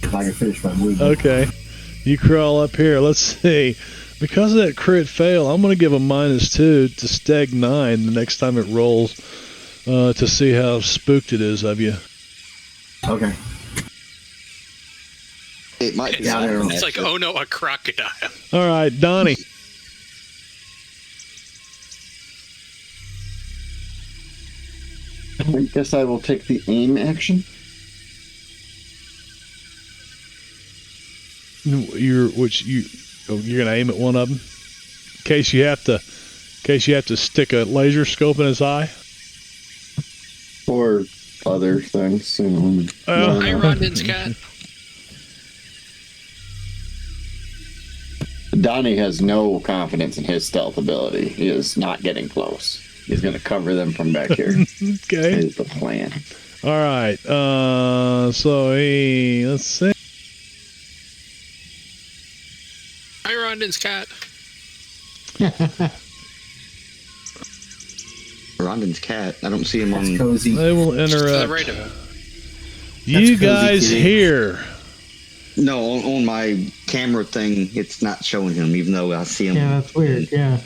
Speaker 5: If I can finish my movement.
Speaker 6: Okay. You crawl up here. Let's see. Because of that crit fail, I'm going to give a -2 to Steg 9 the next time it rolls to see how spooked it is of you.
Speaker 5: Okay.
Speaker 1: It might be.
Speaker 3: It's like, oh no, a crocodile.
Speaker 6: All right, Donnie.
Speaker 4: I guess I will take the aim action.
Speaker 6: You're gonna aim at one of them in case you have to stick a laser scope in his eye.
Speaker 4: Or other things.
Speaker 3: Hi, Rondon's cat.
Speaker 4: Donnie has no confidence in his stealth ability. He is not getting close. He's going to cover them from back here.
Speaker 6: Okay.
Speaker 4: Is the plan.
Speaker 6: All right. So let's see.
Speaker 3: Hi, Rondon's cat.
Speaker 1: Rondon's cat. I don't see him
Speaker 5: That's
Speaker 1: on.
Speaker 5: cozy.
Speaker 6: They will
Speaker 3: Just to the
Speaker 6: interrupt.
Speaker 3: right of it.
Speaker 6: You
Speaker 5: cozy,
Speaker 6: guys
Speaker 5: kitty.
Speaker 6: here.
Speaker 1: No, on my camera thing, it's not showing him, even though I see him.
Speaker 2: Yeah, that's weird. Yeah.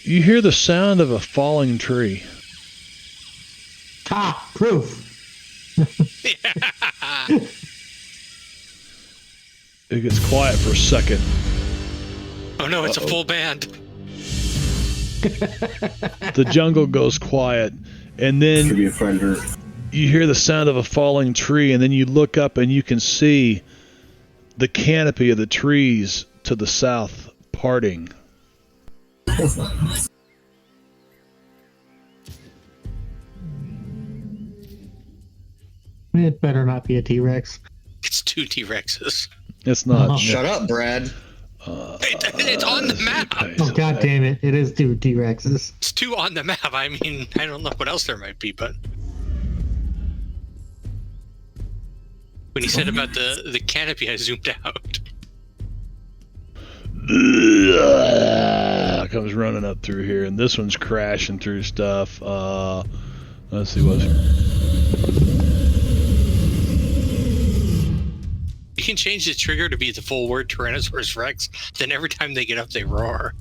Speaker 6: You hear the sound of a falling tree.
Speaker 2: Ah, proof.
Speaker 6: It gets quiet for a second.
Speaker 3: Oh no, it's a full band.
Speaker 6: The jungle goes quiet, and
Speaker 5: Could
Speaker 6: then
Speaker 5: be a predator.
Speaker 6: you hear the sound of a falling tree, and then you look up and you can see the canopy of the trees to the south parting.
Speaker 2: It better not be a T-Rex.
Speaker 3: It's 2 T-Rexes.
Speaker 6: It's not.
Speaker 2: Oh.
Speaker 1: Shut up, Brad.
Speaker 3: It's on the map.
Speaker 2: Oh, god damn it. It is two T-Rexes.
Speaker 3: It's 2 on the map. I mean, I don't know what else there might be, but when he said about the canopy, I zoomed out.
Speaker 6: comes running up through here, and this one's crashing through stuff. Let's see what.
Speaker 3: You can change the trigger to be the full word Tyrannosaurus Rex. Then every time they get up, they roar.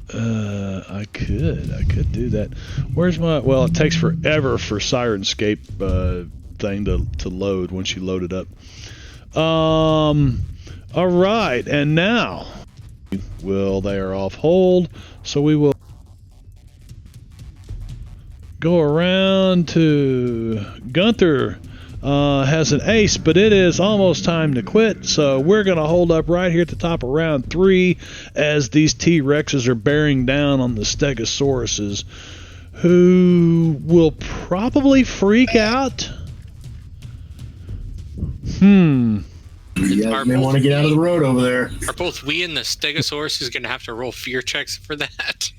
Speaker 6: I could do that. Where's my? Well, it takes forever for Sirenscape thing to load once you load it up. All right, and now, they are off hold, so we will go around to Gunther. Has an ace, but it is almost time to quit, so we're going to hold up right here at the top of round 3 as these T-Rexes are bearing down on the Stegosauruses, who will probably freak out.
Speaker 5: You guys may want to get out of the road over there.
Speaker 3: Are both we and the Stegosaurus going to have to roll fear checks for that?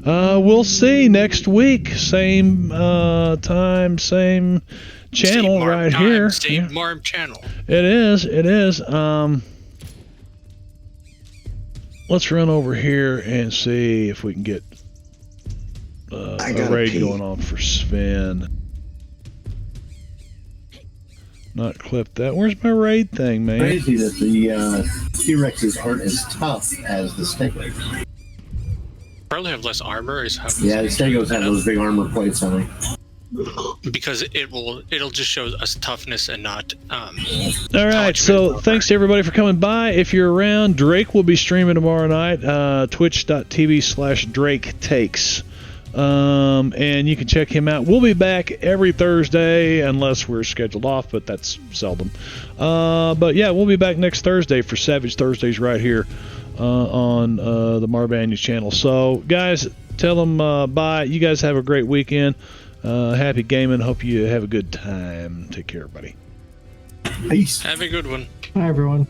Speaker 6: We'll see next week. Same time, same channel right here.
Speaker 3: Same Marm channel.
Speaker 6: It is. Let's run over here and see if we can get a raid going on for Sven. Not clip that. Where's my raid thing, man?
Speaker 5: Crazy that the T-Rexes aren't as tough as the Stegos.
Speaker 3: Probably have less armor.
Speaker 5: Yeah, the Stegos have those big armor plates on them.
Speaker 3: Because it'll just show us toughness and not.
Speaker 6: All right, so thanks to everybody for coming by. If you're around, Drake will be streaming tomorrow night. Twitch.tv/Drake Takes. And you can check him out. We'll be back every Thursday unless we're scheduled off, but that's seldom. But yeah, we'll be back next Thursday for Savage Thursdays right here on the Marbanya channel. So guys, tell them bye. You guys have a great weekend. Happy gaming. Hope you have a good time. Take care, everybody.
Speaker 5: Peace.
Speaker 3: Have a good one.
Speaker 2: Hi, everyone.